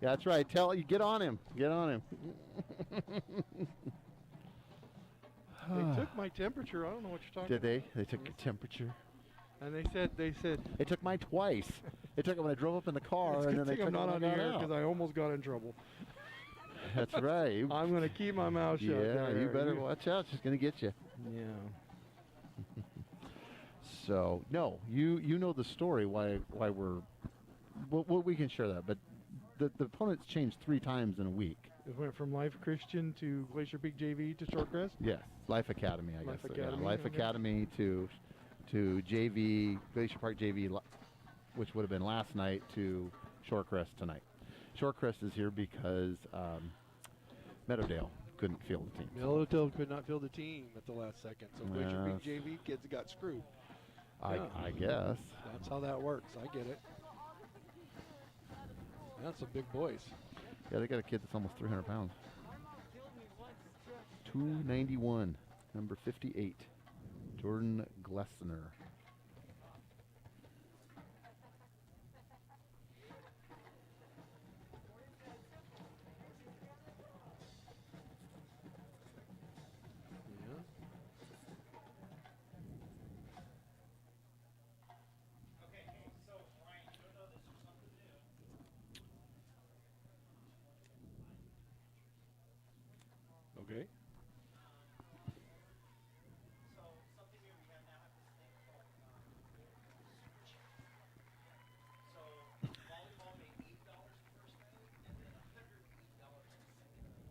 That's right. Tell you, get on him. Get on him. They took my temperature. I don't know what you're talking Did they? about. They took your temperature. And they said. They took mine twice. They took it when I drove up in the car, and then they took I'm it not when on I the got air out. because I almost got in trouble. That's right. I'm going to keep my mouth shut. Yeah, you better watch out. She's going to get you. Yeah. So no, you know the story why we're. Well, we can share that, but the opponents changed 3 times in a week. It went from Life Christian to Glacier Peak JV to Shorecrest? Yes, Life Academy, I Life guess. Academy, Yeah, Life okay. Academy to JV, Glacier Park JV, which would have been last night, to Shorecrest tonight. Shorecrest is here because Meadowdale couldn't field the team. Meadowdale could not field the team at the last second, so Glacier Peak JV kids got screwed. I guess. That's how that works. I get it. That's some big boys. Yeah, they got a kid that's almost 300 pounds. 291, number 58, Jordan Glessner. Yeah. Okay, so Ryan, you don't know this or something new. Okay. So something new, we have now have this thing called Super Chat. So volleyball made $80 the first night, and then $180 the second night.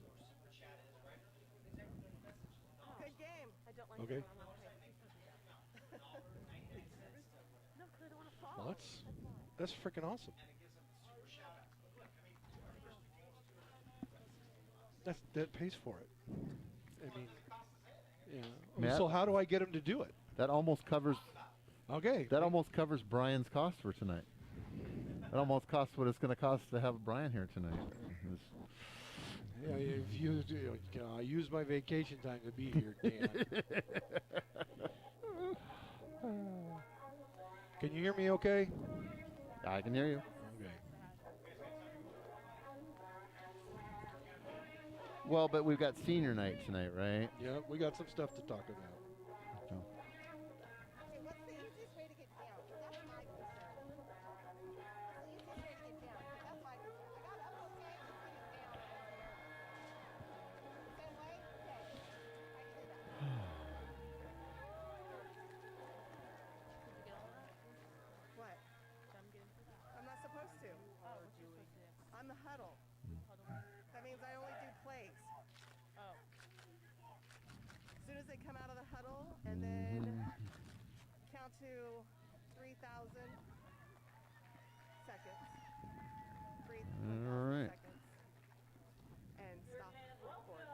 So Super Chat is right underneath the text message. Good game. I don't like Okay. it when I'm okay. $1.99 to No, because I don't want to fall. Well, that's freaking awesome. and it gives them super shout out. But look, I mean, our first 2 games, $260. That pays for it. I mean, yeah. Matt? So how do I get them to do it? That almost covers. Okay. That almost covers Brian's cost for tonight. That almost costs what it's going to cost to have Brian here tonight. Yeah, if you I use my vacation time to be here, Dan. Can you hear me okay? I can hear you. Okay. Well, but we've got senior night tonight, right? Yeah, we got some stuff to talk about. Okay, what's the easiest way to get down? That's my concern. What's the easiest way to get down? That's my concern. I got up okay, just get it down. Same way? Okay. I can do that. Did you get all that? What? I'm getting I'm not supposed to. Oh, what you supposed to do? I'm the huddle. Huddle. That means I only do plays. Oh. As soon as they come out of the huddle, and then count to 3,000 seconds. 3,000 All right. seconds. And stop record.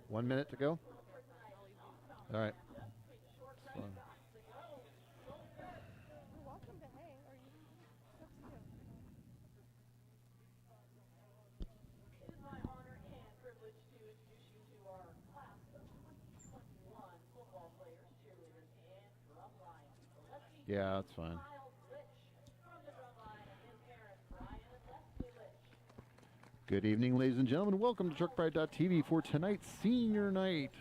1 minute to go. All right. So, You're welcome to hang, or you up to you. It is my honor and privilege to introduce you to our class of 2021 football players, cheerleaders, and drum line. Let's meet yeah, that's fine. Miles Litch from the drum line and his parents, Brian and Leslie Litch. Good evening, ladies and gentlemen. Welcome to TruckPride.tv for tonight's senior night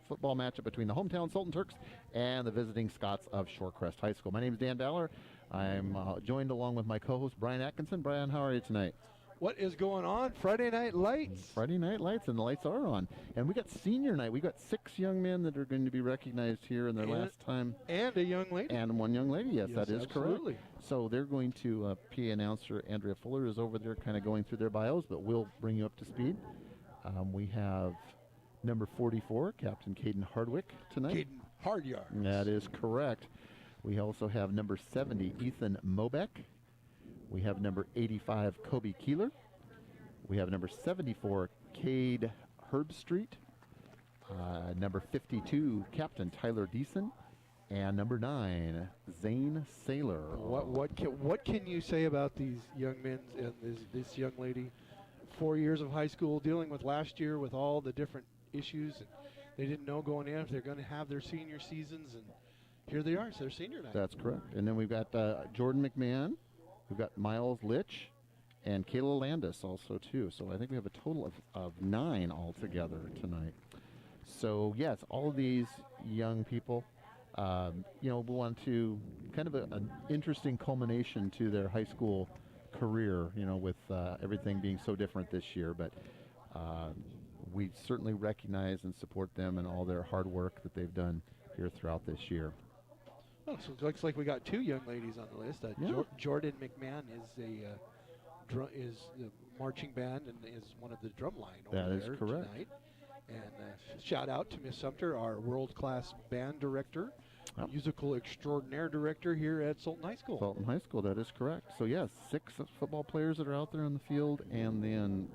football matchup between the hometown Sultan Turks and the visiting Scots of Shorecrest High School. My name is Dan Dowler. I'm joined along with my co-host Brian Atkinson. Brian, how are you tonight? What is going on? Friday Night Lights. Friday night lights, and the lights are on. And we got senior night. We got 6 young men that are going to be recognized here in their last time. And a young lady. And 1 young lady, yes, Yes, that is absolutely. correct. So they're going to, PA announcer Andrea Fuller is over there kind of going through their bios, but we'll bring you up to speed. We have number 44, Captain Caden Hardwick tonight. Caden Hardyard. That is correct. We also have number 70, Ethan Mobeck. We have number 85, Kobe Keeler. We have number 74, Cade Herbstreet. Number 52, Captain Tyler Deason. And number 9, Zane Saylor. What can you say about these young men and this young lady? 4 years of high school, dealing with last year with all the different issues, and they didn't know going in if they're going to have their senior seasons, and here they are. It's their senior night. That's correct. And then we've got Jordan McMahon. We've got Miles Litch. and Kayla Landis also too. So I think we have a total of 9 altogether tonight. So yes, all of these young people, we want to kind of an interesting culmination to their high school career, with everything being so different this year. But we certainly recognize and support them and all their hard work that they've done here throughout this year. Oh, so it looks like we got 2 young ladies on the list. Yeah. Jordan McMahon is the marching band and is one of the drum line over That is there correct. tonight. And shout out to Miss Sumter, our world-class band director, Yep. musical extraordinaire director here at Sultan High School. Sultan High School, that is correct. So yes, 6 football players that are out there on the field, and then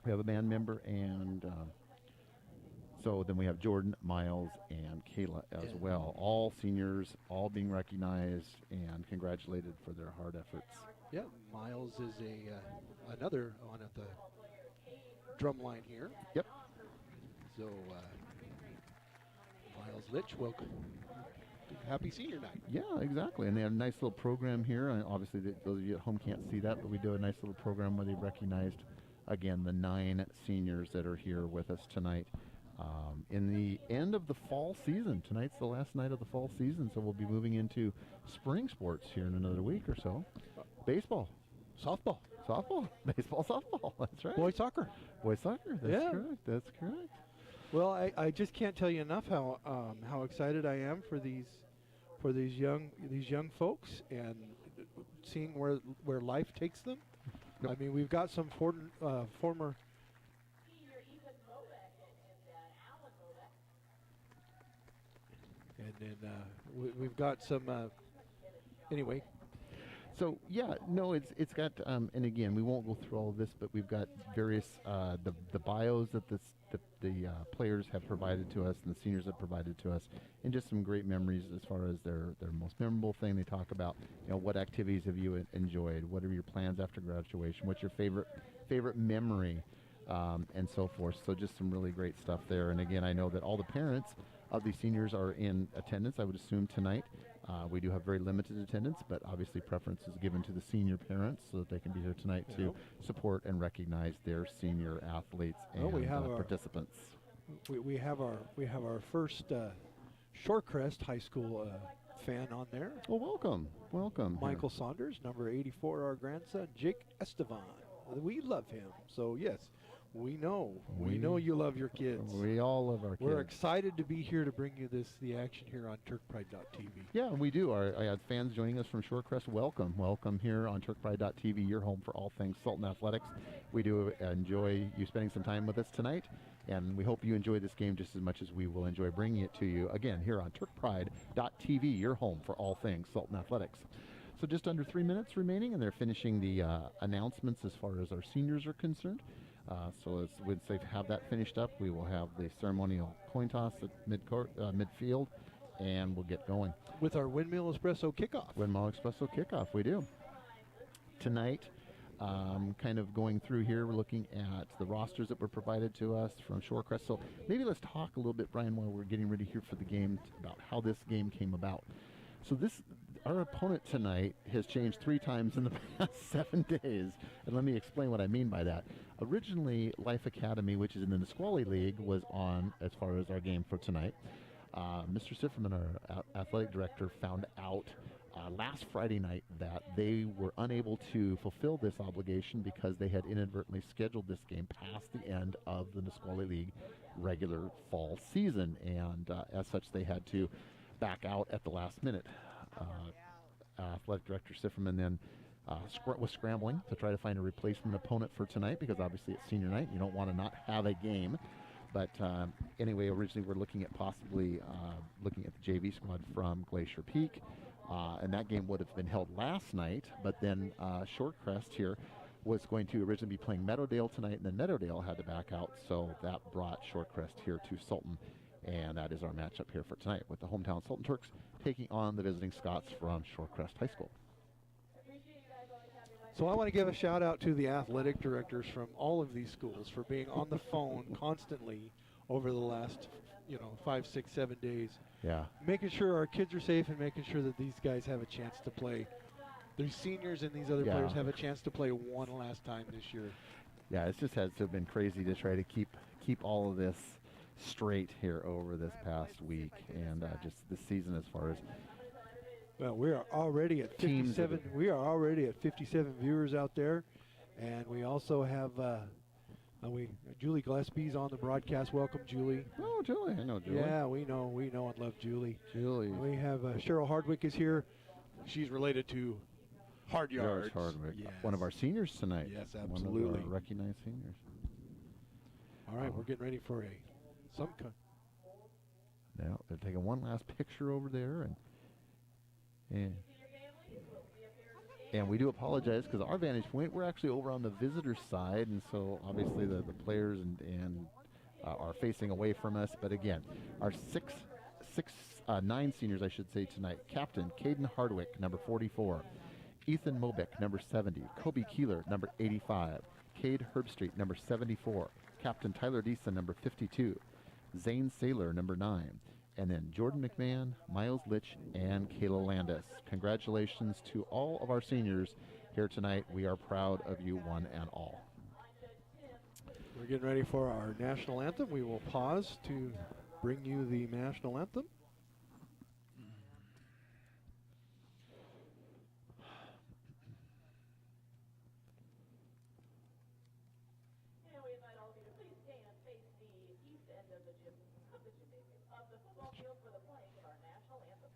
we have a band member, and so then we have Jordan, Miles, and Kayla as well. All seniors, all being recognized and congratulated for their hard efforts. Yeah, Miles is another one of the drum line here. Yep. So Miles Litch, welcome. Happy senior night. Yeah, exactly. And they have a nice little program here. And obviously, those of you at home can't see that, but we do a nice little program where they recognized, again, the 9 seniors that are here with us tonight. In the end of the fall season. Tonight's the last night of the fall season, so we'll be moving into spring sports here in another week or so. Baseball, Softball. softball, baseball, softball. That's right. Boys soccer. Boys soccer. That's Yeah. correct. That's correct. Well, I just can't tell you enough how excited I am for these young folks and seeing where life takes them. Yep. I mean, we've got some former. And then we've got some. Anyway, So yeah, no, it's got and again, we won't go through all of this, but we've got various the bios that the players have provided to us and the seniors have provided to us, and just some great memories as far as their most memorable thing. They talk about, what activities have you enjoyed, what are your plans after graduation, what's your favorite memory, and so forth. So just some really great stuff there. And again, I know that all the parents of these seniors are in attendance, I would assume, tonight. We do have very limited attendance, but obviously preference is given to the senior parents so that they can be here tonight to support and recognize their senior athletes and we have participants. we have our first Shorecrest High School fan on there. Well, welcome. Michael Saunders, number 84, our grandson, Jake Estevan. We love him. So yes, we know you love your kids. We all love our kids. We're excited to be here to bring you the action here on TurkPride.tv. Yeah, we do. I had fans joining us from Shorecrest. Welcome here on TurkPride.tv, your home for all things Sultan athletics. We do enjoy you spending some time with us tonight, and we hope you enjoy this game just as much as we will enjoy bringing it to you, again, here on TurkPride.tv, your home for all things Sultan athletics. So just under 3 minutes remaining, and they're finishing the announcements as far as our seniors are concerned. So once they have that finished up, we will have the ceremonial coin toss at midfield, and we'll get going. With our Windmill Espresso Kickoff. Windmill Espresso Kickoff, we do. Tonight, kind of going through here, we're looking at the rosters that were provided to us from Shorecrest. So maybe let's talk a little bit, Brian, while we're getting ready here for the game, about how this game came about. So our opponent tonight has changed 3 times in the past 7 days, and let me explain what I mean by that. Originally, Life Academy, which is in the Nisqually League, was on as far as our game for tonight. Mr. Sifferman, our athletic director, found out last Friday night that they were unable to fulfill this obligation because they had inadvertently scheduled this game past the end of the Nisqually League regular fall season, and as such, they had to back out at the last minute. Athletic director Sifferman then was scrambling to try to find a replacement opponent for tonight, because obviously it's senior night. You don't want to not have a game. But anyway, originally we're looking at possibly looking at the JV squad from Glacier Peak, and that game would have been held last night. But then Shorecrest here was going to originally be playing Meadowdale tonight, and then Meadowdale had to back out, so that brought Shorecrest here to Sultan. And that is our matchup here for tonight, with the hometown Sultan Turks taking on the visiting Scots from Shorecrest High School. So I want to give a shout out to the athletic directors from all of these schools for being on the phone constantly over the last 5, 6, 7 days. Yeah. Making sure our kids are safe and making sure that these guys have a chance to play the seniors and these other Yeah. players have a chance to play one last time this year. Yeah, it's just has to have been crazy to try to keep all of this straight here over this past week, and just this season as far as Well, we are already at Teams that 57. We are already at 57 viewers out there, and we also have Julie Gillespie's on the broadcast. Welcome, Julie. oh, Julie, I know Julie. Yeah, we know and love Julie. Julie. We have Cheryl Hardwick is here. She's related to Hard Yards. Hardwick, Yes. one of our seniors tonight. Yes, One of absolutely. our recognized seniors. All right, we're getting ready for Now they're taking one last picture over there, and we do apologize because our vantage point, we're actually over on the visitor side, and so obviously the players and are facing away from us. But again, our nine seniors, I should say, tonight: Captain Caden Hardwick, number 44; Ethan Mobeck, number 70; Kobe Keeler, number 85; Cade Herbstreet, number 74; Captain Tyler Deason, number 52; Zane Saylor, number 9; and then Jordan McMahon, Miles Litch, and Kayla Landis. Congratulations to all of our seniors here tonight. We are proud of you, one and all. We're getting ready for our national anthem. We will pause to bring you the national anthem. And we invite all of you to please stand, face the east end of the gymnasium, of the football field for the playing of our national anthem.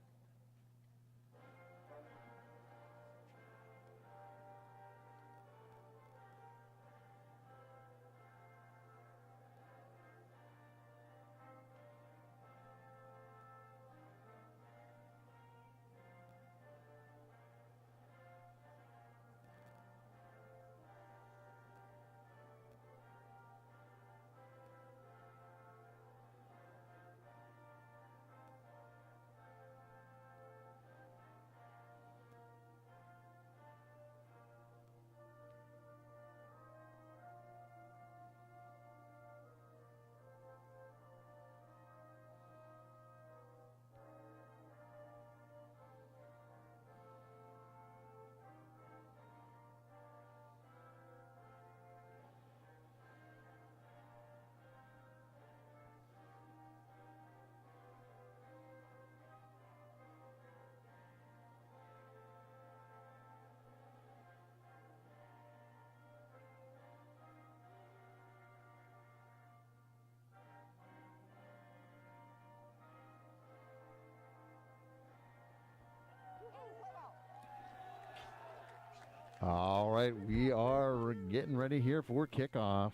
All right, we are getting ready here for kickoff.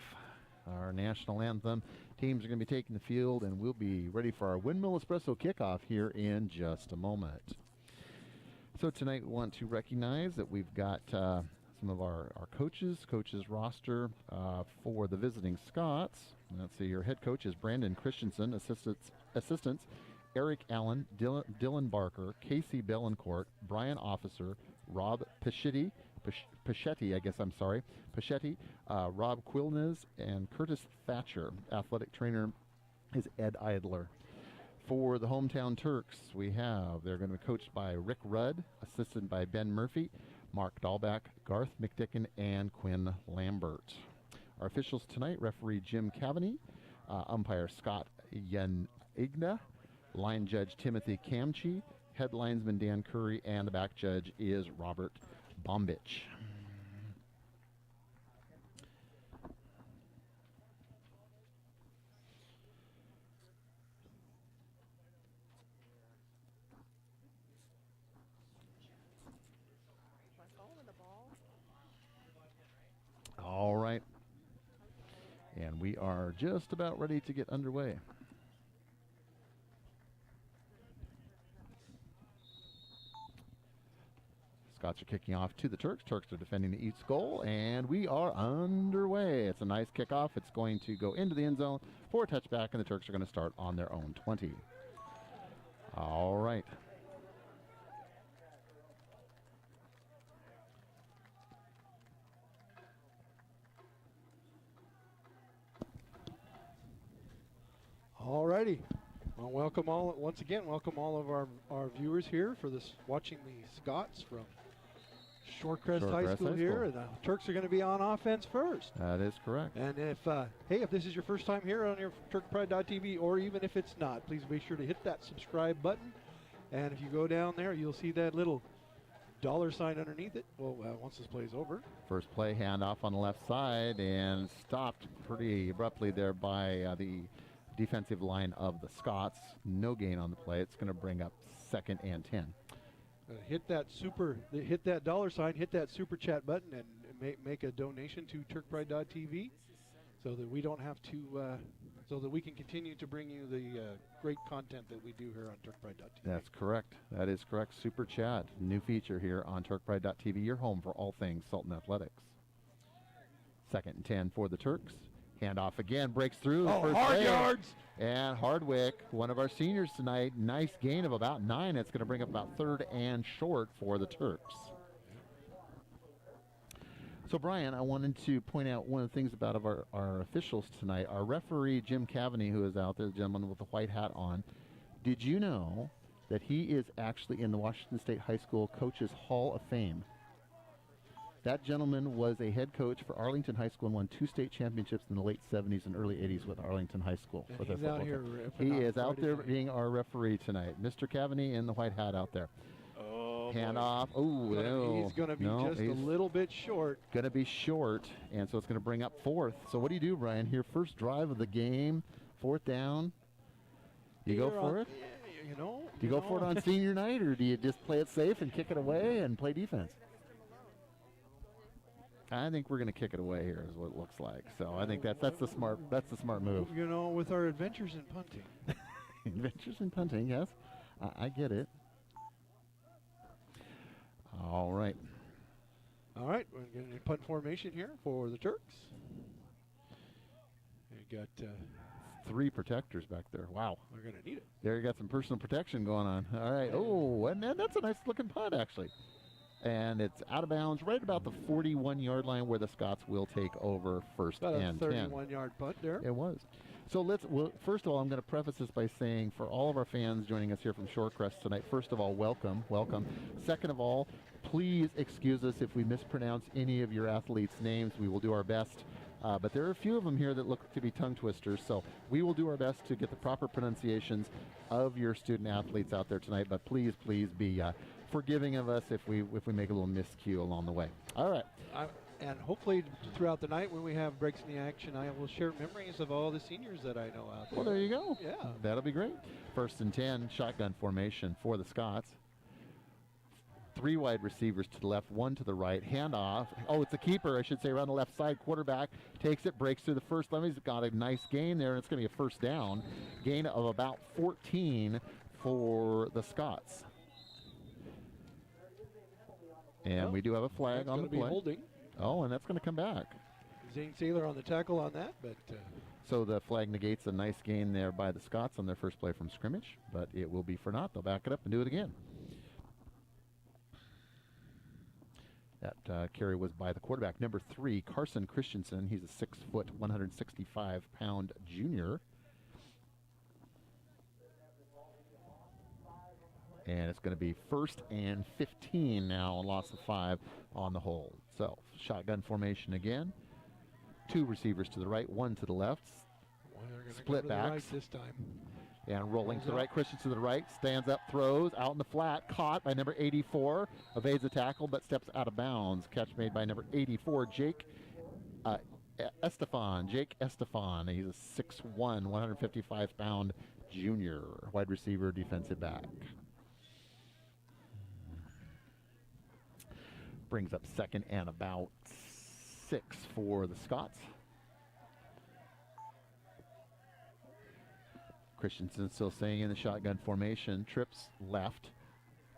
Our national anthem. Teams are going to be taking the field, and we'll be ready for our Windmill Espresso kickoff here in just a moment. So tonight we want to recognize that we've got some of our coaches roster for the visiting Scots. Let's see, your head coach is Brandon Christensen, assistants Eric Allen, Dylan Barker, Casey Bellencourt, Brian Officer, Rob Pachetti, Rob Quilnes, and Curtis Thatcher. Athletic trainer is Ed Idler. For the hometown Turks, they're going to be coached by Rick Rudd, assisted by Ben Murphy, Mark Dahlback, Garth McDicken, and Quinn Lambert. Our officials tonight: referee Jim Cavaney, umpire Scott Igna, line judge Timothy Camchi, head linesman Dan Curry, and the back judge is Robert Bombich. My phone and the ball. All right. And we are just about ready to get underway. Scots are kicking off to the Turks. Turks are defending the east goal, and we are underway. It's a nice kickoff. It's going to go into the end zone for a touchback, and the Turks are going to start on their own 20. All right. All righty. Well, welcome all of our viewers here for this, watching the Scots from Shorecrest High Shorecrest School High here, School. and the Turks are going to be on offense first. That is correct. And if this is your first time here on your TurkPride.tv, or even if it's not, please be sure to hit that subscribe button. And if you go down there, you'll see that little $sign underneath it. Well, once this play is over. First play, handoff on the left side, and stopped pretty abruptly there by the defensive line of the Scots. No gain on the play. It's going to bring up 2nd and 10. Hit that $sign, hit that super chat button, and make a donation to TurkPride.tv, so that we don't have to, so that we can continue to bring you the great content that we do here on TurkPride.tv. That's correct. That is correct. Super Chat, new feature here on TurkPride.tv, your home for all things Sultan Athletics. 2nd and 10 for the Turks. Handoff again, breaks through. Oh, hard yards! And Hardwick, one of our seniors tonight, nice gain of about 9. It's going to bring up about 3rd and short for the Turks. So, Brian, I wanted to point out one of the things about our officials tonight. Our referee, Jim Cavaney, who is out there, the gentleman with the white hat on, did you know that he is actually in the Washington State High School Coaches Hall of Fame? That gentleman was a head coach for Arlington High School and won 2 state championships in the late 70s and early 80s with Arlington High School. And for their he's out football here. team. He is out there being our referee tonight. Mr. Cavaney in the white hat out there. Oh, Handoff. Oh, no. He's going to be No, just a he's little bit short. going to be short, and so it's going to bring up 4th. So what do you do, Brian? Here, first drive of the game, 4th down. You go for it? Yeah, Do you go for it on senior night, or do you just play it safe and kick it away and play defense? I think we're going to kick it away here, is what it looks like. So I think that's the smart move. You know, with our adventures in punting. Adventures in punting, yes, I get it. All right. All right, we're getting a punt formation here for the Turks. We got 3 protectors back there. Wow. we're going to need it. There you got some personal protection going on. All right. Oh, and that's a nice looking punt, actually. And it's out of bounds right about the 41-yard line where the Scots will take over first About and a 10. 31-yard punt there. It was. So first of all, I'm going to preface this by saying for all of our fans joining us here from Shorecrest tonight, first of all, welcome. Second of all, please excuse us if we mispronounce any of your athletes' names. We will do our best. But there are a few of them here that look to be tongue twisters, so we will do our best to get the proper pronunciations of your student athletes out there tonight. But please be forgiving of us if we make a little miscue along the way. All right. And hopefully throughout the night when we have breaks in the action, I will share memories of all the seniors that I know out there. Well, there you go. Yeah. That'll be great. 1st and 10, shotgun formation for the Scots. 3 wide receivers to the left, 1 to the right. Handoff. Oh, it's a keeper, I should say, around the left side. Quarterback takes it, breaks through the first line. He's got a nice gain there, and it's going to be a 1st down. Gain of about 14 for the Scots. And we do have a flag on the play. Holding. Oh, and that's going to come back. Zane Saylor on the tackle on that, but So the flag negates a nice gain there by the Scots on their first play from scrimmage, but it will be for naught. They'll back it up and do it again. That carry was by the quarterback, number 3, Carson Christensen. He's a 6-foot, 165-pound junior. And it's going to be 1st and 15 now, a loss of 5 on the hold. So shotgun formation again. 2 receivers to the right, 1 to the left. Boy, they're gonna Split go to the right backs. this time. And rolling to the right, Christian to the right, stands up, throws, out in the flat, caught by number 84, evades the tackle, but steps out of bounds. Catch made by number 84, Jake Estefan. He's a 6'1", 155-pound junior, wide receiver, defensive back. Brings up 2nd and about 6 for the Scots. Christensen still staying in the shotgun formation. Trips left.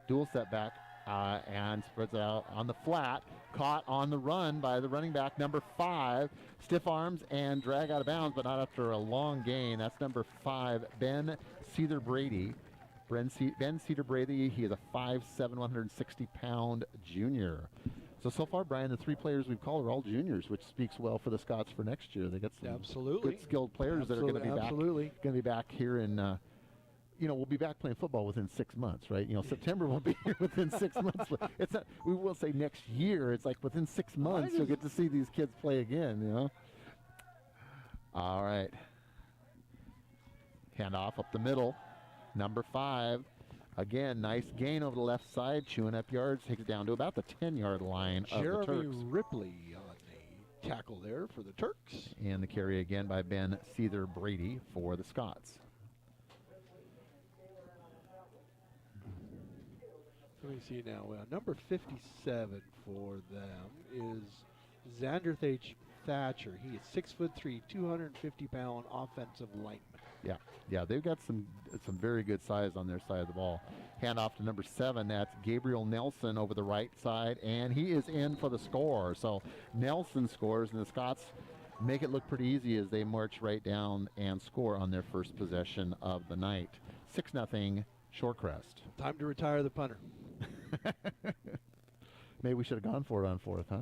Dual setback and spreads out on the flat. Caught on the run by the running back, number 5. Stiff arms and drag out of bounds, but not after a long gain. That's number 5, Ben Cedar-Brady. Ben Cedar-Brady, he is a 5'7", 160-pound junior. So far, Brian, the 3 players we've called are all juniors, which speaks well for the Scots for next year. They got some Absolutely. good skilled players that are going to be back here we'll be back playing football within 6 months, right? September will be here within 6 months. It's not. We will say next year. It's like within 6 months you'll get to see these kids play again. All right. Handoff up the middle. Number 5. Again, nice gain over the left side, chewing up yards, takes it down to about the 10-yard line of the Jeremy Turks. Ripley on the tackle there for the Turks. And the carry again by Ben Seether Brady for the Scots. Let me see now. Number 57 for them is Xander Thatcher. He is 6'3", 250-pound offensive lineman. Yeah, they've got some very good size on their side of the ball. Hand off to number 7. That's Gabriel Nelson over the right side, and he is in for the score. So Nelson scores, and the Scots make it look pretty easy as they march right down and score on their first possession of the night. 6-0 Shorecrest. Time to retire the punter. Maybe we should have gone for it on 4th, huh?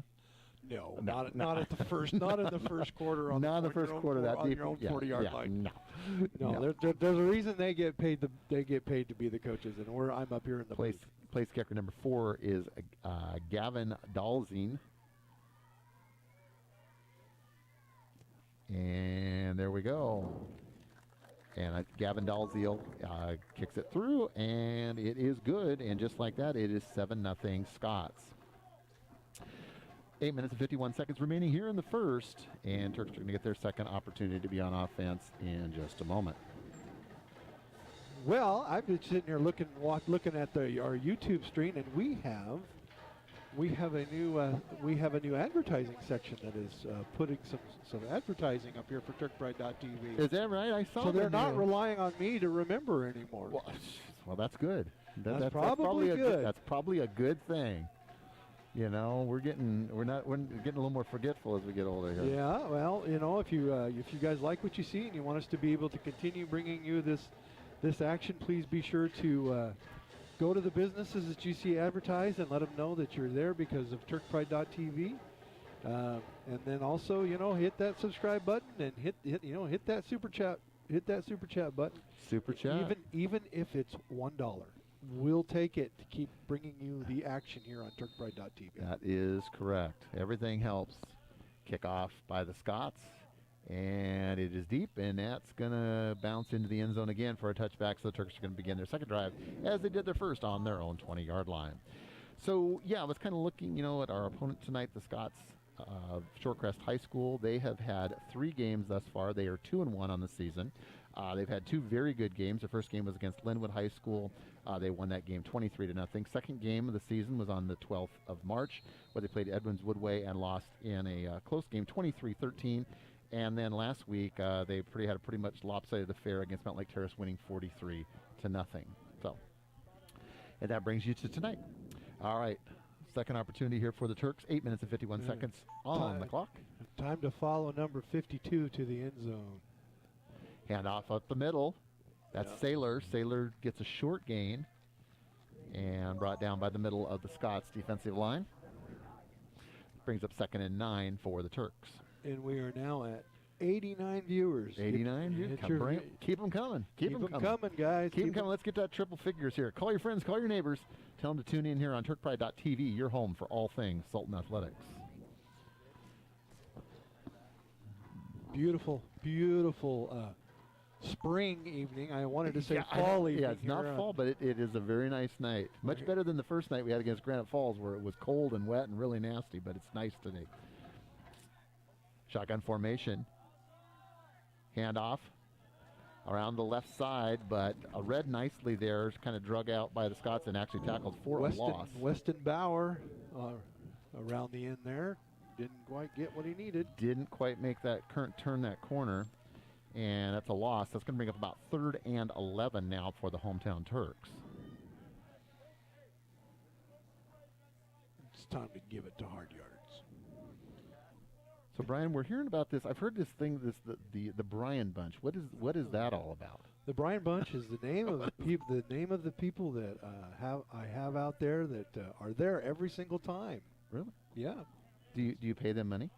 No, not at the first. Not in the first quarter. On Not the the first quarter. That on deep. your own Yeah, 40-yard line. No. There's a reason they get paid. They get paid to be the coaches, and I'm up here in the Place kicker number 4 is Gavin Dalzine. And there we go. And Gavin Dalziel kicks it through, and it is good. And just like that, it is 7-0 Scots. 8 minutes and 51 seconds remaining here in the first, and Turks are going to get their second opportunity to be on offense in just a moment. Well, I've been sitting here looking at our YouTube stream, and we have a new advertising section that is putting some advertising up here for TurkPride.tv. Is that right? I saw. So they're that not there. relying on me to remember anymore. Well, that's good. That's probably good. That's probably a good thing. We're getting a little more forgetful as we get older here. Yeah, well, if you guys like what you see and you want us to be able to continue bringing you this action, please be sure to go to the businesses that you see advertised and let them know that you're there because of TurkPride.tv. And then also, hit that subscribe button and hit that super chat button. Super chat. Even if it's $1. We'll take it to keep bringing you the action here on TurkPride.tv. That is correct. Everything helps. Kickoff by the Scots, and it is deep, and that's going to bounce into the end zone again for a touchback, so the Turks are going to begin their second drive as they did their first on their own 20-yard line. So, I was kind of looking, at our opponent tonight, the Scots of Shorecrest High School. They have had 3 games thus far. They are 2-1 on the season. They've had 2 very good games. Their first game was against Linwood High School. They won that game 23-0. Second game of the season was on the 12th of March, where they played Edmonds Woodway and lost in a close game 23-13. And then last week, they had a pretty much lopsided affair against Mount Lake Terrace, winning 43-0. So, and that brings you to tonight. All right, second opportunity here for the Turks. 8 minutes and 51 seconds on the clock. Time to follow number 52 to the end zone. Handoff up the middle. That's Saylor. Saylor gets a short gain and brought down by the middle of the Scots defensive line. Brings up 2nd and 9 for the Turks. And we are now at 89 viewers. 89 viewers. Keep them coming. Keep them coming, guys. Keep them coming. Let's get that triple figures here. Call your friends. Call your neighbors. Tell them to tune in here on TurkPride.tv, your home for all things Sultan Athletics. Beautiful, beautiful spring evening. I wanted to say fall evening. Yeah, it's not fall, but it is a very nice night. Much better than the first night we had against Granite Falls, where it was cold and wet and really nasty, but it's nice today. Shotgun formation. Handoff around the left side, but read nicely there, kind of drug out by the Scots and actually tackled for a loss. Weston Bauer around the end there. Didn't quite get what he needed. Didn't quite make that turn that corner. And that's a loss. That's going to bring up about 3rd and 11 now for the hometown Turks. It's time to give it to hard yards. So, Brian, we're hearing about this. I've heard this thing, the Bryan Bunch. What is that all about? The Bryan Bunch is the name of the people that I have out there that are there every single time. Really? Yeah. Do you pay them money?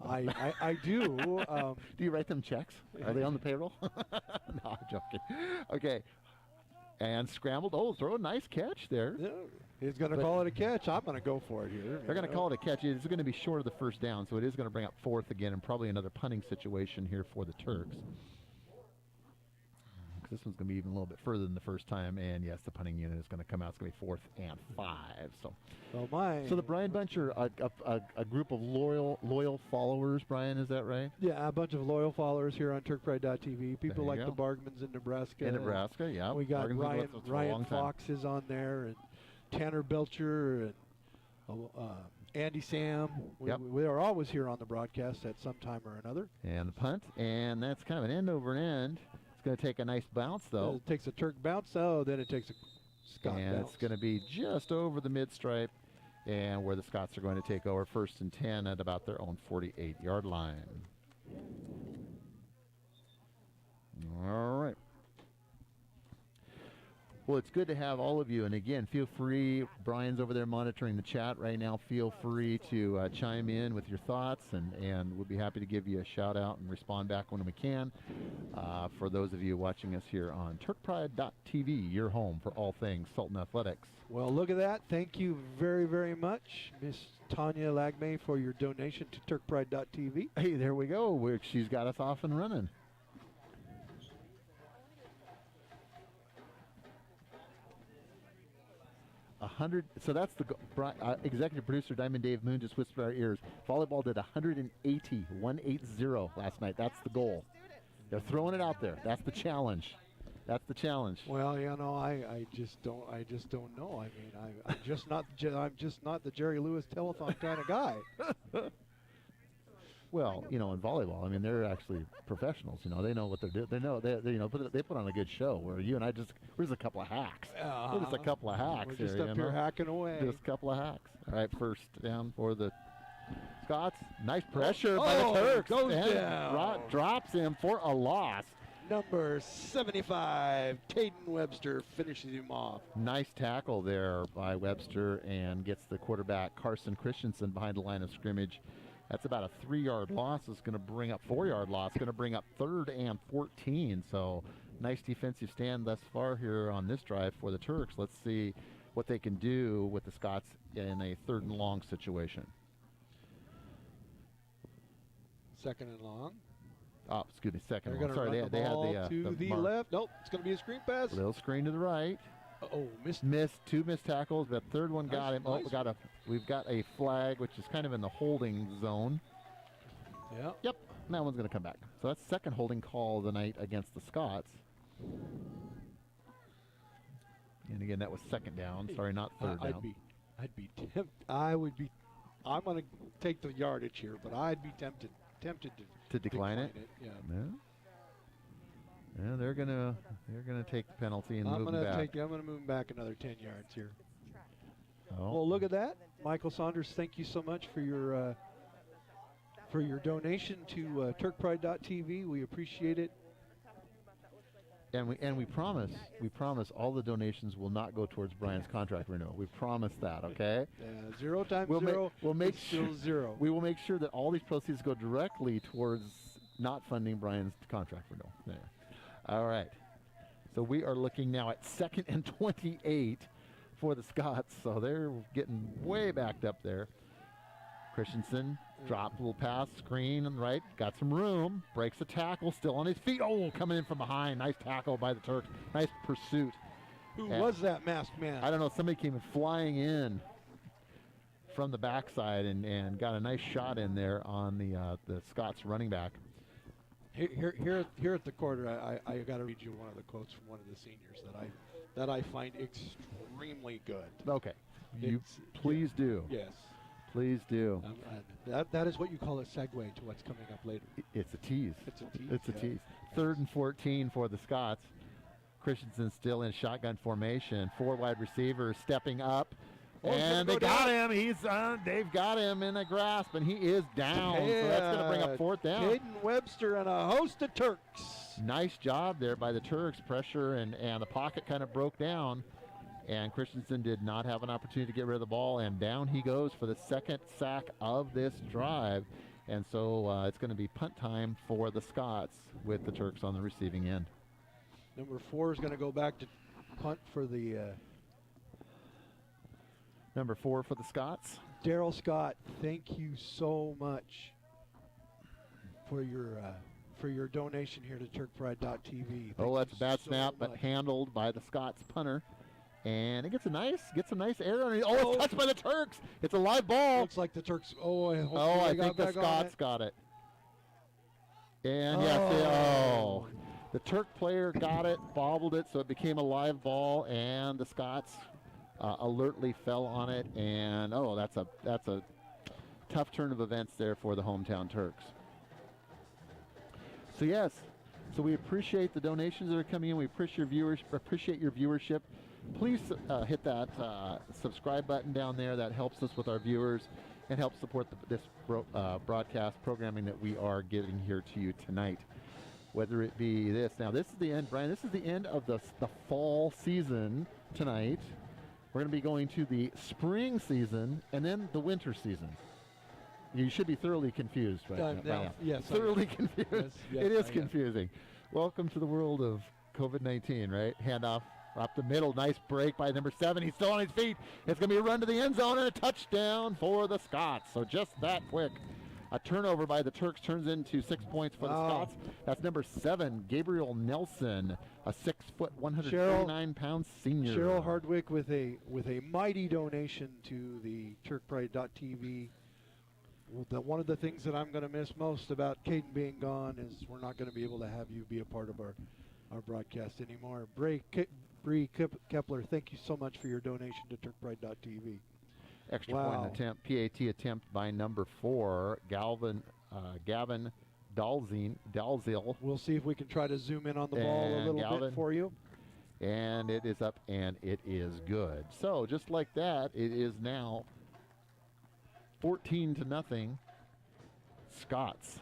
I do. Do you write them checks? Are they on the payroll? No, I'm joking. Okay. And scrambled. Oh, throw a nice catch there. Yeah, he's going to call it a catch. I'm going to go for it here. They're going to call it a catch. It's going to be short of the first down, so it is going to bring up fourth again and probably another punting situation here for the Turks. This one's going to be even a little bit further than the first time, and yes, the punting unit is going to come out. It's going to be 4th and 5. So the Brian Bunch are a group of loyal followers. Brian, is that right? Yeah, a bunch of loyal followers here on TurkPride.tv. People like the Bargmans in Nebraska. In Nebraska, yeah. We got Bargmans Ryan Fox is on there, and Tanner Belcher, and Andy Sam. We are always here on the broadcast at some time or another. And the punt, and that's kind of an end over an end. Going to take a nice bounce, though. It takes a Turk bounce, then it takes a Scot and bounce. It's going to be just over the mid-stripe, and where the Scots are going to take over 1st and 10 at about their own 48-yard line. All right. Well, it's good to have all of you. And again, feel free. Brian's over there monitoring the chat right now. Feel free to chime in with your thoughts, and we'll be happy to give you a shout out and respond back when we can. For those of you watching us here on TurkPride.tv, your home for all things Sultan Athletics. Well, look at that. Thank you very, very much, Miss Tanya Lagme, for your donation to TurkPride.tv. Hey, there we go. She's got us off and running. So that's the executive producer Diamond Dave Moon just whispered our ears. Volleyball did 180 last night. That's the goal. They're throwing it out there. That's the challenge. That's the challenge. Well, you know, I just don't know. I mean, I'm just not the Jerry Lewis telethon kind of guy. Well, you know, in volleyball, I mean, they're actually professionals. You know, they know what they're doing. They know they put on a good show. Where you and I we're just a couple of hacks. We're just a couple of hacks. We're just up here hacking away. Just a couple of hacks. All right, 1st down for the Scots. Nice pressure by the Turks. Goes down. Drops him for a loss. Number 75, Caden Webster finishes him off. Nice tackle there by Webster and gets the quarterback Carson Christensen behind the line of scrimmage. That's about a 3-yard loss. It's going to bring up 4-yard loss. Going to bring up 3rd and 14. So nice defensive stand thus far here on this drive for the Turks. Let's see what they can do with the Scots in a 3rd and long situation. 2nd and long. Oh, excuse me, 2nd and They're long. going to run the ball to the mark. left. Nope, it's going to be a screen pass. Little screen to the right. Oh, two missed tackles. That 3rd one got him. Nice. We've got a flag, which is kind of in the holding zone. Yeah. Yep, and that one's going to come back. So that's 2nd holding call of the night against the Scots. And again, that was 2nd down. Sorry, not 3rd down. I'm going to take the yardage here, but I'd be tempted to decline it. Yeah. Yeah, they're gonna take the penalty and move back. I'm gonna move back another 10 yards here. Oh. Well, look at that, Michael Saunders. Thank you so much for your donation to TurkPride.tv. We appreciate it. And we promise all the donations will not go towards Brian's contract renewal. We promise that, okay? 0 times we'll 0 we'll make is still 0. We will make sure that all these proceeds go directly towards not funding Brian's contract renewal. There. All right. So we are looking now at 2nd and 28 for the Scots. So they're getting way backed up there. Christensen dropped a little pass, screen on the right, got some room, breaks a tackle, still on his feet. Oh, coming in from behind. Nice tackle by the Turks. Nice pursuit. Who was that masked man? I don't know. Somebody came flying in from the backside and got a nice shot in there on the Scots running back. Here at the quarter, I got to read you one of the quotes from one of the seniors that I find extremely good. Okay, please do. Yes, please do. That is what you call a segue to what's coming up later. It's a tease. It's a tease. 3rd and 14 for the Scots. Christensen still in shotgun formation. 4 wide receivers stepping up. And they got him. They've got him in a grasp, and he is down. So that's going to bring up 4th down. Caden Webster and a host of Turks. Nice job there by the Turks. Pressure and the pocket kind of broke down, and Christensen did not have an opportunity to get rid of the ball, and down he goes for the 2nd sack of this drive. And so it's going to be punt time for the Scots with the Turks on the receiving end. Number 4 is going to go back to punt for the Number 4 for the Scots. Daryl Scott. Thank you so much for your donation here to TurkPride.tv. Oh, that's a bad so snap, but much. handled by the Scots punter. And it gets some nice air on it. Oh, it's touched by the Turks. It's a live ball. Looks like the Turks. Oh, I think the Scots got it. And yes, the Turk player got it, bobbled it, so it became a live ball, and the Scots alertly fell on it. And that's a tough turn of events there for the hometown Turks. So yes, so we appreciate the donations that are coming in. We appreciate your viewership. Please hit that subscribe button down there. That helps us with our viewers and helps support this broadcast programming that we are giving here to you tonight. Whether it be this. Now, this is the end, Brian. This is the end of the fall season tonight. We're going to be going to the spring season and then the winter season. You should be thoroughly confused right now. Yes, thoroughly confused. Yes, it is confusing. Welcome to the world of COVID-19, right? Handoff up the middle. Nice break by number 7. He's still on his feet. It's going to be a run to the end zone and a touchdown for the Scots. So just that quick. A turnover by the Turks turns into 6 points for the Scots. That's number 7, Gabriel Nelson, a 6', 139-pound senior. Cheryl Hardwick with a mighty donation to the TurkPride.tv. One of the things that I'm going to miss most about Caden being gone is we're not going to be able to have you be a part of our broadcast anymore. Bree Kepler, thank you so much for your donation to TurkPride.tv. Extra point attempt, PAT attempt by number 4, Gavin Dalzil. We'll see if we can try to zoom in on the ball a little bit for you. And it is up, and it is good. So just like that, it is now 14-0, Scots.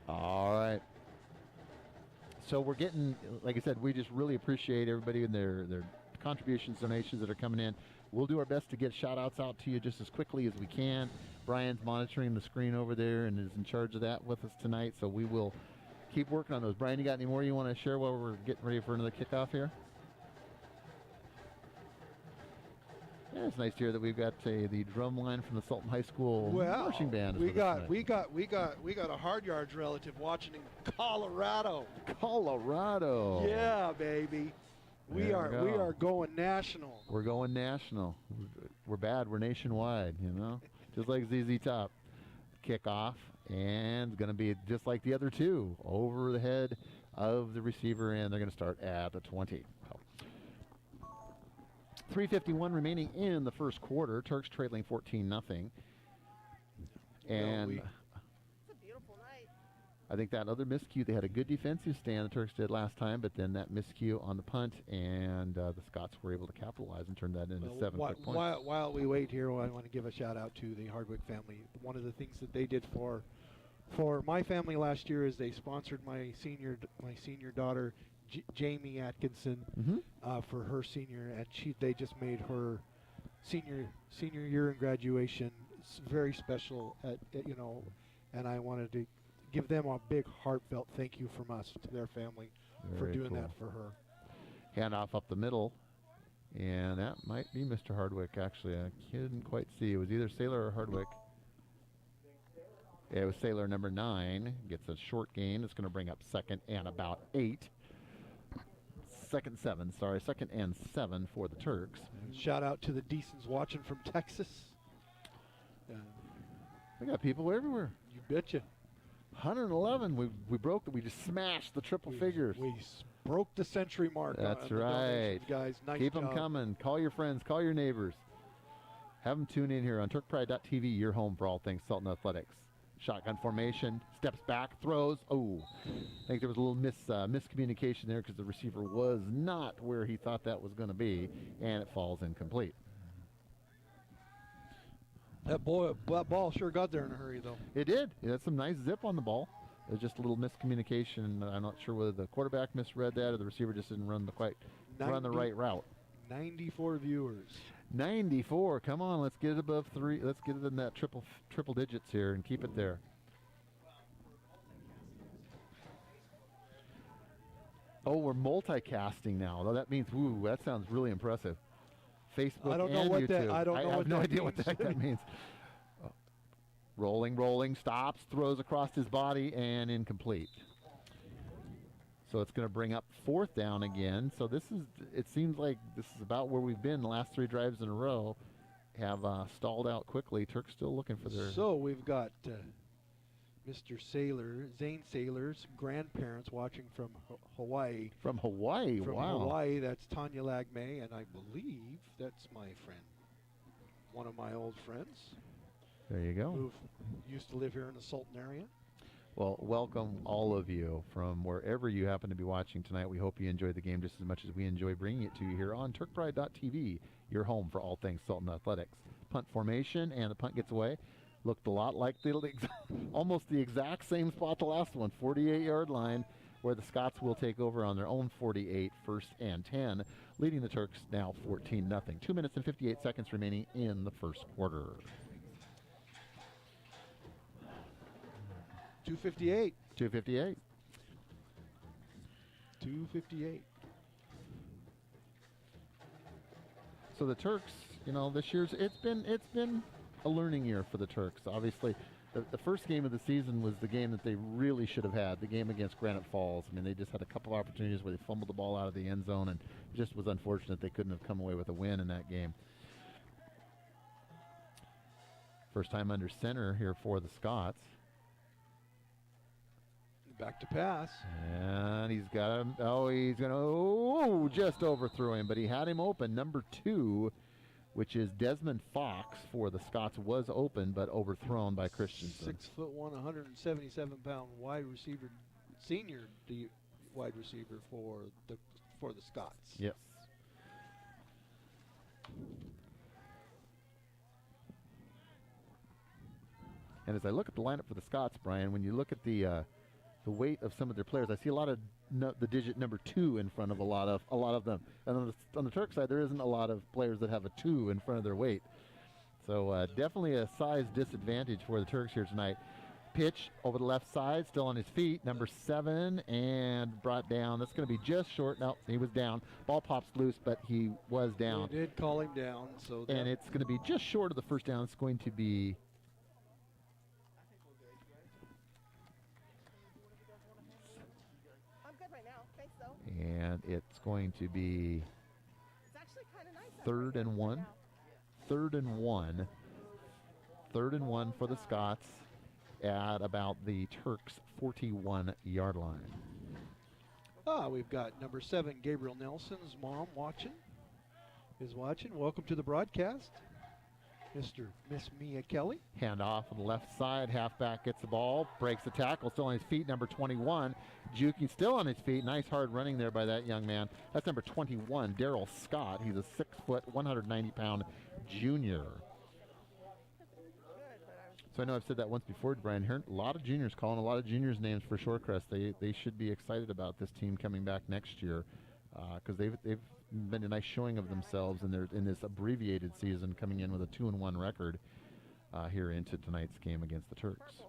All right. So we're getting, like I said, we just really appreciate everybody and their contributions, donations that are coming in. We'll do our best to get shout-outs out to you just as quickly as we can. Brian's monitoring the screen over there and is in charge of that with us tonight, so we will keep working on those. Brian, you got any more you want to share while we're getting ready for another kickoff here? Yeah, it's nice to hear that we've got the drum line from the Sultan High School marching band. We got a hard yards relative watching in Colorado. Colorado. Yeah, baby. We are going national. We're going national. We're bad. We're nationwide, just like ZZ Top. Kickoff, and it's going to be just like the other two, over the head of the receiver, and they're going to start at the 20. 3:51 remaining in the first quarter. Turks trailing 14-0. And It's a beautiful night. I think that other miscue, they had a good defensive stand, the Turks did last time, but then that miscue on the punt, and the Scots were able to capitalize and turn that into 7 quick points. While we wait here, I want to give a shout out to the Hardwick family. One of the things that they did for my family last year is they sponsored my senior daughter, Jamie Atkinson, for her senior, and they just made her senior year in graduation very special. And I wanted to give them a big heartfelt thank you from us to their family for doing that for her. Handoff up the middle, and that might be Mr. Hardwick. Actually, I couldn't quite see. It was either Sailor or Hardwick. Yeah, it was Sailor, number 9. Gets a short gain. It's going to bring up 2nd and about 8. Second and 7 for the Turks. Shout out to the Deasons watching from Texas. We got people everywhere. You betcha. 111. We broke it. We just smashed the triple figures. We broke the century mark. That's right, guys. Nice Keep job. them coming. Call your friends. Call your neighbors. Have them tune in here on TurkPride.tv, your home for all things Sultan Athletics. Shotgun formation, steps back, throws. Oh, I think there was a little miscommunication there because the receiver was not where he thought that was going to be, and it falls incomplete. That ball sure got there in a hurry, though. It did. It had some nice zip on the ball. It was just a little miscommunication. I'm not sure whether the quarterback misread that or the receiver just didn't run the right route. 94 viewers. 94. Come on, let's get it above 3. Let's get it in that triple digits here and keep it there. Oh, we're multicasting now. Well, that means, ooh, that sounds really impressive. Facebook I don't know and what YouTube. that- I don't know have what no that idea what the heck that means. Rolling, stops, throws across his body, and incomplete. So it's going to bring up 4th down again. So it seems like this is about where we've been the last 3 drives in a row. Have stalled out quickly. Turks still looking for their... So we've got Mr. Sailor, Zane Sailor's grandparents watching from Hawaii. From Hawaii, From wow. Hawaii, that's Tanya Lagme, and I believe that's my friend. One of my old friends There you go. who used to live here in the Sultan area. Well, welcome all of you from wherever you happen to be watching tonight. We hope you enjoyed the game just as much as we enjoy bringing it to you here on TurkPride.tv, your home for all things Sultan athletics. Punt formation, and the punt gets away. Looked a lot like almost the exact same spot the last one, 48-yard line, where the Scots will take over on their own 48, 1st and 10, leading the Turks now 14-0. 2 minutes and 58 seconds remaining in the first quarter. 258. 2:58. 258. So the Turks, this year's it's been a learning year for the Turks. Obviously, the first game of the season was the game that they really should have had, the game against Granite Falls. I mean, they just had a couple opportunities where they fumbled the ball out of the end zone, and it just was unfortunate they couldn't have come away with a win in that game. First time under center here for the Scots. Back to pass. And he's got him. Oh, he's going to just overthrew him, but he had him open. Number 2, which is Desmond Fox for the Scots, was open but overthrown by Christensen. 6'1", 177-pound wide receiver, senior wide receiver for the Scots. Yes. And as I look at the lineup for the Scots, Brian, when you look at the weight of some of their players, I see a lot of the digit number 2 in front of a lot of them. And on the Turk side, there isn't a lot of players that have a 2 in front of their weight. So definitely a size disadvantage for the Turks here tonight. Pitch over the left side, still on his feet, number 7, and brought down. That's going to be just short. No, he was down. Ball pops loose, but he was down. They did call him down. And it's going to be just short of the first down. It's going to be... I'm good right now. Thanks, though. And it's going to be It's actually kind of nice. 3rd and 1. 3rd and 1. 3rd and 1 for the Scots at about the Turks' 41-yard line. We've got number 7, Gabriel Nelson's mom is watching. Welcome to the broadcast, Miss Mia Kelly. Hand off on the left side. Halfback gets the ball, breaks the tackle, still on his feet. Number 21, juking, still on his feet. Nice hard running there by that young man. That's number 21, Daryl Scott. He's a 6', 190-pound junior. So I know I've said that once before, Brian. Heard a lot of juniors calling a lot of juniors' names for Shorecrest. They should be excited about this team coming back next year because they've been a nice showing of themselves in this abbreviated season, coming in with a 2-1 record here into tonight's game against the Turks.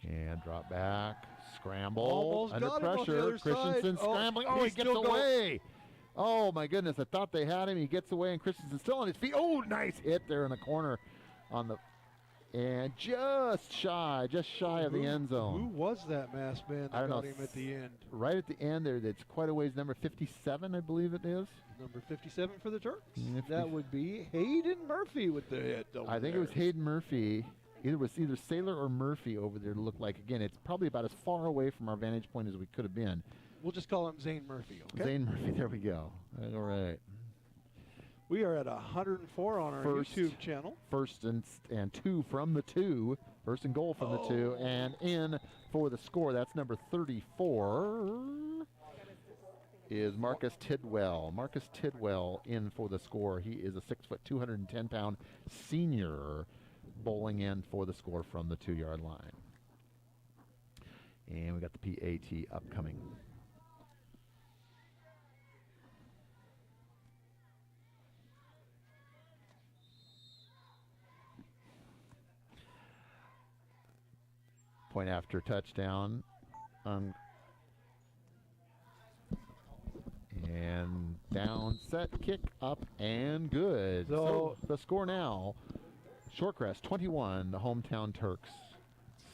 And drop back, scramble, Almost under got him on the pressure. other Christensen side. Oh, scrambling. Oh, he he's gets still away. Oh, my goodness. I thought they had him. He gets away, and Christensen's still on his feet. Oh, nice hit there in the corner on the... And just shy of the end zone. Who was that masked man I that don't got know. him at the end? Right at the end there, that's quite a ways. Number 57, I believe it is. Number 57 for the Turks. If That we- would be Hayden Murphy with the hit. I think it was Hayden Murphy. It was either Sailor or Murphy over there to look like. Again, it's probably about as far away from our vantage point as we could have been. We'll just call him Zane Murphy, okay? Zane Murphy, there we go. All right. We are at 104 on our YouTube channel. First and 2 from the 2. First and goal from the 2. And in for the score. That's number 34 is Marcus Tidwell. Marcus Tidwell in for the score. He is a 6', 210-pound senior bowling in for the score from the 2-yard line. And we got the PAT upcoming. Point after touchdown. And down, set, kick, up, and good. So the score now, Shorecrest 21, the hometown Turks.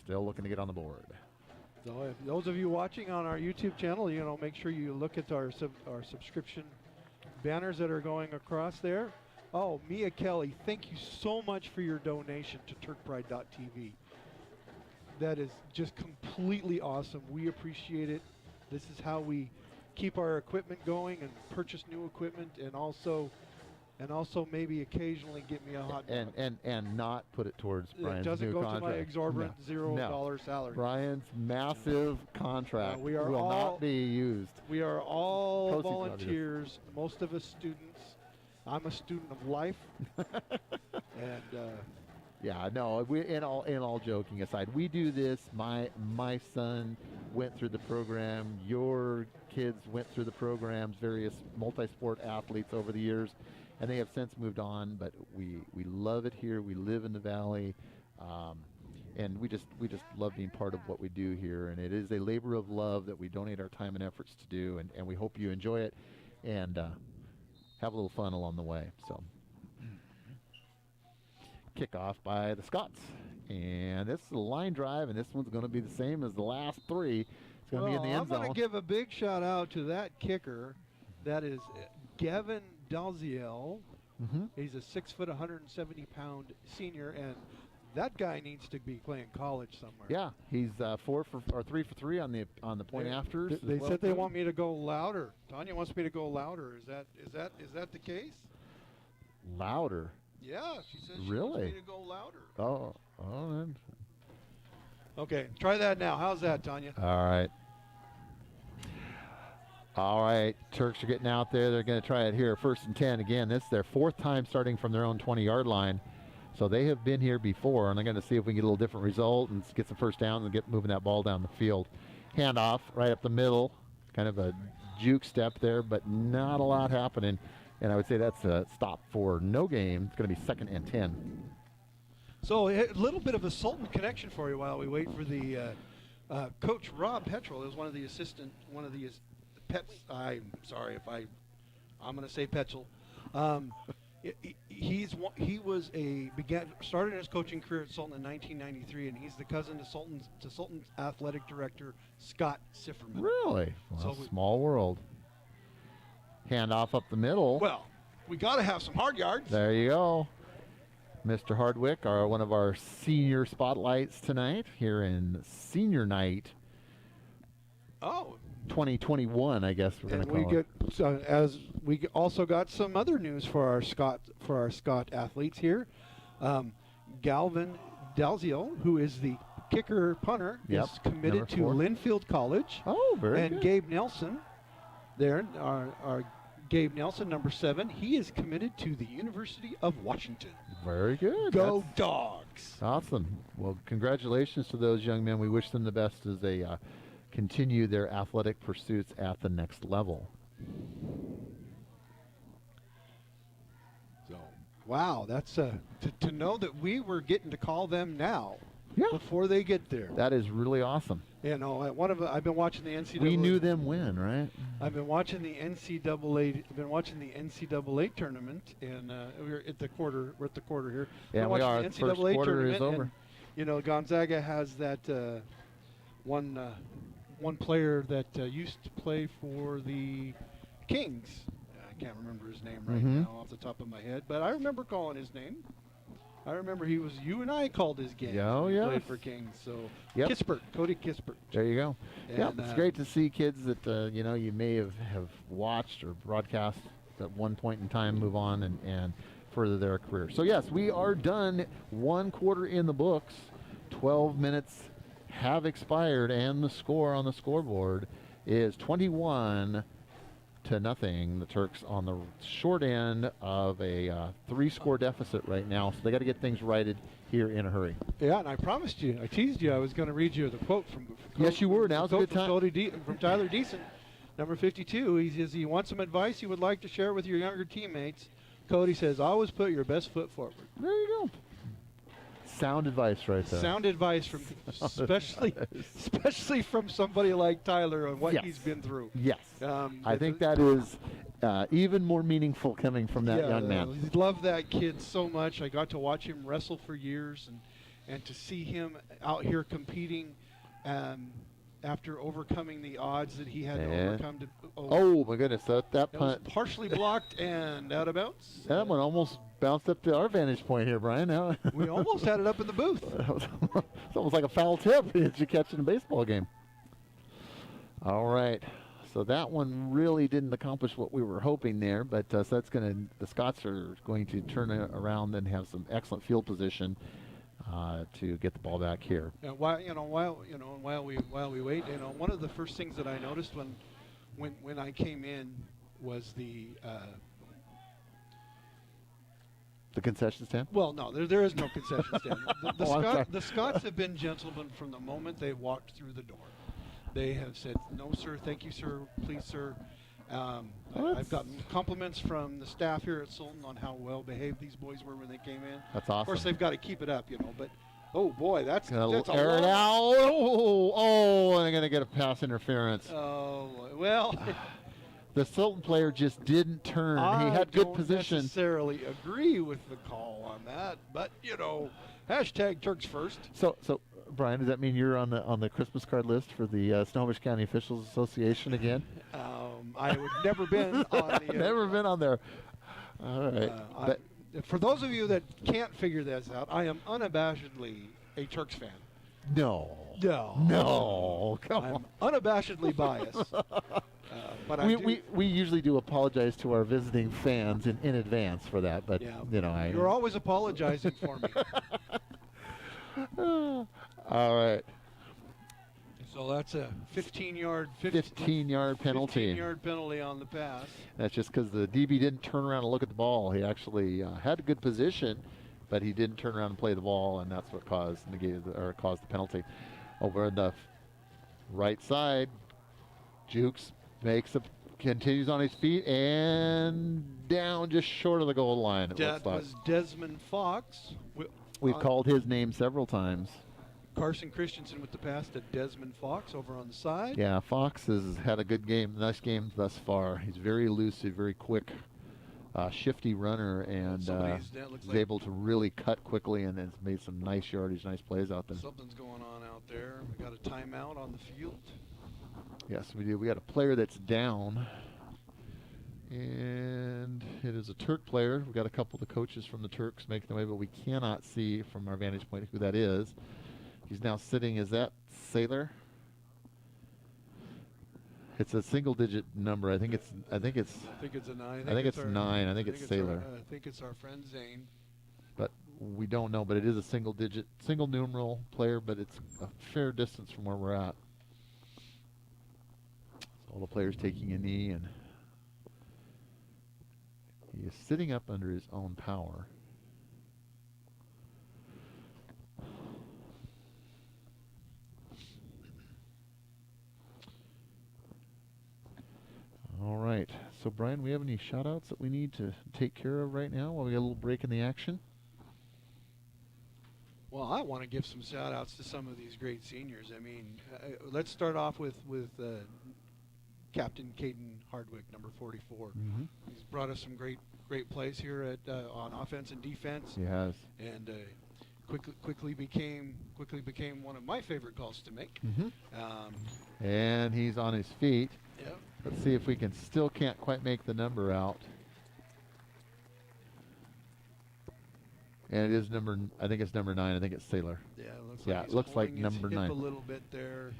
Still looking to get on the board. So if those of you watching on our YouTube channel, you know, make sure you look at our subscription banners that are going across there. Oh, Mia Kelly, thank you so much for your donation to TurkPride.tv. That is just completely awesome. We appreciate it. This is how we keep our equipment going and purchase new equipment, and also maybe occasionally get me a hot dog. And not put it towards Brian's it doesn't new go contract. to my exorbitant $0 salary. Brian's massive contract we are will not be used. We are all Proceeds volunteers, most of us students. I'm a student of life. And yeah, no, in all joking aside, we do this. My son went through the program. Your kids went through the programs, various multi-sport athletes over the years, and they have since moved on, but we love it here. We live in the Valley, and we just love being part of what we do here, and it is a labor of love that we donate our time and efforts to do, and we hope you enjoy it and have a little fun along the way. So kickoff by the Scots, and this is a line drive, and this one's going to be the same as the last three. It's going to be in the end zone. I'm going to give a big shout out to that kicker. That is Gavin Dalziel. He's a 6 foot, 170 pound senior, and that guy needs to be playing college somewhere. Yeah, he's 3 for 3 on the point afters. They said they want me to go louder. Tanya wants me to go louder. Is that the case? Louder. Yeah, she says she really wants me to go louder. Oh. Then. Okay, try that now. How's that, Tanya? All right, Turks are getting out there. They're going to try it here. 1st and 10. Again, this is their 4th time starting from their own 20-yard line. So they have been here before, and they're going to see if we can get a little different result and get some first downs and get moving that ball down the field. Handoff right up the middle. Kind of a juke step there, but not a lot happening. And I would say that's a stop for no game. It's going to be 2nd and 10. So a little bit of a Sultan connection for you while we wait for the coach Rob Petrol is one of the pets. I'm sorry if I'm going to say Petrol. Started his coaching career at Sultan in 1993, and he's the cousin to Sultan's athletic director Scott Sifferman. Really? Well, So small world. Handoff up the middle. Well, we got to have some hard yards. There you go. Mr. Hardwick, one of our senior spotlights tonight here in senior night. Oh, 2021, I guess we're going to call it. As we also got some other news for our Scott athletes here. Galvin Dalziel, who is the kicker punter, is committed to Linfield College. Oh, very good. And Gabe Nelson, our Gabe Nelson, number 7, he is committed to the University of Washington. Very good. Go Dogs! Awesome. Well, congratulations to those young men. We wish them the best as they continue their athletic pursuits at the next level. So, wow, that's to know that we were getting to call them now. Yeah. Before they get there. That is really awesome. You know, I've been watching the NCAA. We knew them when, right? I've been watching the NCAA. I've been watching the NCAA tournament, and we're at the quarter. We're at the quarter here. Yeah, we are. The The first quarter is over. And, you know, Gonzaga has that one player that used to play for the Kings. I can't remember his name right now off the top of my head, but I remember calling his name. I remember you and I called his game. He played for Kings. So Kispert, Cody Kispert. There you go. And, it's great to see kids that you may have watched or broadcast at one point in time move on and further their career. So yes, we are done. 1 quarter in the books. 12 minutes have expired, and the score on the scoreboard is 21 2-0. The Turks on the short end of a 3-score deficit right now, so they got to get things righted here in a hurry. Yeah, and I promised you, I teased you, I was going to read you the quote from. Yes, you were. Now's a good time. From Tyler Deason, number 52. He says he wants some advice he would like to share with your younger teammates. Cody says, always put your best foot forward. There you go. Sound advice right there. Sound advice from, especially from somebody like Tyler on what Yes. he's been through. Yes. I think that is even more meaningful coming from that young man. I love that kid so much. I got to watch him wrestle for years, and to see him out here competing after overcoming the odds that he had to overcome. Oh, my goodness. That punt. Was partially blocked and out of bounds. That one almost bounced up to our vantage point here, Brian. Now we almost had it up in the booth. It's almost like a foul tip that you catch in a baseball game. All right. So that one really didn't accomplish what we were hoping there, but so that's the Scots are going to turn it around and have some excellent field position to get the ball back here. While we wait, one of the first things that I noticed when I came in was the concession stand? Well, no, there is no concession stand. Oh, The Scots have been gentlemen from the moment they walked through the door. They have said, no, sir, thank you, sir, please, sir. I've gotten compliments from the staff here at Sultan on how well behaved these boys were when they came in. That's awesome. Of course, they've got to keep it up, but oh boy, that's a air long. it out. Oh, and I'm going to get a pass interference. Oh, well. The Sultan player just didn't turn. He had good position. I don't necessarily agree with the call on that, but hashtag Turks first. So Brian, does that mean you're on the Christmas card list for the Snohomish County Officials Association again? I have never been on the. Never been on there. All right. For those of you that can't figure this out, I am unabashedly a Turks fan. No. Come on. I'm unabashedly biased. But we usually do apologize to our visiting fans in advance for that, but you're always apologizing for me. All right. So that's a 15-yard penalty. 15-yard penalty on the pass. That's just because the DB didn't turn around and look at the ball. He actually had a good position, but he didn't turn around and play the ball, and that's what caused the penalty. Over on the right side, Jukes continues on his feet and down just short of the goal line. That was Desmond Fox. We've called his name several times. Carson Christensen with the pass to Desmond Fox over on the side. Yeah, Fox has had a good game, nice game thus far. He's very elusive, very quick, shifty runner, and is able to really cut quickly and has made some nice yardage, nice plays out there. Something's going on out there. We got a timeout on the field. Yes, we do. We got a player that's down, and it is a Turk player. We got a couple of the coaches from the Turks making the way, but we cannot see from our vantage point who that is. He's now sitting. Is that Sailor? It's a single-digit number. I think it's a 9. I think it's 9. I think it's 9. I think it's Sailor. I think it's our friend Zane. But we don't know. But it is a single numeral player. But it's a fair distance from where we're at. So all the players taking a knee, and he is sitting up under his own power. All right. So, Brian, we have any shout-outs that we need to take care of right now while we got a little break in the action? Well, I want to give some shout-outs to some of these great seniors. I mean, let's start off with Captain Caden Hardwick, number 44. Mm-hmm. He's brought us some great plays here at on offense and defense. He has. And quickly became one of my favorite calls to make. Mm-hmm. And he's on his feet. Yep. Let's see if we can't quite make the number out. And it is I think it's number 9. I think it's Sailor. Yeah, it looks like number 9. A little bit there.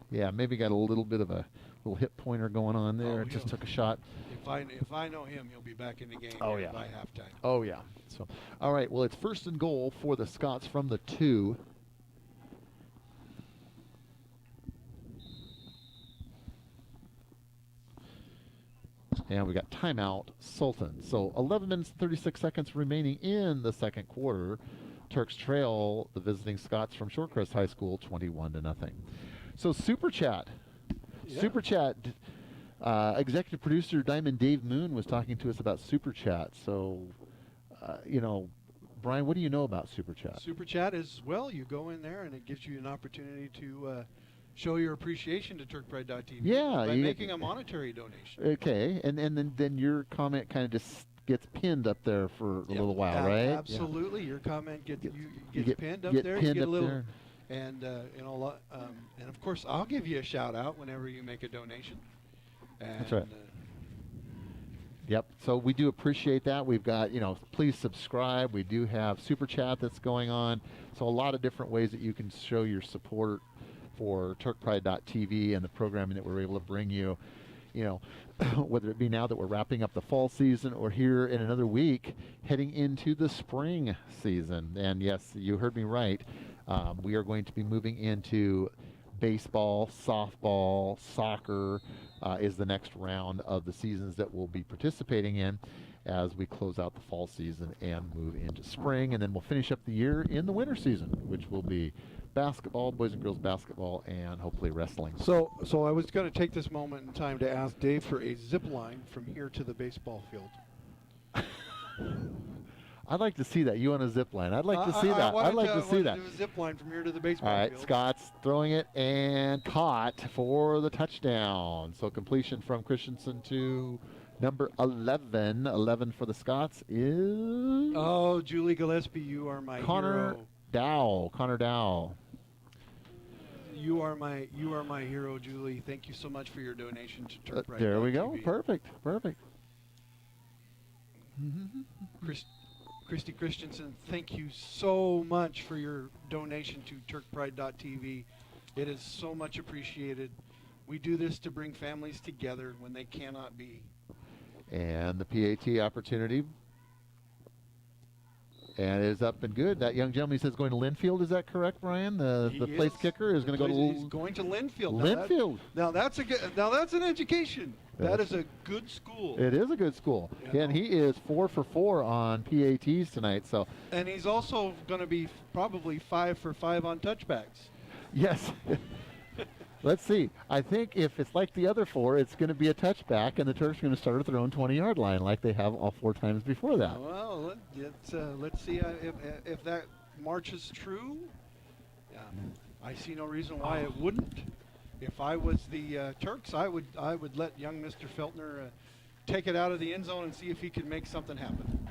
Yeah, maybe got a little bit of a little hip pointer going on there. Just took a shot. If I know him, he'll be back in the game by halftime. Oh yeah. So, all right. Well, it's first and goal for the Scots from the 2. And we got timeout, Sultan. So 11 minutes and 36 seconds remaining in the second quarter. Turks trail the visiting Scots from Shorecrest High School 21-0. So Super Chat. Yeah. Super Chat. Executive producer Diamond Dave Moon was talking to us about Super Chat. So, Brian, what do you know about Super Chat? Super Chat is, well, you go in there and it gives you an opportunity to show your appreciation to TurkPride.tv Yeah, by you making a monetary donation. Okay, and then your comment kind of just gets pinned up there for a little while, right? Absolutely, your comment gets pinned up get there. Pinned you get up a little, there. and and of course I'll give you a shout out whenever you make a donation. And, That's right. Yep. So we do appreciate that. We've got, please subscribe. We do have Super Chat that's going on. So a lot of different ways that you can show your support for TurkPride.tv and the programming that we're able to bring you, whether it be now that we're wrapping up the fall season or here in another week heading into the spring season. And yes, you heard me right. We are going to be moving into baseball, softball, soccer is the next round of the seasons that we'll be participating in as we close out the fall season and move into spring. And then we'll finish up the year in the winter season, which will be basketball, boys and girls basketball, and hopefully wrestling. So I was going to take this moment in time to ask Dave for a zip line from here to the baseball field. I'd like to see that. You on a zip line. I'd like to see that. I'd like to see that. Do a zip line from here to the baseball All right, field. Scots throwing it and caught for the touchdown. So completion from Christensen to number 11. 11 for the Scots is Oh, Julie Gillespie, you are my Connor hero. Dow. Connor Dow. You are my hero, Julie. Thank you so much for your donation to TurkPride. There we go. Perfect. Christy Christensen, thank you so much for your donation to TurkPride.tv. It is so much appreciated. We do this to bring families together when they cannot be. And the PAT opportunity. And it is up and good. That young gentleman says going to Linfield. Is that correct, Brian? The place kicker is going to go to He's going to Linfield. Linfield. Now that's an education. That is a good school. It is a good school. Yeah. And he is 4 for 4 on PATs tonight. So And he's also going to be probably 5 for 5 on touchbacks. yes. Let's see. I think if it's like the other 4, it's going to be a touchback, and the Turks are going to start at their own 20-yard line like they have all 4 times before that. Well, let's see if that marches true. I see no reason why it wouldn't. If I was the Turks, I would let young Mr. Feltner take it out of the end zone and see if he can make something happen.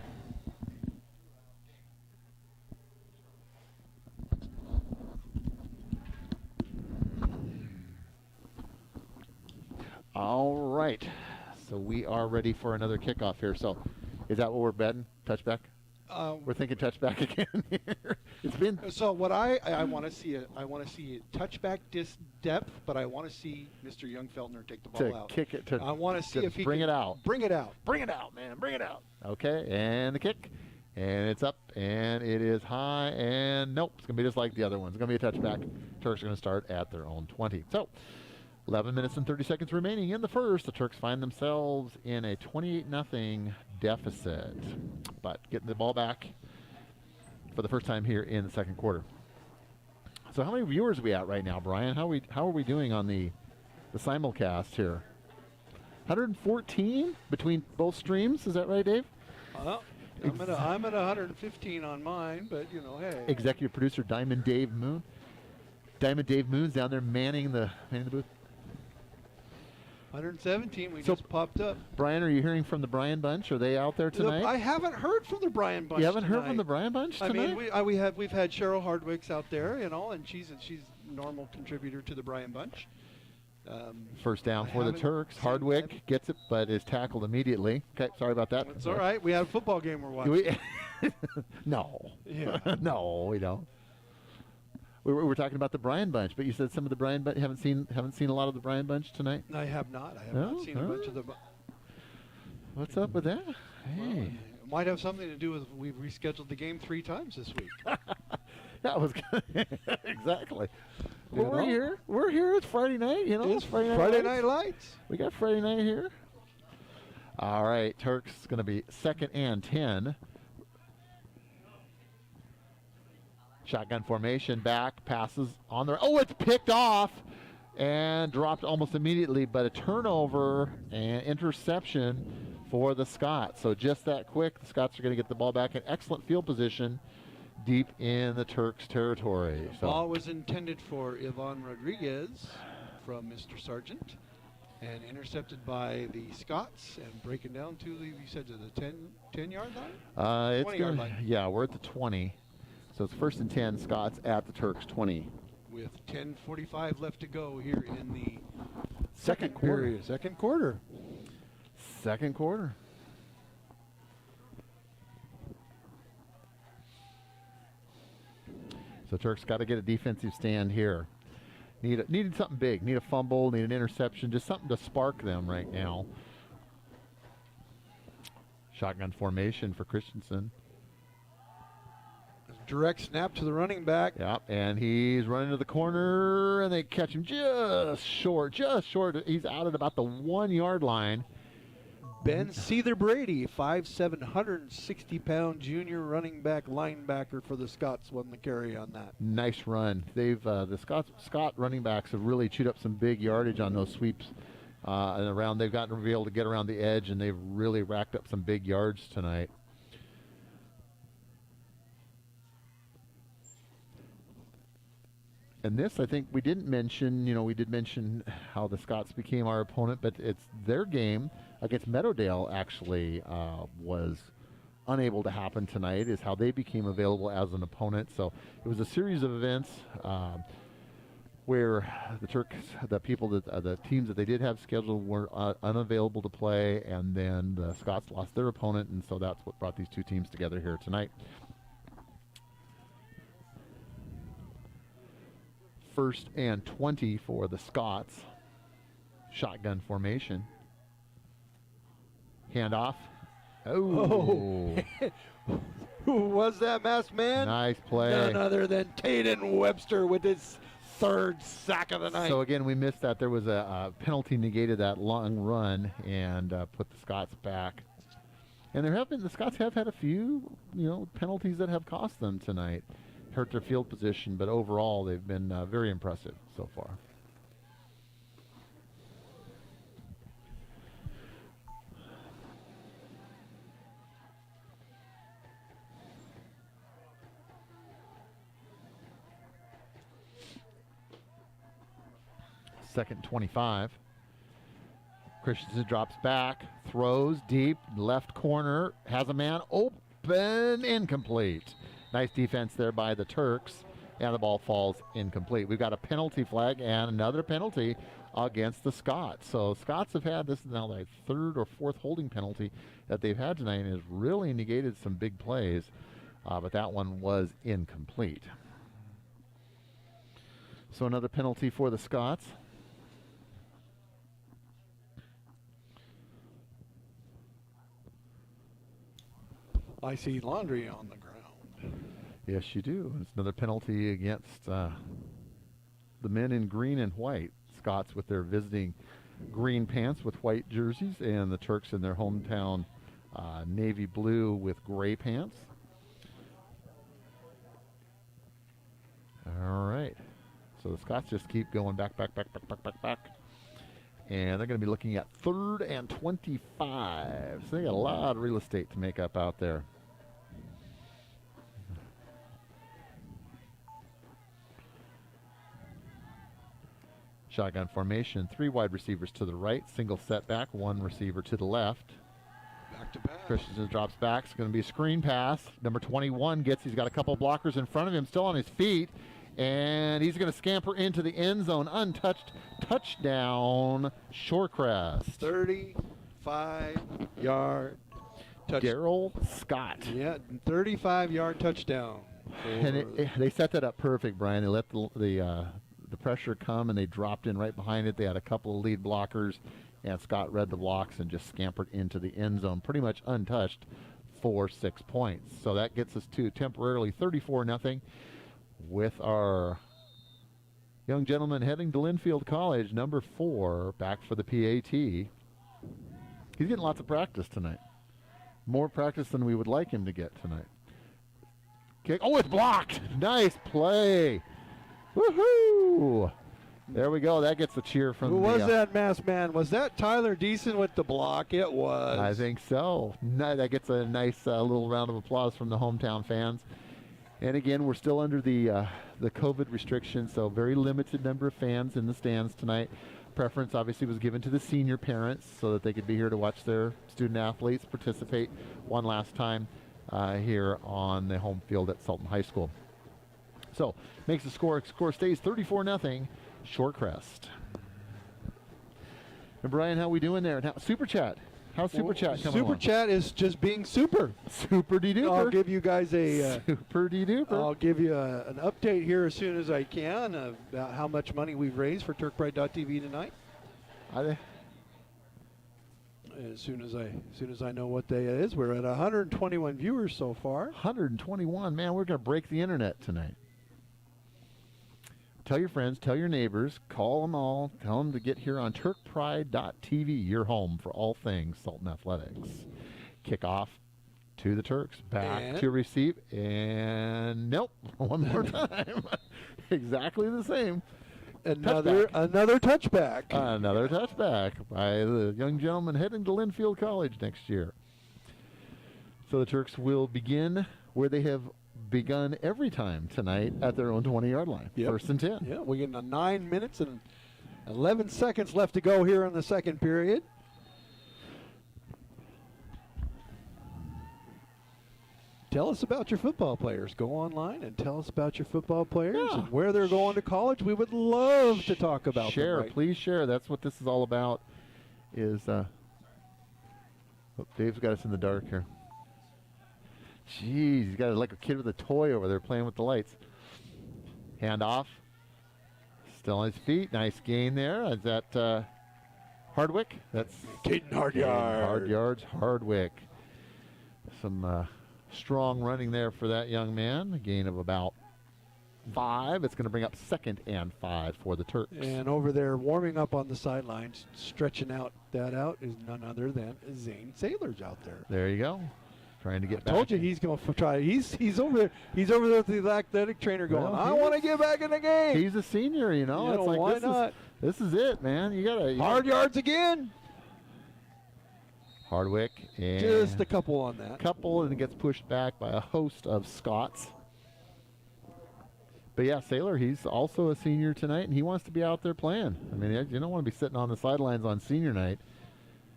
All right. So we are ready for another kickoff here. So is that what we're betting? Touchback? We're thinking touchback again here. It's been So what I want to see a touchback depth, but I want to see Mr. Young Feltner take the ball to out. kick it to I want to see if he bring can it out. Bring it out. Bring it out, man. Bring it out. Okay, and the kick. And it's up, and it is high, and nope. It's going to be just like the other ones. It's going to be a touchback. Turks are going to start at their own 20. So 11 minutes and 30 seconds remaining in the first. The Turks find themselves in a 28-0 deficit, but getting the ball back for the first time here in the second quarter. So how many viewers are we at right now, Brian? How are we doing on the simulcast here? 114 between both streams. Is that right, Dave? Well, I'm at 115 on mine, but hey. Executive producer Diamond Dave Moon. Diamond Dave Moon's down there manning the booth. 117. We So- just popped up. Brian, are you hearing from the Bryan Bunch? Are they out there tonight? I haven't heard from the Bryan Bunch. You haven't heard tonight. from the Bryan Bunch I tonight? mean, we've had Cheryl Hardwick's out there, and she's a normal contributor to the Bryan Bunch. First down I for the haven't Turks. seen Hardwick that. gets it, but is tackled immediately. Okay, sorry about that. It's all right. We had a football game we're watching. No. Yeah. No, we don't. We were talking about the Bryan Bunch, but you said some of the Bryan Bunch. Haven't seen a lot of the Bryan Bunch tonight. I have not. I have No? not seen a bunch of the. What's up with that? Well, Hey, it might have something to do with we've rescheduled the game 3 times this week. that was exactly. You Well, we're know? here. We're here. It's Friday night. It's Friday Friday Lights. Night Lights. We got Friday night here. All right, Turks is going to be 2nd and 10. Shotgun formation, back, passes on the... Oh, it's picked off and dropped almost immediately, but a turnover and interception for the Scots. So just that quick, the Scots are going to get the ball back in excellent field position deep in the Turks territory. So Ball was intended for Yvonne Rodriguez from Mr. Sargent and intercepted by the Scots and breaking down to the, you said, to the 10-yard line? it's 20-yard gonna, line. yeah, we're at the 20. So it's 1st and 10, Scots at the Turks 20. With 10:45 left to go here in the Second quarter. period. Second quarter. Second quarter. So Turks got to get a defensive stand here. Needed something big. Need a fumble, need an interception, just something to spark them right now. Shotgun formation for Christensen. Direct snap to the running back. Yep, and he's running to the corner, and they catch him just short, He's out at about the 1-yard line. Ben Seether Brady, 5'7", 160-pound junior running back linebacker for the Scots, won the carry on that. Nice run. They've the Scott running backs have really chewed up some big yardage on those sweeps and around. They've gotten to be able to get around the edge, and they've really racked up some big yards tonight. And this, I think we didn't mention, we did mention how the Scots became our opponent, but it's their game against Meadowdale actually was unable to happen tonight, is how they became available as an opponent. So it was a series of events where the Turks, the teams that they did have scheduled were unavailable to play, and then the Scots lost their opponent, and so that's what brought these two teams together here tonight. 1st and 20 for the Scots. Shotgun formation. Handoff. Oh. Who was that masked man? Nice play. None other than Taden Webster with his 3rd sack of the night. So again, we missed that. There was a penalty negated that long run and put the Scots back. And the Scots have had a few, penalties that have cost them tonight. Hurt their field position, but overall they've been very impressive so far. Second 25. Christensen drops back, throws deep, left corner, has a man open, incomplete. Nice defense there by the Turks, and the ball falls incomplete. We've got a penalty flag and another penalty against the Scots. So Scots have had, this is now their 3rd or 4th holding penalty that they've had tonight, and has really negated some big plays, but that one was incomplete. So another penalty for the Scots. I see laundry on the ground. Yes, you do. It's another penalty against the men in green and white. Scots with their visiting green pants with white jerseys, and the Turks in their hometown navy blue with gray pants. All right. So the Scots just keep going back. And they're going to be looking at 3rd and 25. So they got a lot of real estate to make up out there. Shotgun formation, 3 wide receivers to the right, single setback, 1 receiver to the left. Back to back. Christensen drops back. It's going to be a screen pass. Number 21 he's got a couple blockers in front of him, still on his feet. And he's going to scamper into the end zone, untouched. Touchdown, Shorecrest. 35-yard touchdown. Gabriel Scott. Yeah, 35-yard touchdown. And they set that up perfect, Brian. They let the pressure come, and they dropped in right behind it. They had a couple of lead blockers, and Scott read the blocks and just scampered into the end zone, pretty much untouched, for 6 points. So that gets us to temporarily 34-0 with our young gentleman heading to Linfield College, number 4, back for the PAT. He's getting lots of practice tonight. More practice than we would like him to get tonight. Kick. Oh, it's blocked. Nice play. Woohoo! There we go. That gets a cheer from Who was that masked man? Was that Tyler Deason with the block? It was. I think so. That gets a nice little round of applause from the hometown fans. And again, we're still under the COVID restrictions, so very limited number of fans in the stands tonight. Preference obviously was given to the senior parents so that they could be here to watch their student athletes participate one last time here on the home field at Sultan High School. So makes the score stays 34-0 Shorecrest. And Brian, how we doing there? Now, Super Chat. How's Super Chat coming Super along? Chat is just being super. Super de duper. I'll give you guys a super de duper. I'll give you an update here as soon as I can about how much money we've raised for TurkPride.tv tonight. As soon as I know what day it is, we're at 121 viewers so far. 121, man. We're gonna break the internet tonight. Tell your friends, tell your neighbors, call them all, tell them to get here on TurkPride.tv, your home for all things Sultan Athletics. Kickoff to the Turks, back And? to receive, and nope, one more time. Exactly the same. Another touchback. Another touchback by the young gentleman heading to Linfield College next year. So the Turks will begin where they have begun every time tonight at their own 20-yard line. Yep. 1st and 10. Yeah, we're getting 9 minutes and 11 seconds left to go here in the second period. Tell us about your football players. Go online and tell us about your football players and where they're going to college. We would love to talk about Share, them. Right? please share. That's what this is all about. Dave's got us in the dark here. Jeez, he's got like a kid with a toy over there playing with the lights. Hand off. Still on his feet. Nice gain there. Is that Hardwick? That's Caden Hardwick. Some strong running there for that young man. A gain of about 5. It's going to bring up 2nd and 5 for the Turks. And over there warming up on the sidelines, stretching out is none other than Zane Sailors out there. There you go. Trying to get back. Told you he's going to try. He's over there. He's over there with the athletic trainer going, I want to get back in the game. He's a senior, you know. It's like, why not? This is it, man. You got to. Hard yards again. Hardwick. And just a couple on that. And it gets pushed back by a host of Scots. But yeah, Sailor, he's also a senior tonight, and he wants to be out there playing. I mean, you don't want to be sitting on the sidelines on senior night.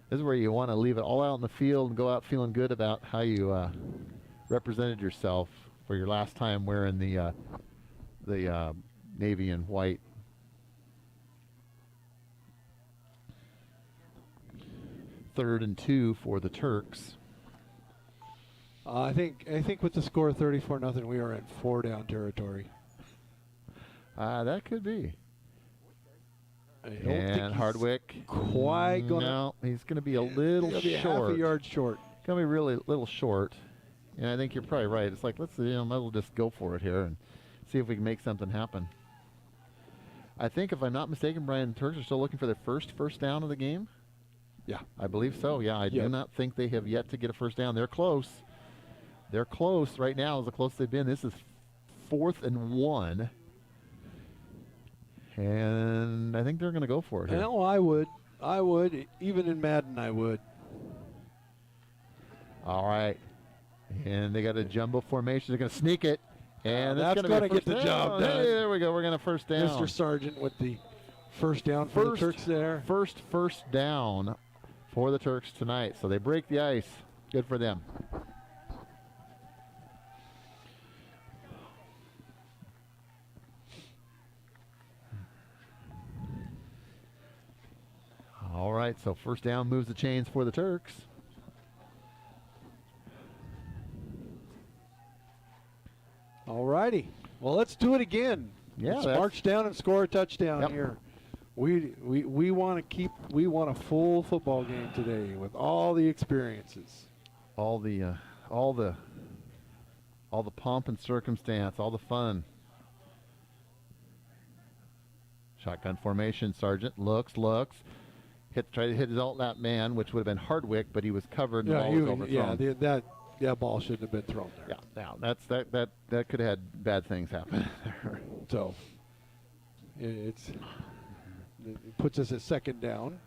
This is where you want to leave it all out in the field and go out feeling good about how you represented yourself for your last time wearing the navy and white. Third and 2 for the Turks. I think with the score 34-0, we are in 4-down territory. That could be. I don't think Hardwick. Quite going to. No, he's going to be a little short. Half a yard short. Going to be really little short. And I think you're probably right. It's like, might as well just go for it here and see if we can make something happen. I think, if I'm not mistaken, Brian, the Turks are still looking for their first down of the game. Yeah. I believe so. Yeah, I do not think they have yet to get a first down. They're close. They're close right now, is the closest they've been. This is 4th and 1. And I think they're going to go for it here. No, I would. Even in Madden, I would. All right. And they got a jumbo formation. They're going to sneak it. And that's going to get the job done. Hey, there we go. We're going to first down. Mr. Sargent with the first down for the Turks there. First down for the Turks tonight. So they break the ice. Good for them. All right, so first down moves the chains for the Turks. All righty. Well, let's do it again. Yeah, let's march down and score a touchdown here. We want a full football game today with all the experiences. All the pomp and circumstance, all the fun. Shotgun formation, Sergeant looks, tried to hit that man, which would have been Hardwick, but he was covered and the Yeah, ball was overthrown. that ball shouldn't have been thrown there. Yeah, that could have had bad things happen. So it puts us at second down.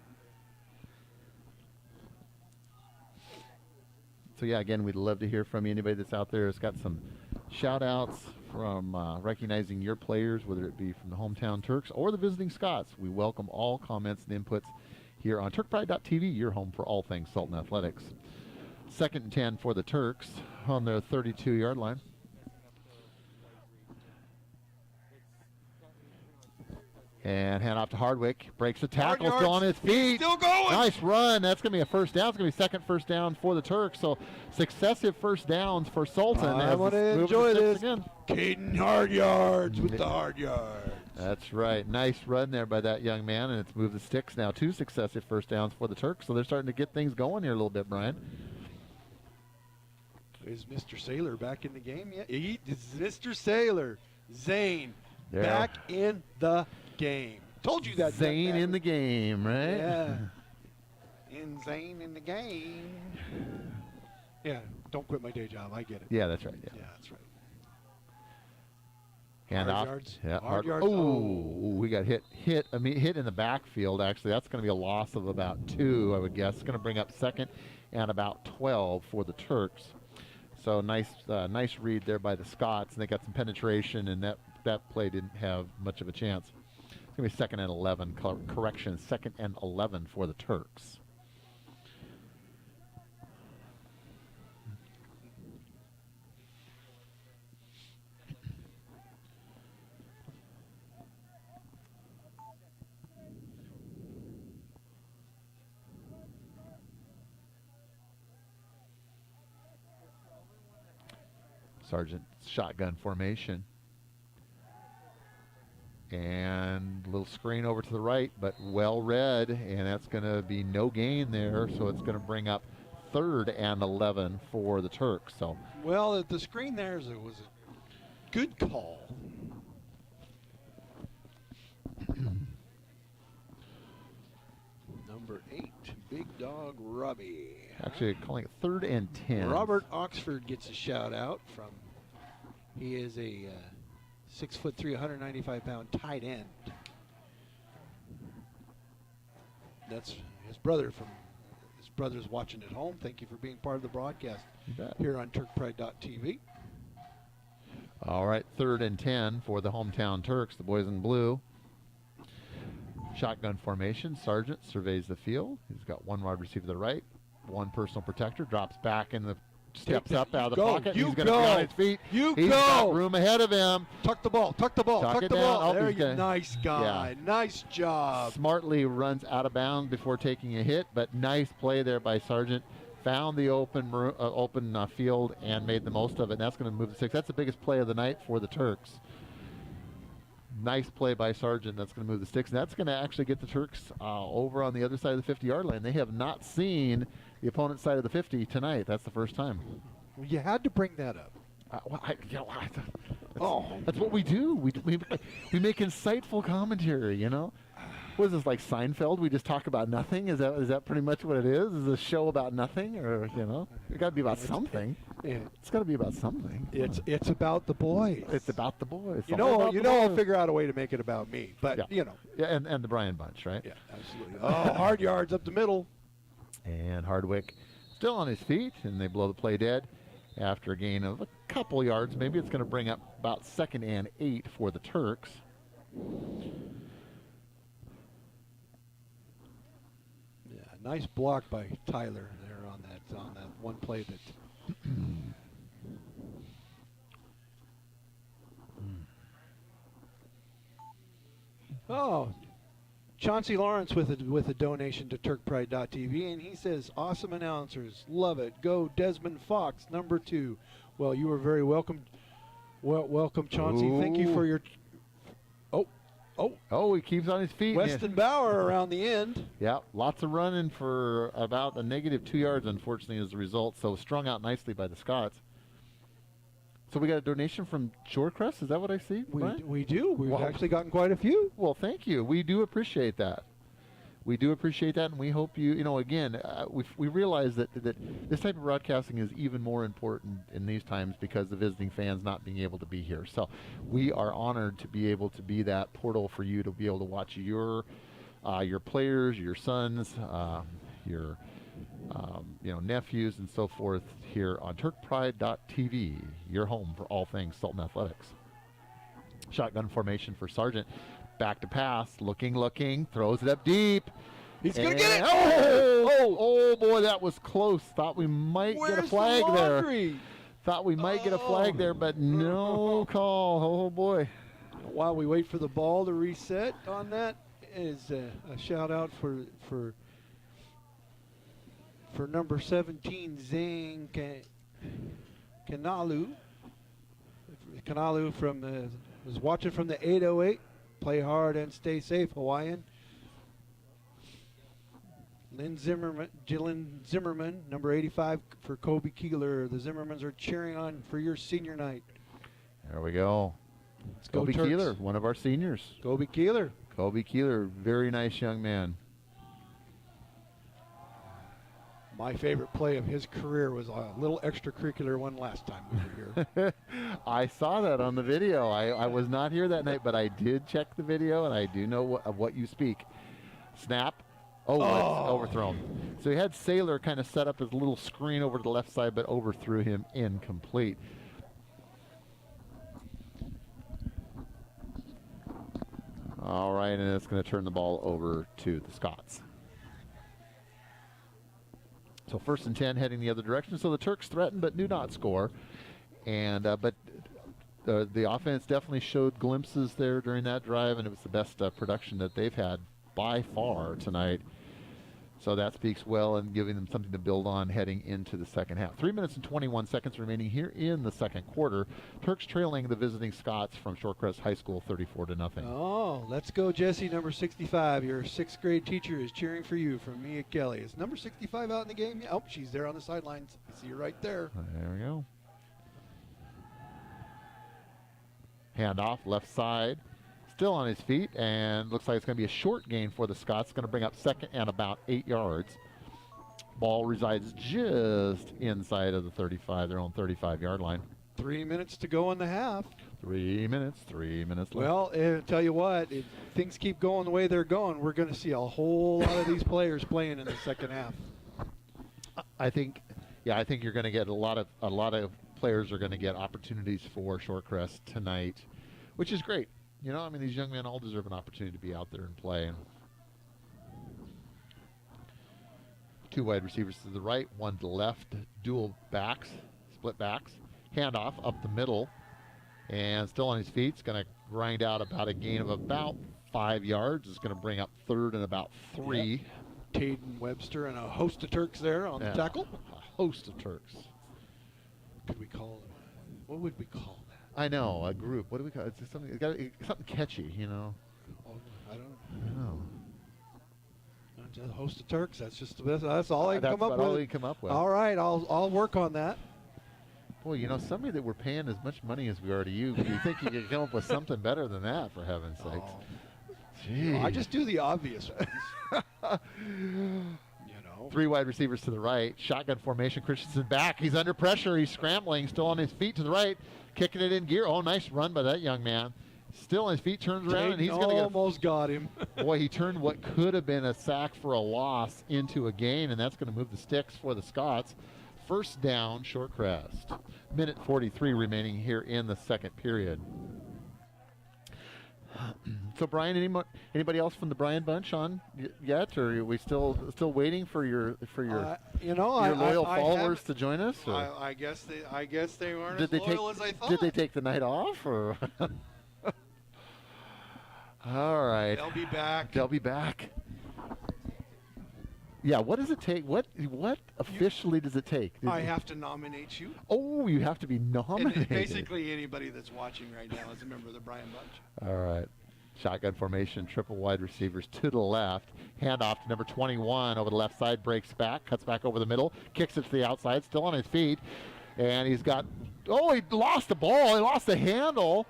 So yeah, again, we'd love to hear from you. Anybody that's out there has got some shout-outs from recognizing your players, whether it be from the hometown Turks or the visiting Scots. We welcome all comments and inputs here on TurkPride.tv, your home for all things Sultan Athletics. 2nd and 10 for the Turks on their 32-yard line. And hand off to Hardwick. Breaks the tackle, still on his feet. Still going. Nice run. That's going to be a first down. It's going to be second first down for the Turks. So successive first downs for Sultan. I want to enjoy this. Caden hard yards with the hard yards. That's right. Nice run there by that young man, and it's moved the sticks now. 2 successive first downs for the Turks. So they're starting to get things going here a little bit, Brian. Is Mr. Saylor back in the game yet? It's Mr. Saylor. Zane There. back in the game. Told you that. Zane in the game, right? Yeah. Zane in the game. Yeah, don't quit my day job. I get it. Yeah, that's right. Yeah. Yeah, that's right. Hand Hard off. yards. Yeah, Hard yards. Oh, we got hit in the backfield. Actually, that's going to be a loss of about 2, I would guess. It's going to bring up 2nd and about 12 for the Turks. So nice read there by the Scots, and they got some penetration, and that play didn't have much of a chance. It's going to be 2nd and 11. Correction, 2nd and 11 for the Turks. Sergeant shotgun formation. And a little screen over to the right, but well read, and that's going to be no gain there, so it's going to bring up 3rd and 11 for the Turks. So, well, the screen there was a good call. Number 8, Big Dog Robbie. actually calling it 3rd and 10. Robert Oxford gets a shout out from. He is a 6'3", 195-pound tight end. That's his brother. His brother's watching at home. Thank you for being part of the broadcast You bet. here on TurkPride.tv. All right, 3rd and 10 for the hometown Turks, the boys in blue. Shotgun formation. Sergeant surveys the field. He's got one wide receiver to the right, one personal protector, drops back in the steps up out of the pocket. You He's going to be on his feet. You He's go. got room ahead of him. Tuck the ball. Tuck the ball. Tuck Tuck it the down. ball. Oh, There he's you gonna- nice guy. yeah. Nice job. Smartly runs out of bounds before taking a hit, but nice play there by Sargent. Found the open field and made the most of it. And that's going to move the six. That's the biggest play of the night for the Turks. Nice play by Sargent. That's going to move the sticks. And that's going to actually get the Turks over on the other side of the 50-yard line. They have not seen the opponent's side of the 50 tonight. That's the first time. Well, you had to bring that up. That's what we do. We make insightful commentary, you know? What is this, like Seinfeld? We just talk about nothing? Is that pretty much what it is? Is a show about nothing? Or, you know? It's got to be about something. It's got to be about something. It's about the boys. It's about the boys. You know, I'll figure out a way to make it about me. But, Yeah. you know. Yeah, and the Bryan bunch, right? Yeah, absolutely. Oh, hard yards up the middle. And Hardwick still on his feet, and they blow the play dead after a gain of a couple yards. Maybe it's going to bring up about 2nd and 8 for the Turks. Yeah, nice block by Tyler there on that one play that. Oh, Chauncey Lawrence with a donation to TurkPride.tv, and he says, "Awesome announcers, love it. Go Desmond Fox, number 2." Well, you are very welcome. Welcome, Chauncey. Thank you for your. Oh, he keeps on his feet. Weston Bauer around the end. Yeah, lots of running for about a negative 2 yards, unfortunately, as a result. So strung out nicely by the Scots. So we got a donation from Shorecrest. Is that what I see? Brian? We do. We've Wow. actually gotten quite a few. Well, thank you. We do appreciate that. we do appreciate that, and we hope again, we realize that this type of broadcasting is even more important in these times because of visiting fans not being able to be here. So we are honored to be able to be that portal for you to be able to watch your players, your sons, your nephews and so forth here on TurkPride.tv, your home for all things Sultan Athletics. Shotgun formation for Sargent. Back to pass, looking, throws it up deep. He's going to get it. Oh, boy, that was close. Thought we might get a flag there. Thought we might get a flag there, but no call. Oh, boy. While we wait for the ball to reset on that, is a shout out for number 17, Zane Kanalu. Kanalu was watching from the 808. Play hard and stay safe, Hawaiian. Jillian Zimmerman, number 85 for Kobe Keeler. The Zimmermans are cheering on for your senior night. There we go. Let's go, Kobe Turks. Keeler, one of our seniors. Kobe Keeler. Kobe Keeler, very nice young man. My favorite play of his career was a little extracurricular one last time we were here. I saw that on the video. I was not here that night, but I did check the video, and I do know of what you speak. Snap. Oh, it's overthrown. So he had Saylor kind of set up his little screen over to the left side, but overthrew him incomplete. All right, and it's going to turn the ball over to the Scots. So 1st and 10 heading the other direction. So the Turks threatened but do not score. And but the offense definitely showed glimpses there during that drive, and it was the best production that they've had by far tonight. So that speaks well and giving them something to build on heading into the second half. 3 minutes and 21 seconds remaining here in the second quarter. Turks trailing the visiting Scots from Shorecrest High School 34-0. Oh, let's go, Jesse, number 65. Your 6th grade teacher is cheering for you from Mia Kelly. Is number 65 out in the game? Oh, she's there on the sidelines. I see you right there. There we go. Handoff, left side. Still on his feet, and looks like it's going to be a short gain for the Scots. Going to bring up second and about 8 yards. Ball resides just inside of the 35, their own 35-yard line. 3 minutes to go in the half. 3 minutes left. Well, tell you what, if things keep going the way they're going, we're going to see a whole lot of these players playing in the second half. I think you're going to get a lot of players are going to get opportunities for Shorecrest tonight, which is great. These young men all deserve an opportunity to be out there and play. And 2 wide receivers to the right, 1 to the left, dual backs, split backs. Handoff up the middle, and still on his feet. It's going to grind out about a gain of about 5 yards. It's going to bring up 3rd and about 3. Yep. Taden Webster and a host of Turks there on the tackle. A host of Turks. What would we call that? I know, a group. What do we call it? It's something catchy, Oh, I don't know. Just a host of Turks. That's all I can come up with. That's all we come up with. All right, I'll work on that. Boy, somebody that we're paying as much money as we are to you think you could come up with something better than that, for heaven's sakes? Gee. I just do the obvious ones. 3 wide receivers to the right. Shotgun formation. Christensen back. He's under pressure. He's scrambling. Still on his feet to the right. Kicking it in gear. Oh, nice run by that young man. Still on his feet. Turns around and he's going to almost got him. Boy, he turned what could have been a sack for a loss into a gain, and that's going to move the sticks for the Scots. 1st down, Shorecrest. Minute 43 remaining here in the second period. So, Brian, anybody else from the Brian bunch on yet, or are we still waiting for your loyal followers to join us? I guess they weren't as loyal as I thought. Did they take the night off, or? All right. They'll be back. Yeah. What does it take? What officially does it take? I have to nominate you. Oh, you have to be nominated. And basically, anybody that's watching right now is a member of the Brian bunch. All right. Shotgun formation, triple wide receivers to the left. Handoff to number 21 over the left side, breaks back, cuts back over the middle, kicks it to the outside, still on his feet. And he lost the ball. He lost the handle.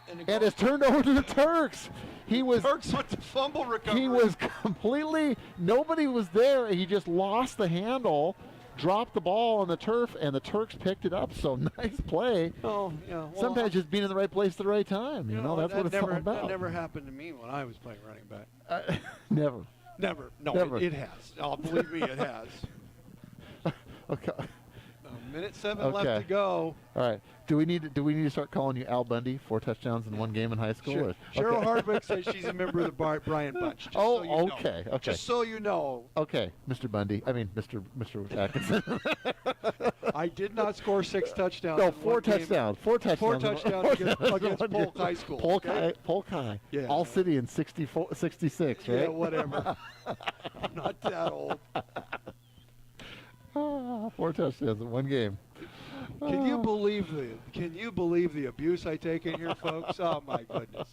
and it's turned over to the Turks. He was Turks with the fumble recovery. He was completely, nobody was there. He just lost the handle, dropped the ball on the turf, and the Turks picked it up. So nice play. Oh, yeah. Well, Sometimes just being in the right place at the right time. You know, that's what it's all about. That never happened to me when I was playing running back. Never. Never. No, Never. It has. Oh, believe me, it has. Okay. Minute 7 left to go. All right. Do we need to start calling you Al Bundy? 4 touchdowns in one game in high school? Sure. Or- Cheryl okay. Hardwick says she's a member of the Brian Bunch. Just Oh, so you know. okay. Okay. Just so you know, Okay, Mr. Bundy. I mean, Mr. Atkinson. I did not score 6 touchdowns. No, in 4 one game. touchdowns. 4 touchdowns. 4 touchdowns against one Polk game. High School. Polk okay? High. Polk High. Yeah. All City in 66, right? Yeah, whatever. I'm not that old. 4 touchdowns in one game. Can you believe the abuse I take in here, folks? Oh my goodness.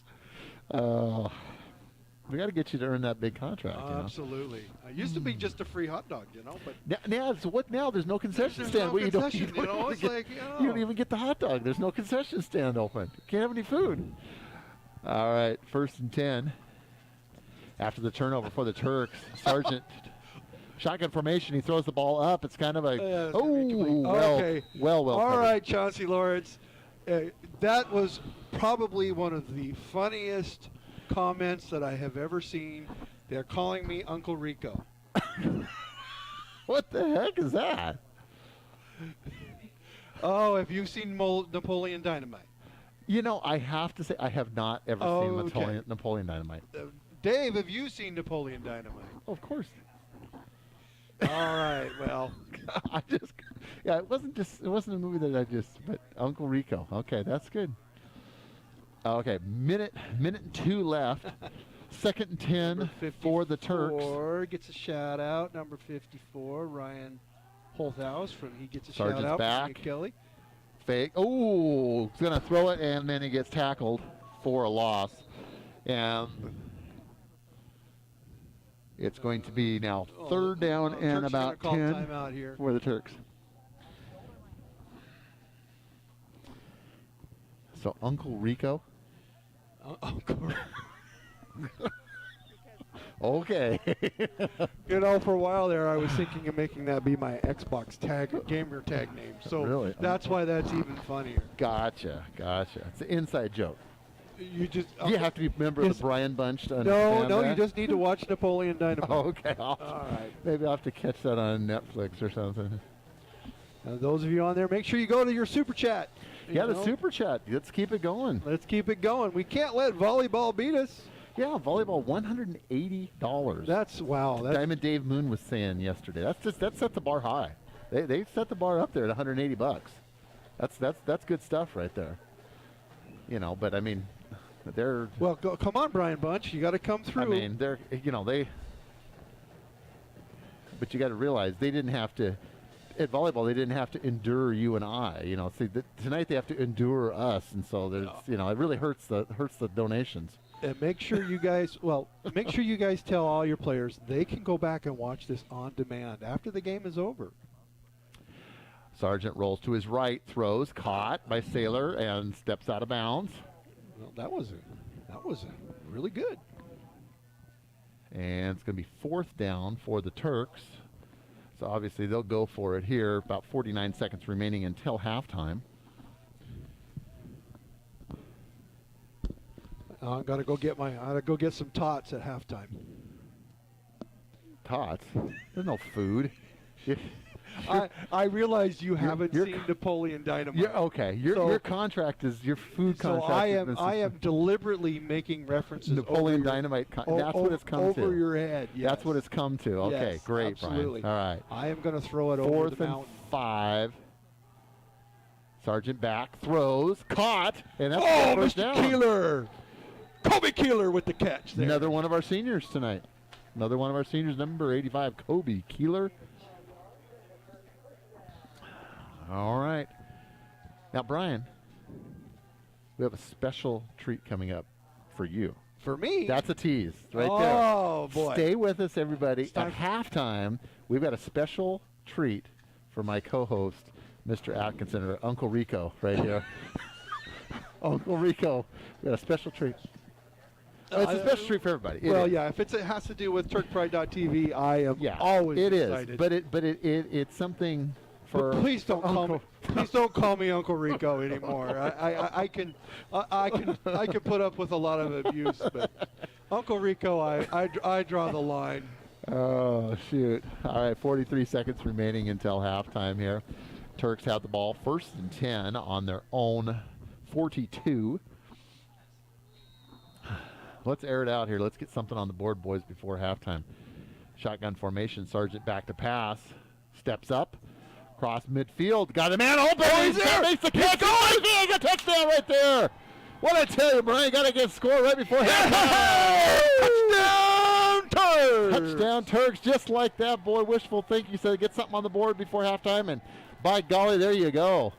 We got to get you to earn that big contract. You know? Absolutely. It used to be just a free hot dog, but Now, so what now? There's no concession There's stand. no Well, concession, you don't it's even like, get, you don't even get the hot dog. There's no concession stand open. Can't have any food. All right, 1st and 10. After the turnover for the Turks, Sargent. Shotgun formation. He throws the ball up. It's kind of a it's gonna be complete. Okay. well. All covered. right, Chauncey Lawrence. That was probably one of the funniest comments that I have ever seen. They're calling me Uncle Rico. What the heck is that? Oh, have you seen Napoleon Dynamite? You know, I have to say I have not ever Oh, seen okay. Napoleon Dynamite. Dave, have you seen Napoleon Dynamite? Oh, of course. All right, well. It wasn't a movie that but Uncle Rico. Okay, that's good. Okay, minute and 2 left. 2nd and 10 for the Turks. 54 gets a shout out. Number 54, Ryan Holthaus he gets a Sargent's shout out back. from Nick Kelly. Fake. Oh, he's going to throw it, and then he gets tackled for a loss. And it's going to be now 3rd down and Turks about gonna 10 call timeout here. for the Turks. So Uncle Rico. Uncle Okay. for a while there, I was thinking of making that be my Xbox gamer tag name. So Really? that's why that's even funnier. Gotcha. It's an inside joke. You just Do you have to be a member of Yes. the Brian Bunch to understand no, that? you just need to watch Napoleon Dynamite. Oh, okay. All right. Maybe I'll have to catch that on Netflix or something. Those of you on there, make sure you go to your super chat. Yeah, You the know? super chat. Let's keep it going. Let's keep it going. We can't let volleyball beat us. Yeah, volleyball, $180. That's wow. That's Diamond Dave Moon was saying yesterday. That set the bar high. They set the bar up there at $180. That's good stuff right there. You know, but I mean, they're. well. Come on, Brian Bunch. You got to come through. I mean, they're. You know, they. But you got to realize they didn't have to. At volleyball, they didn't have to endure you and I. You know, see, tonight they have to endure us, and so there's. You know, it really hurts the donations. And make sure you guys, tell all your players they can go back and watch this on demand after the game is over. Sargent rolls to his right, throws, caught by Saylor, and steps out of bounds. Well, that was really good. And it's going to be 4th down for the Turks. So obviously they'll go for it here. About 49 seconds remaining until halftime. I gotta go get some tots at halftime. Tots? There's no food. I realize you haven't you're seen Napoleon Dynamite. Your contract is your food So contract. I am deliberately making references. Napoleon over Dynamite. That's what it's come to. Over your head. Yes. That's what it's come to. Okay, Yes, great, absolutely. Brian. All right. I am going to throw it over 4th the and mountain. 5. Sargent throws, caught, and that's Oh, the first Mr. down. Keeler! Kobe Keeler with the catch there. Another one of our seniors tonight. Another one of our seniors, number 85, Kobe Keeler. All right. Now, Brian, we have a special treat coming up for you. For me? That's a tease right there. Oh, boy. Stay with us, everybody. time At halftime, we've got a special treat for my co-host, Mr. Atkinson, or Uncle Rico, right here. Uncle Rico. We got a special treat. It's a special treat for everybody. It Well, is. yeah, if it has to do with TurkPride.tv, I am Yeah, always it excited. is. But it's something for. But please don't call me. Uncle. Please don't call me Uncle Rico anymore. I can put up with a lot of abuse, but Uncle Rico, I draw the line. Oh, shoot. All right, 43 seconds remaining until halftime here. Turks have the ball 1st and 10 on their own 42. Let's air it out here. Let's get something on the board, boys, before halftime. Shotgun formation. Sargent back to pass. Steps up. Cross midfield. Got a man open. Oh, he's there. Makes the catch. Oh, he's there. A touchdown right there. What I tell you, Brian, got to get scored right before halftime. Touchdown, Turks. Touchdown, Turks. Just like that, boy. Wishful thinking. Said get something on the board before halftime, and by golly, there you go.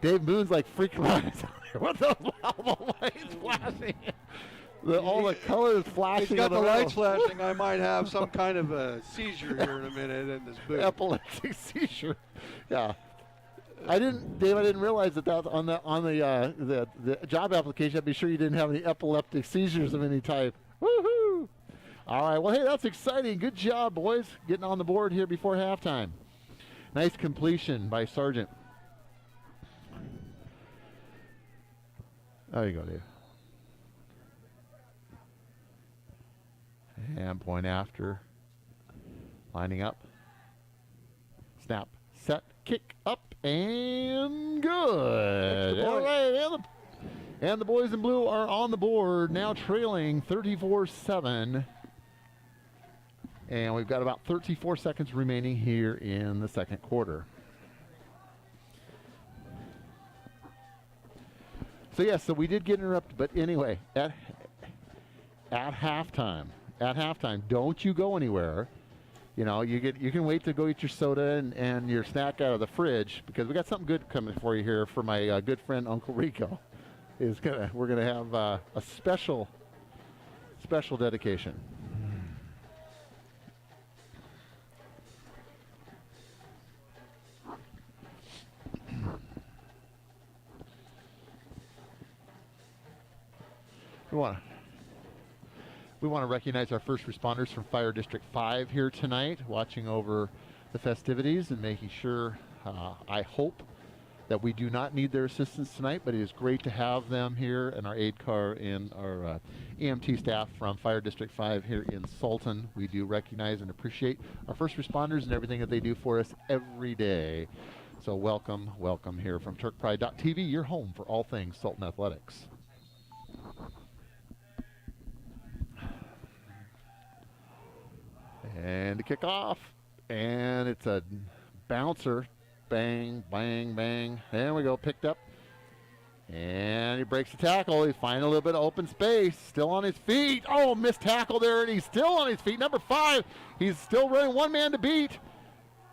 Dave Boone's like freaking out with the lights flashing. All the colors flashing. He's got on the road. lights flashing. I might have some kind of a seizure here in a minute in this booth. Epileptic seizure. Yeah. Dave, I didn't realize that on the job application, I'd be sure you didn't have any epileptic seizures of any type. Woohoo! All right. Well, hey, that's exciting. Good job, boys, getting on the board here before halftime. Nice completion by Sargent. There you go, Dave. And point after. Lining up. Snap. Set. Kick up. And good. All right. And the boys in blue are on the board. Now trailing 34-7. And we've got about 34 seconds remaining here in the second quarter. So, yes, so we did get interrupted. But anyway, at halftime, don't you go anywhere. You know, you can wait to go eat your soda and your snack out of the fridge, because we got something good coming for you here for my good friend Uncle Rico. We're gonna have a special dedication. We want to recognize our first responders from Fire District 5 here tonight, watching over the festivities and making sure, I hope, that we do not need their assistance tonight, but it is great to have them here and our aid car and our EMT staff from Fire District 5 here in Sultan. We do recognize and appreciate our first responders and everything that they do for us every day. So welcome here from TurkPride.tv, your home for all things Sultan Athletics. And to kick off, and it's a bouncer. Bang, bang, bang. There we go, picked up. And he breaks the tackle. He's finding a little bit of open space. Still on his feet. Oh, missed tackle there, and he's still on his feet. Number 5, he's still running one man to beat.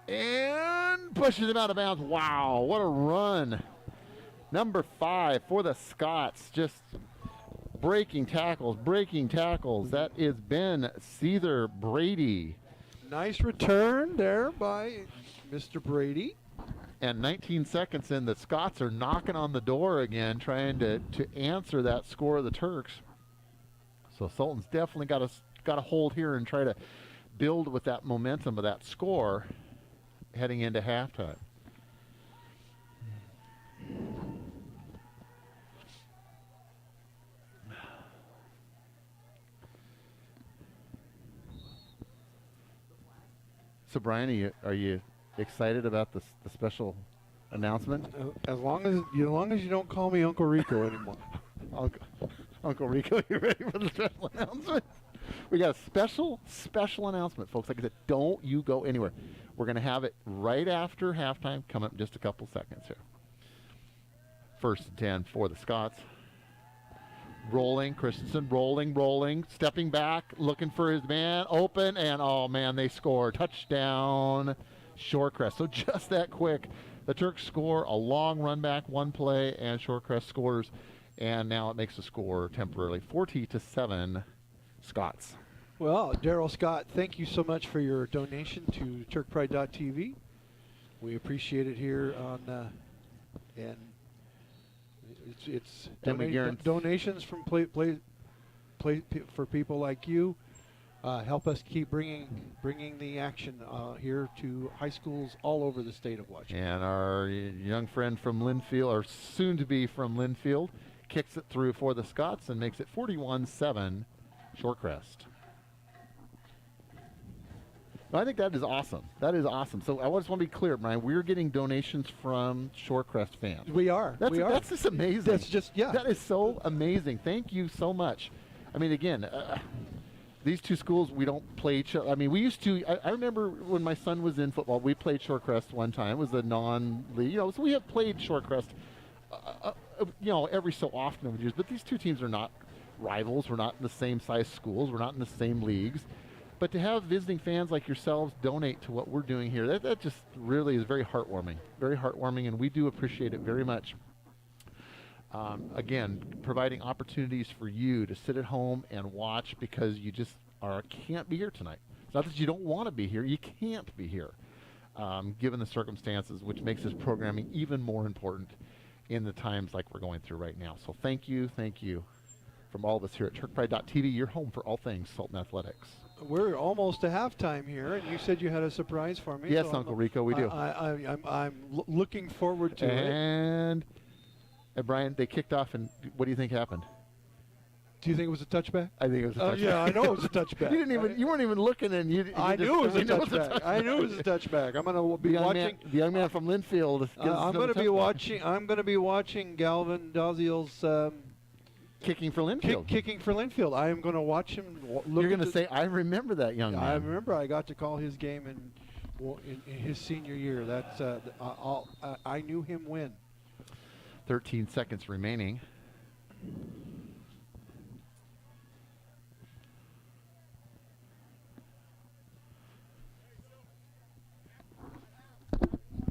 And pushes him out of bounds. Wow, what a run. Number 5 for the Scots. Just breaking tackles. That is Ben Seether Brady. Nice return there by Mr. Brady. And 19 seconds in, the Scots are knocking on the door again, trying to answer that score of the Turks. So Sultan's definitely got a hold here and try to build with that momentum of that score heading into halftime. So Brian, are you excited about the special announcement? As long as you don't call me Uncle Rico anymore. Uncle Rico, you ready for the special announcement? We got a special announcement, folks. Like I said, don't you go anywhere. We're going to have it right after halftime. Come up in just a couple seconds here. 1st and 10 for the Scots. Rolling, Christensen rolling, stepping back, looking for his man, open, and oh man, they score. Touchdown, Shorecrest. So just that quick, the Turks score a long run back, one play, and Shorecrest scores, and now it makes the score temporarily 40-7 Scots. Well, Daryl Scott, thank you so much for your donation to TurkPride.tv. We appreciate it here on, and It's Then we guarantee- donations from for people like you. Help us keep bringing the action here to high schools all over the state of Washington. And our young friend from Linfield, or soon to be from Linfield, kicks it through for the Scots and makes it 41-7 Shorecrest. I think that is awesome. That is awesome. So I just want to be clear, Brian. We're getting donations from Shorecrest fans. We are. That's just amazing. That's just, yeah. That is so amazing. Thank you so much. I mean, again, these two schools, we don't play each other. I mean, we used to. I remember when my son was in football, we played Shorecrest one time. It was a non-league, so we have played Shorecrest, every so often over the years. But these two teams are not rivals. We're not in the same size schools. We're not in the same leagues. But to have visiting fans like yourselves donate to what we're doing here, that just really is very heartwarming. Very heartwarming, and we do appreciate it very much. Again, providing opportunities for you to sit at home and watch because you just can't be here tonight. It's not that you don't want to be here. You can't be here, given the circumstances, which makes this programming even more important in the times like we're going through right now. So thank you from all of us here at TurkPride.tv, your home for all things Sultan Athletics. We're almost to halftime here, and you said you had a surprise for me. Yes, so Uncle Rico, we do. I'm looking forward to it. And Brian, they kicked off, and what do you think happened? Do you think it was a touchback? I think it was a touchback. Yeah, I know it was a touchback. You weren't even looking, and I knew it was a touchback. I knew it was a touchback. I'm going to be watching. The young man from Linfield. I'm going to be watching Galvin Dalziel's kicking for Linfield. Kicking for Linfield. I am going to watch him. You're going to say, I remember that young man. I remember. I got to call his game in his senior year. That's I knew him win. 13 seconds remaining.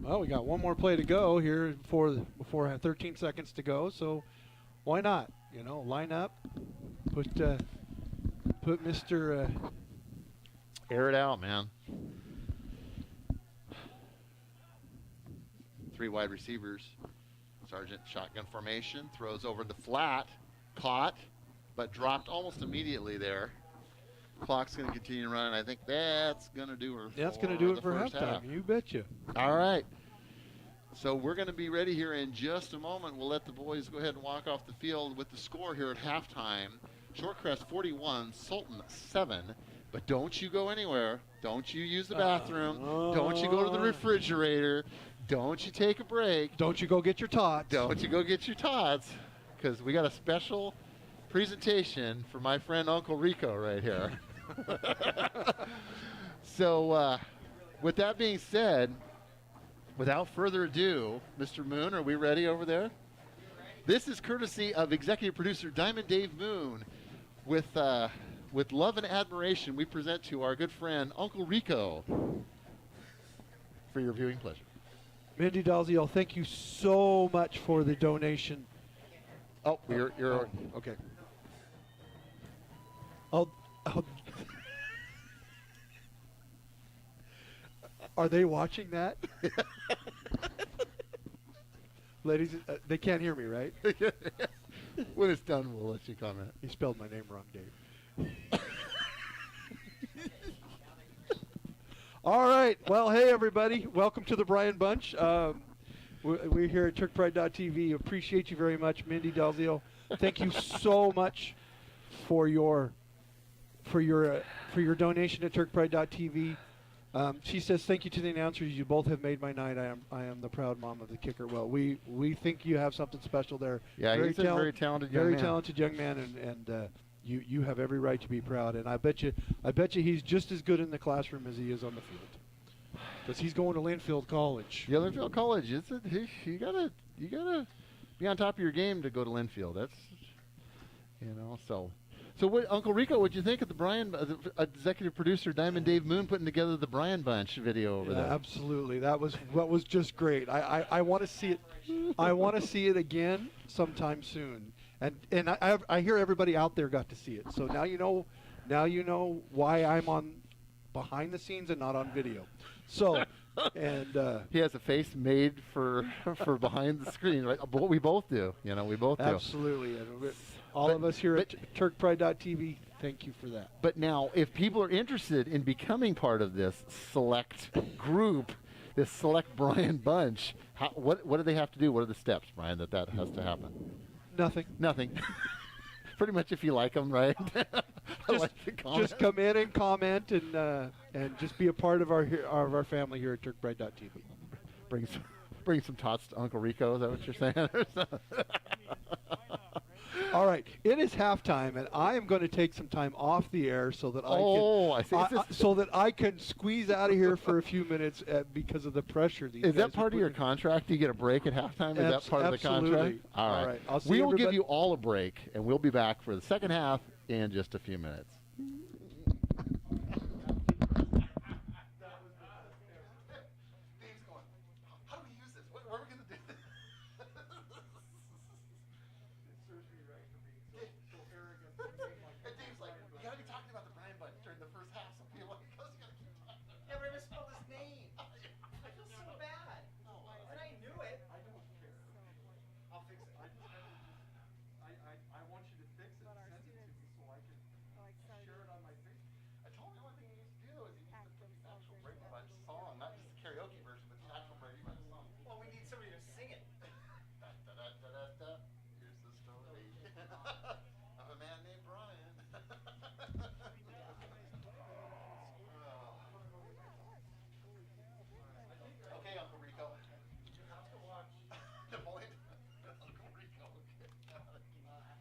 Well, we got one more play to go here before 13 seconds to go. So why not? Line up, put Mr. Air it out, man. 3 wide receivers. Sergeant shotgun formation, throws over the flat, caught, but dropped almost immediately there. Clock's going to continue running. I think that's going to do it. That's going to do it for first halftime. half. You betcha. All right. So we're going to be ready here in just a moment. We'll let the boys go ahead and walk off the field with the score here at halftime. Shorecrest 41, Sultan 7. But don't you go anywhere. Don't you use the bathroom. Don't you go to the refrigerator. Don't you take a break. Don't you go get your tots. Don't you go get your tots, because we got a special presentation for my friend Uncle Rico right here. So with that being said, without further ado, Mr. Moon, are we ready over there? This is courtesy of executive producer Diamond Dave Moon. With love and admiration, we present to our good friend Uncle Rico for your viewing pleasure. Mindy Dalziel, thank you so much for the donation. Oh, you're okay. I'll Are they watching that? Ladies, they can't hear me, right? When it's done, we'll let you comment. You spelled my name wrong, Dave. All right. Well, hey, everybody. Welcome to the Brian Bunch. We're here at TurkPride.tv. Appreciate you very much, Mindy Dalziel. Thank you so much for your donation at TurkPride.tv. She says, "Thank you to the announcers. You both have made my night. I am the proud mom of the kicker." Well, we think you have something special there. Yeah, he's a very talented young man. Very talented young man, and you have every right to be proud. And I bet you he's just as good in the classroom as he is on the field, because he's going to Linfield College. Yeah, Linfield College. You gotta be on top of your game to go to Linfield. That's So what, Uncle Rico, what'd you think of the Brian, executive producer Diamond Dave Moon putting together the Brian Bunch video over there? Absolutely, that was just great. I want to see it. I want to see it again sometime soon. And I hear everybody out there got to see it. So now you know why I'm on behind the scenes and not on video. So And He has a face made for behind the screen, right? But we both do. We both do. absolutely. And all But- of us here but- at TurkPride.tv, thank you for that. But now, if people are interested in becoming part of this select group, this select Brian bunch, what do they have to do? What are the steps, Brian, that has to happen? Nothing. Nothing. Pretty much if you like them, right? I like the comment. Just come in and comment and just be a part of our family here at TurkPride.tv. Bring some tots to Uncle Rico. Is that what you're saying? All right, it is halftime, and I am going to take some time off the air so that I see. so that I can squeeze out of here for a few minutes because of the pressure. Is that part of your contract? Do you get a break at halftime? Is that part of the contract? Absolutely. All right. I'll see We will give everybody- you all a break, and we'll be back for the second half in just a few minutes. How do we use this? What are we going to do? And Dave's like, you gotta be talking about the Brian bunch during the first half, so people like, because you gotta keep talking. Never even spelled his name. I feel so bad. And I knew it. I don't care. I'll fix it. I want you to fix it and send it to me so I can share it on my Facebook. I told him the only thing he needs to do is he needs to put the actual Brady Bunch song, not just the karaoke version, but the actual Brady Bunch song. Well, we need somebody to sing it. Da, da, da, da, da, da. Here's the story of a man named Brian. Okay, Uncle Rico. You have to watch the point. Uncle Rico. That's good. We had fun tonight.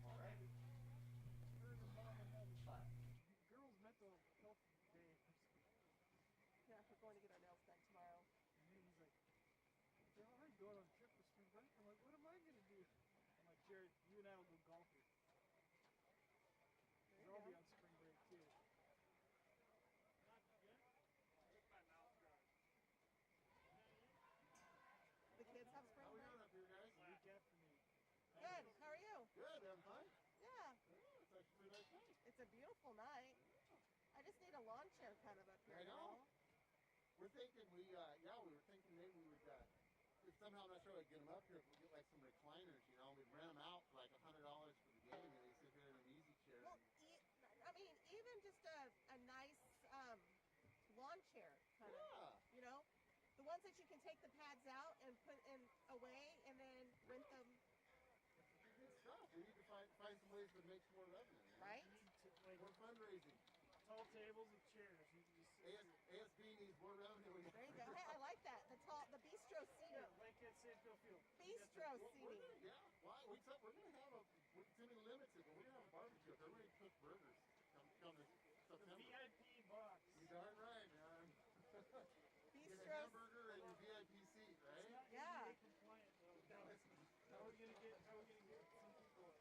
All right. Girls' mental health day. Yeah, we're going to get our nails done tomorrow. And he's like, they're already going on a trip for spring break. I'm like, what am I going to do? I'm like, Jared, you and I will go golfing. There I'll you be go. on spring break too. The kids have spring break. Up here, guys? Week after me. Good. How are you? Good, having fun? Yeah. It's actually a pretty nice night. It's a beautiful night. I just need a lawn chair kind of up here. I you know. We're thinking we were thinking maybe we would, if somehow I'm not sure I'd get them up here, if we get like some recliners, we'd rent them out for like $100 for the game, and they sit there in an easy chair. Well, I mean, even just a nice lawn chair kind of, Yeah. the ones that you can take the pads out and put in away and then rent them, Good stuff. We need to find some ways to make some more revenue. right? Like More fundraising. tall tables with chairs. You can just sit there. ASB needs more revenue. There you go. Hey, I like that. The bistro seating. Yeah, like at Safefield Field. Bistro We're seating. gonna, yeah. Why? We're gonna have it's gonna be limited, but we're gonna have a barbecue. Everybody cook burgers. Come this The September. VIP box. You darn right, man. Get a Bistro. hamburger and your VIP seat, right? Yeah. ADA compliant though. How are we gonna get some people?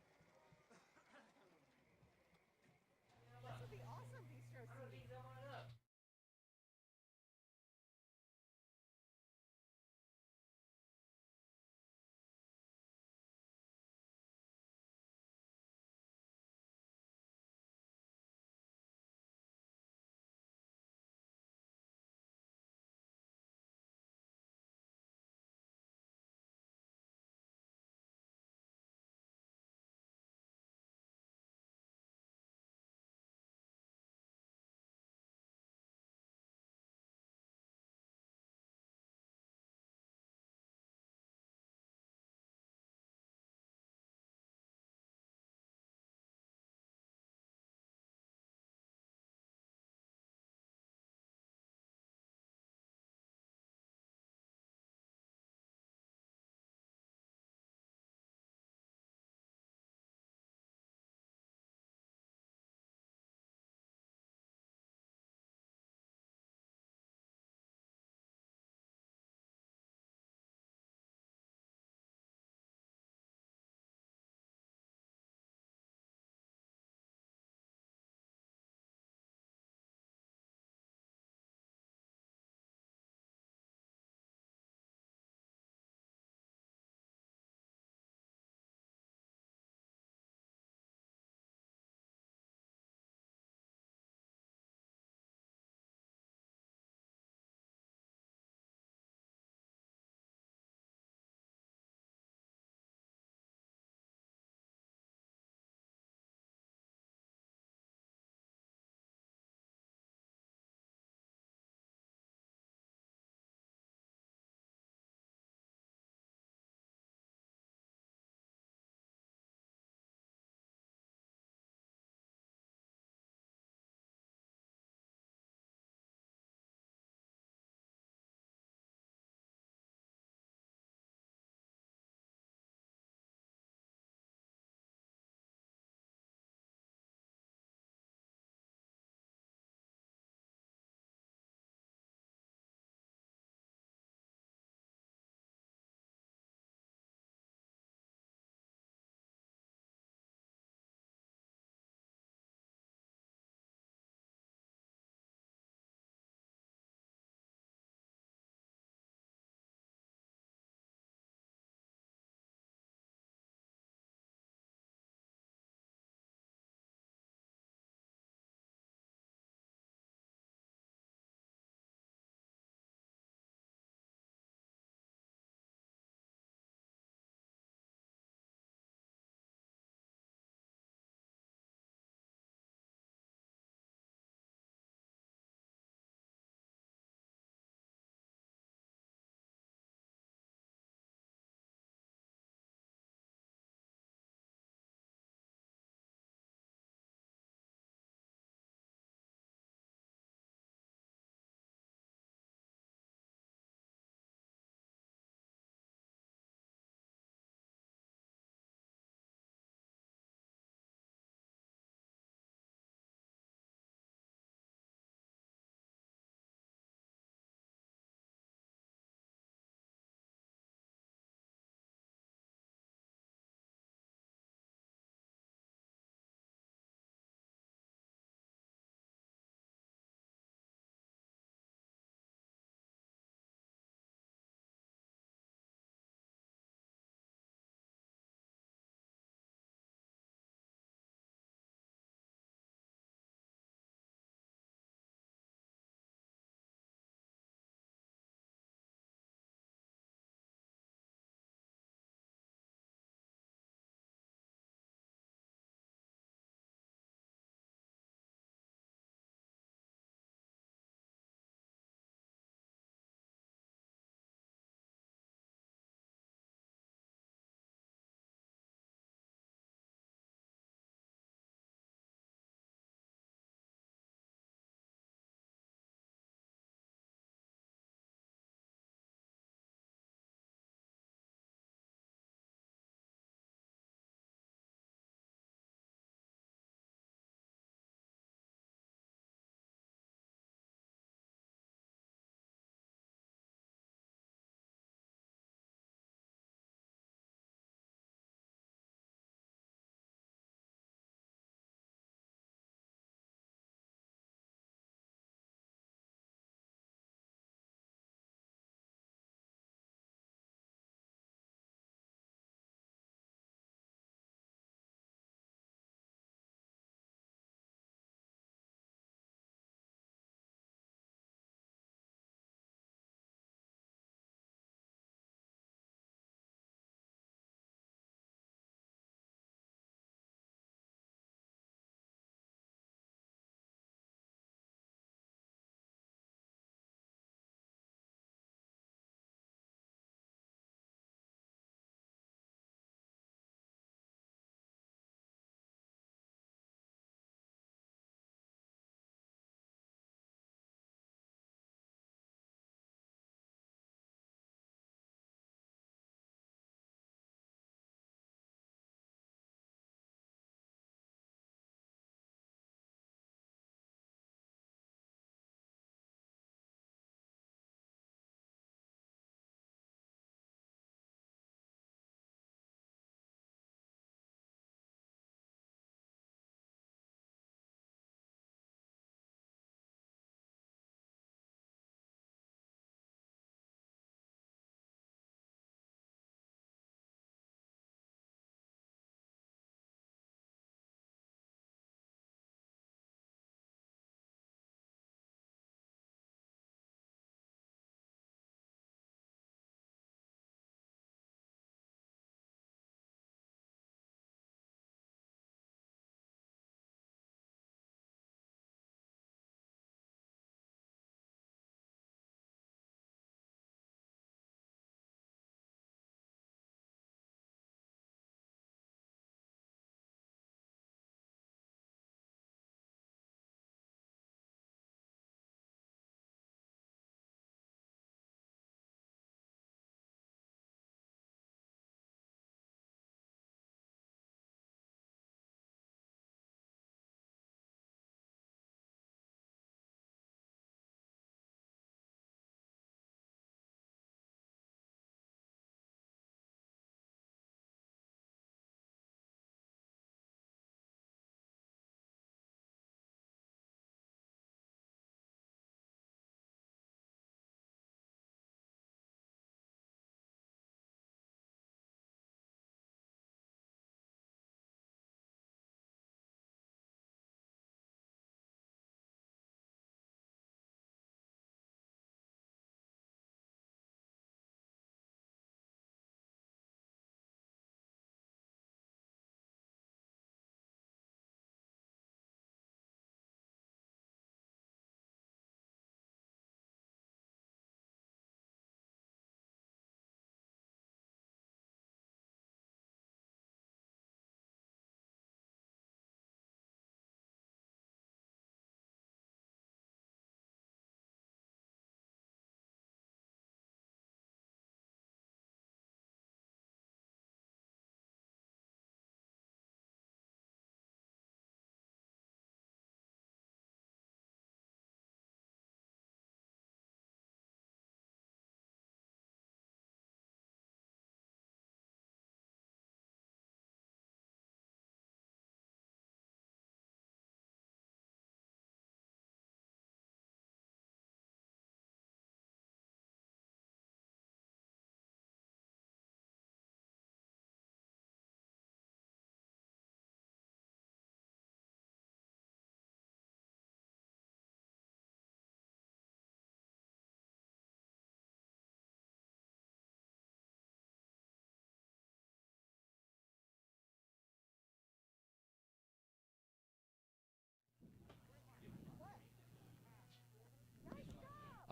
This would be awesome, bistro seating.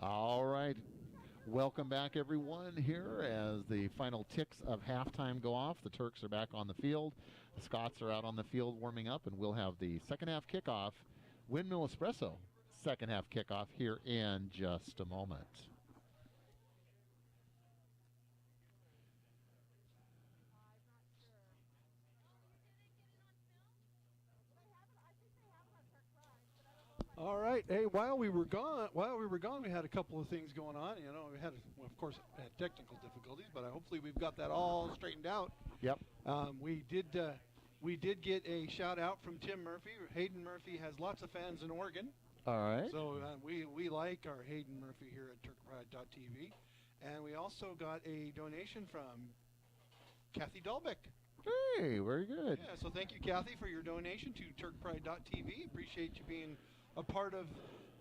All right. Welcome back, everyone, here as the final ticks of halftime go off. The Turks are back on the field. The Scots are out on the field warming up, and we'll have the second half kickoff, Windmill Espresso second half kickoff here in just a moment. All right. Hey, while we were gone, we had a couple of things going on. You know, we had, well, of course, had technical difficulties, but hopefully we've got that all straightened out. Yep. We did get a shout out from Tim Murphy. Hayden Murphy has lots of fans in Oregon. All right. So we like our Hayden Murphy here at TurkPride.tv, and we also got a donation from Kathy Dahlbeck. Hey, very good. Yeah. So thank you, Kathy, for your donation to TurkPride.tv. Appreciate you being a part of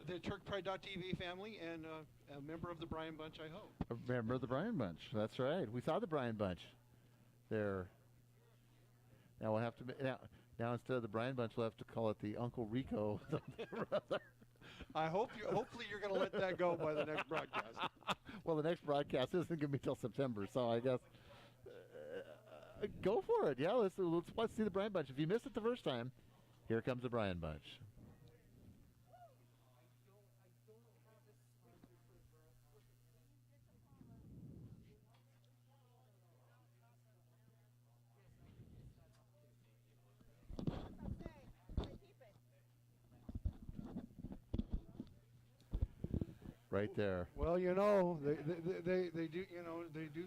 the TurkPride.tv family and a member of the Bryan Bunch, I hope. A member of the Bryan Bunch. That's right. We saw the Bryan Bunch there. Now we'll have to now instead of the Bryan Bunch, we'll have to call it the Uncle Rico. Hopefully you're going to let that go by the next broadcast. Well, the next broadcast isn't going to be till September, so I guess go for it. Yeah, let's see the Bryan Bunch. If you missed it the first time, here comes the Bryan Bunch. Right there. Well, you know, they do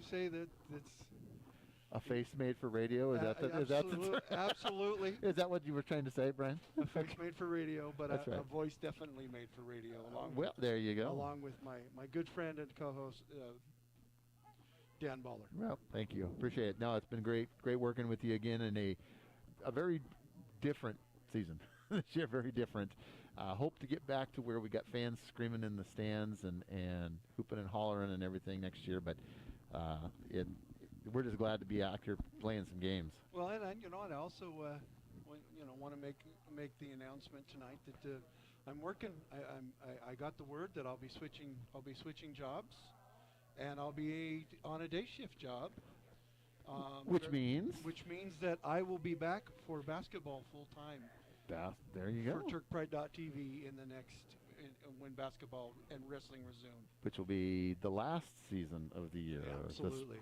say that it's a face made for radio. Is that absolutely? Is that what you were trying to say, Brian? A face made for radio, but That's right. a voice definitely made for radio. Well, there you go. Along with my good friend and co-host Dan Baller. Well, thank you. Appreciate it. No, it's been great working with you again in a very different season. This year, very different. Hope to get back to where we got fans screaming in the stands and hooping and hollering and everything next year. But we're just glad to be out here playing some games. Well, and I also want to make the announcement tonight that I'm working. I got the word that I'll be switching jobs, and I'll be on a day shift job. Which means that I will be back for basketball full time. There you go. For TurkPride.tv in the next when basketball and wrestling resume. Which will be the last season of the year. Absolutely.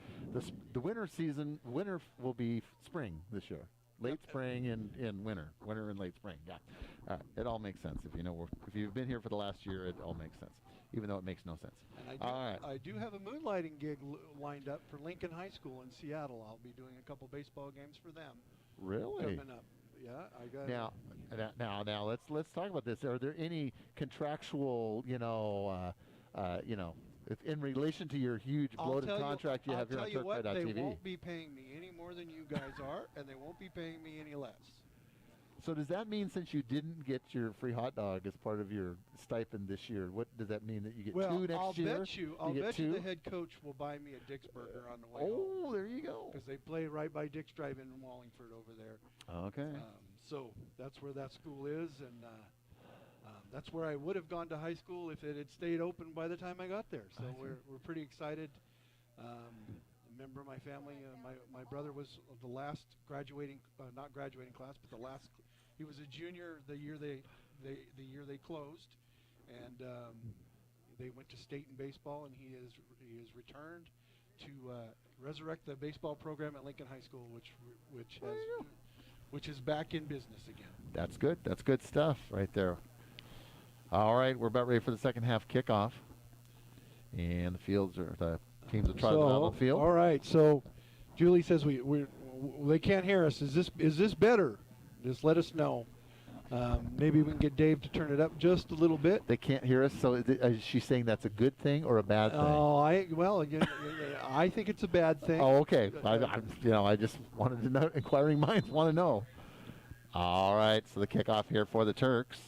The winter season. Winter will be spring this year. Late spring and winter. Winter and late spring. Yeah. It all makes sense. If you've been here for the last year, it all makes sense. Even though it makes no sense. And all right. I do have a moonlighting gig lined up for Lincoln High School in Seattle. I'll be doing a couple baseball games for them. Really? Coming up. Yeah, I got now let's talk about this. Are there any contractual, if in relation to your huge bloated contract you have here on TurkPride.tv? They won't be paying me any more than you guys are, and they won't be paying me any less. So does that mean since you didn't get your free hot dog as part of your stipend this year, what does that mean that you get two next year? I'll bet you the head coach will buy me a Dick's Burger on the way home. Oh, there you go. Because they play right by Dick's Drive-In in Wallingford over there. Okay. So that's where that school is, and that's where I would have gone to high school if it had stayed open by the time I got there. So we're pretty excited. A member of my family, my brother was the last not graduating class, but the last. He was a junior the year they closed, and they went to state in baseball, and he is returned to resurrect the baseball program at Lincoln High School, which is back in business again. That's good. That's good stuff right there. All right, we're about ready for the second half kickoff, and the teams are trotting out on the field. All right, so Julie says they can't hear us. Is this better? Just let us know. Maybe we can get Dave to turn it up just a little bit. They can't hear us, so is she saying that's a good thing or a bad thing? Oh, I think it's a bad thing. Oh, okay. I just wanted to know. Inquiring minds want to know. All right, so the kickoff here for the Turks,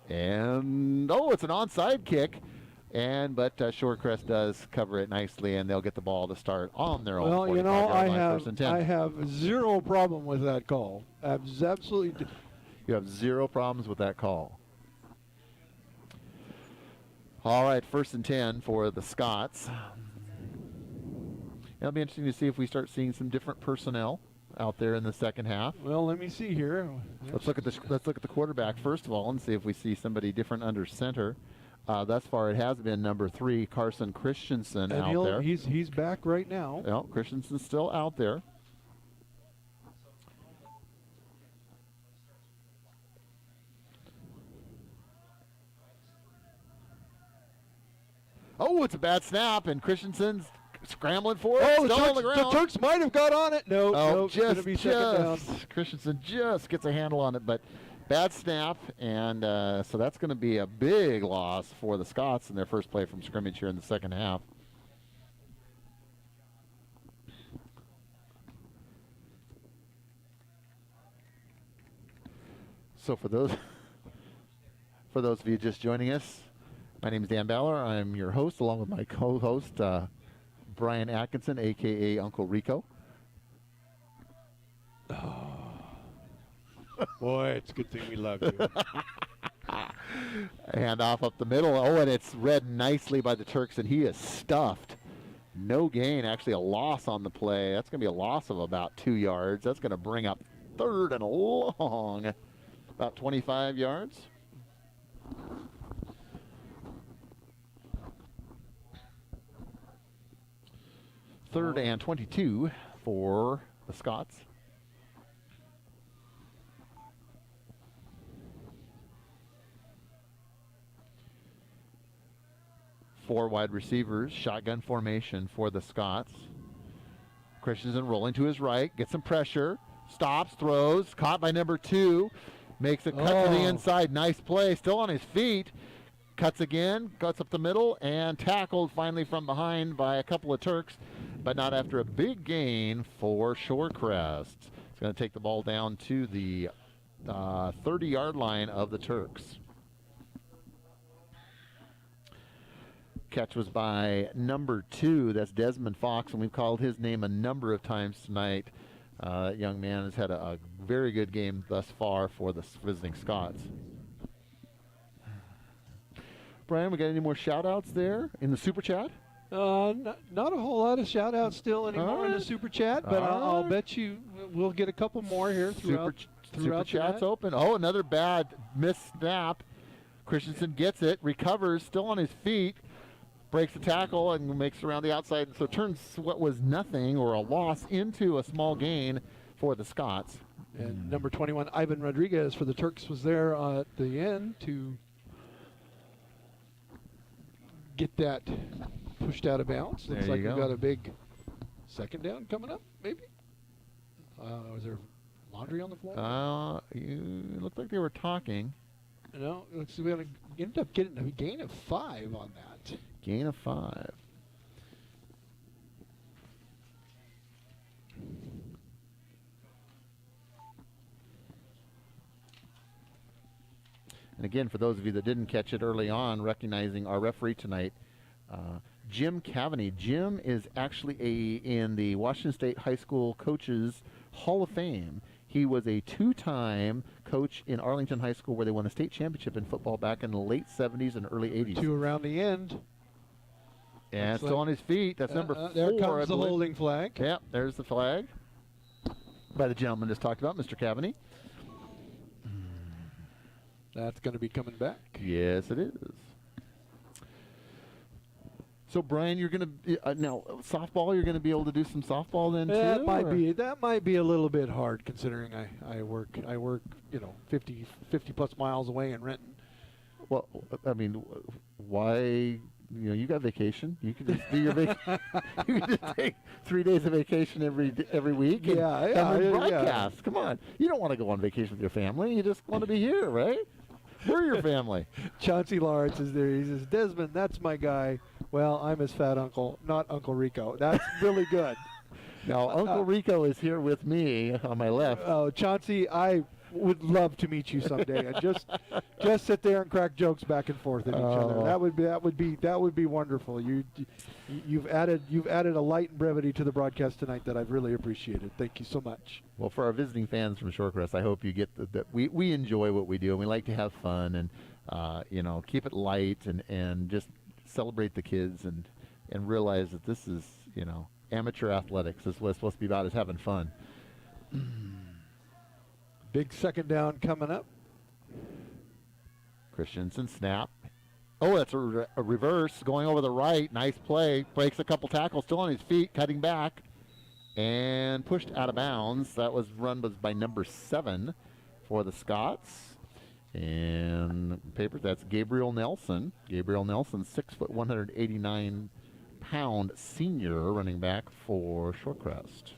and it's an onside kick. But Shorecrest does cover it nicely, and they'll get the ball to start on their own. Well, I have zero problem with that call. Absolutely. You have zero problems with that call. All right, 1st and 10 for the Scots. It'll be interesting to see if we start seeing some different personnel out there in the second half. Well, let me see here. Let's look at the quarterback first of all and see if we see somebody different under center. Thus far, it has been number 3, Carson Christensen, And out there. he's back right now. Well, Christensen's still out there. Oh, it's a bad snap, and Christensen's scrambling for it. Oh, Still on the ground. the Turks might have got on it. No, Oh, no, it's going to be second down. Christensen just gets a handle on it, but bad snap, and so that's going to be a big loss for the Scots in their first play from scrimmage here in the second half. So for those of you just joining us, my name is Dan Baller. I'm your host, along with my co-host, Brian Atkinson, a.k.a. Uncle Rico. Boy, it's a good thing we love you. Hand off up the middle. Oh, and it's read nicely by the Turks, and he is stuffed. No gain, actually a loss on the play. That's going to be a loss of about 2 yards. That's going to bring up 3rd and long, about 25 yards. Third and 22 for the Scots. Four wide receivers, shotgun formation for the Scots. Christensen rolling to his right, gets some pressure, stops, throws, caught by number 2, makes a cut to the inside. Nice play, still on his feet. Cuts again, cuts up the middle, and tackled finally from behind by a couple of Turks, but not after a big gain for Shorecrest. It's going to take the ball down to the 30-yard line of the Turks. Catch was by number 2. That's Desmond Fox, and we've called his name a number of times tonight. That young man has had a very good game thus far for the visiting Scots. Brian, we got any more shout-outs there in the Super Chat? Not a whole lot of shout-outs still anymore in the Super Chat, but I'll bet you we'll get a couple more here throughout Super Chat's open. Oh, another bad missed snap. Christensen gets it, recovers, still on his feet, breaks the tackle, and makes around the outside. So turns what was nothing or a loss into a small gain for the Scots. And number 21, Ivan Rodriguez for the Turks, was there at the end to get that pushed out of bounds. Looks like we've got a big second down coming up, maybe. Was there laundry on the floor? It looked like they were talking. No, looks like we ended up getting a gain of 5 on that. Gain of 5. And again, for those of you that didn't catch it early on, recognizing our referee tonight, Jim Cavaney. Jim is actually in the Washington State High School Coaches Hall of Fame. He was a 2-time coach in Arlington High School where they won a state championship in football back in the late 70s and early 80s. 2 around the end. And still on his feet. That's number 4. There comes the holding flag. Yep, there's the flag by the gentleman just talked about, Mr. Cavaney. That's going to be coming back. Yes, it is. So, Brian, you're going to now softball. You're going to be able to do some softball then too. That might be a little bit hard considering I work 50 plus miles away in Renton. Well, I mean, why? You got vacation. You can just do your vacation. You can just take 3 days of vacation every week. And broadcast. Yeah. Come on, you don't want to go on vacation with your family. You just want to be here, right? We're your family. Chauncey Lawrence is there. He says, Desmond, that's my guy. Well, I'm his fat uncle, not Uncle Rico. That's really good. Now, Uncle Rico is here with me on my left. Oh, Chauncey, I would love to meet you someday and just sit there and crack jokes back and forth at each other. That would be wonderful. You've added a light and brevity to the broadcast tonight that I've really appreciated. Thank you so much. Well, for our visiting fans from Shorecrest, I hope you get that we enjoy what we do and we like to have fun, and keep it light and just celebrate the kids and realize that this is, amateur athletics. This is what it's supposed to be about, is having fun. Big second down coming up. Christensen snap. Oh, that's a reverse going over the right. Nice play. Breaks a couple tackles, still on his feet, cutting back, and pushed out of bounds. That was run by number 7 for the Scots. And paper, that's Gabriel Nelson. Gabriel Nelson, 6 foot, 189-pound senior running back for Shorecrest.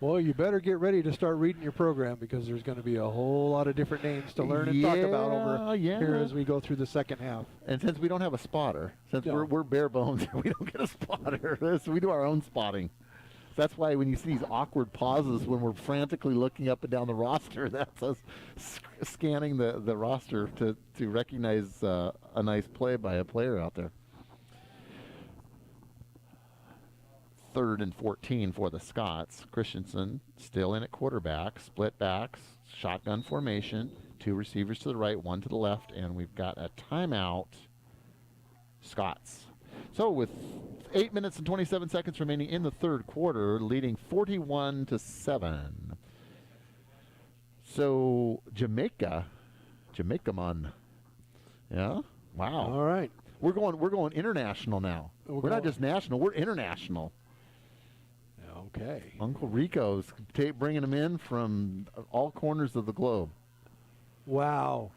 Well, you better get ready to start reading your program, because there's going to be a whole lot of different names to learn and talk about over here as we go through the second half. And since we don't have a spotter, since we're bare bones, we don't get a spotter. So we do our own spotting. That's why when you see these awkward pauses when we're frantically looking up and down the roster, that's us scanning the roster to recognize a nice play by a player out there. 3rd and 14 for the Scots. Christensen still in at quarterback, split backs, shotgun formation, 2 receivers to the right, 1 to the left, and we've got a timeout, Scots. So with 8 minutes and 27 seconds remaining in the third quarter, leading 41-7. So Jamaica man. Yeah? Wow. All right. We're going international now. We're not just national, we're international. Okay. Uncle Rico's bringing them in from all corners of the globe. Wow.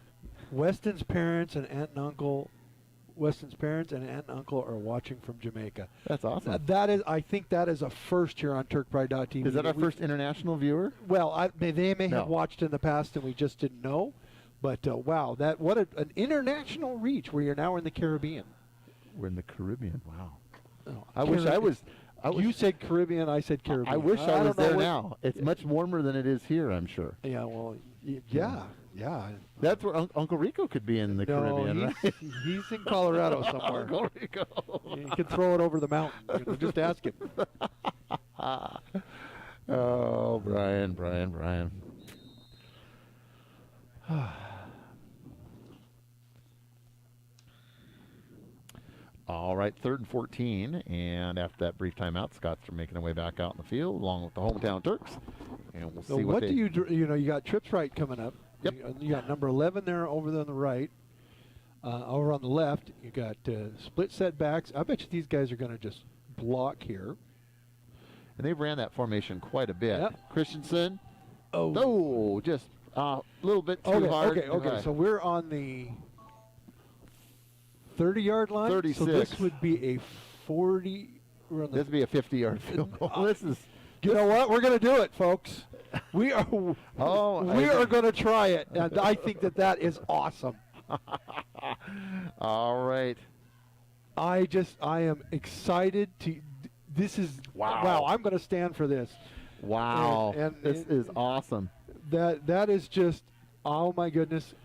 Weston's parents and aunt and uncle are watching from Jamaica. That's awesome. I think that is a first here on TurkPride.tv. Is that our first international viewer? Well, they may have watched in the past and we just didn't know. But wow, what an international reach. We are now in the Caribbean. We're in the Caribbean. Wow. Oh, I wish I was. You said Caribbean, I said Caribbean. I wish I was there now. It's much warmer than it is here, I'm sure. Yeah, well, yeah. That's where Uncle Rico could be in the Caribbean, right? He's in Colorado somewhere. Uncle Rico. You can throw it over the mountain. Just ask him. Oh, Brian. All right, 3rd and 14, and after that brief timeout, Scots are making their way back out in the field along with the hometown Turks, and we'll see what they... you got trips right coming up. Yep. You got number 11 there over on the right. Over on the left, you got split setbacks. I bet you these guys are going to just block here. And they've ran that formation quite a bit. Yep. Christensen, just a little bit too hard. Okay. So we're on the 30-yard line. 36. So this would be a 40. This would be a 50-yard field goal. This is. You know what? We're going to do it, folks. We are. We are going to try it, and I think that is awesome. All right. I am excited to. This is wow. I'm going to stand for this. Wow. And this is awesome. That is just. Oh my goodness.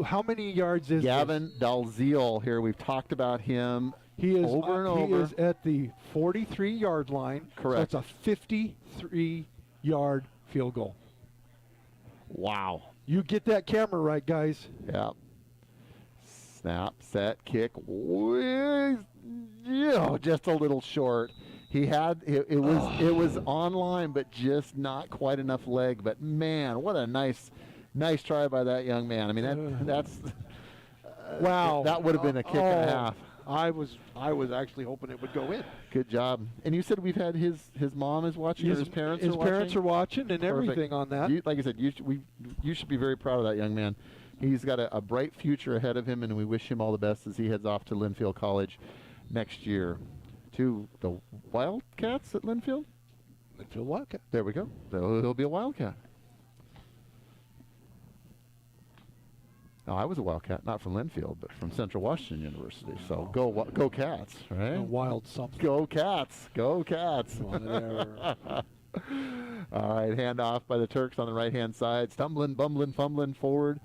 How many yards is Gavin Dalziel here? We've talked about him. He is over and over. He is at the 43-yard line. Correct. So it's a 53-yard field goal. Wow. You get that camera right, guys. Yep. Snap, set, kick. Just a little short. He had it was online, but just not quite enough leg. But man, what a nice try by that young man. I mean, that's wow. That would have been a kick and a half. I was actually hoping it would go in. Good job. And you said we've had his mom is watching, or his parents are watching? His parents are watching and everything on that. Like I said, you should be very proud of that young man. He's got a bright future ahead of him, and we wish him all the best as he heads off to Linfield College next year. To the Wildcats at Linfield? Linfield Wildcat. There we go. So he'll be a Wildcat. No, I was a Wildcat, not from Linfield, but from Central Washington University. So go Cats, right? A wild something. Go Cats. Go Cats. All right, handoff by the Turks on the right-hand side. Stumbling, bumbling, fumbling forward.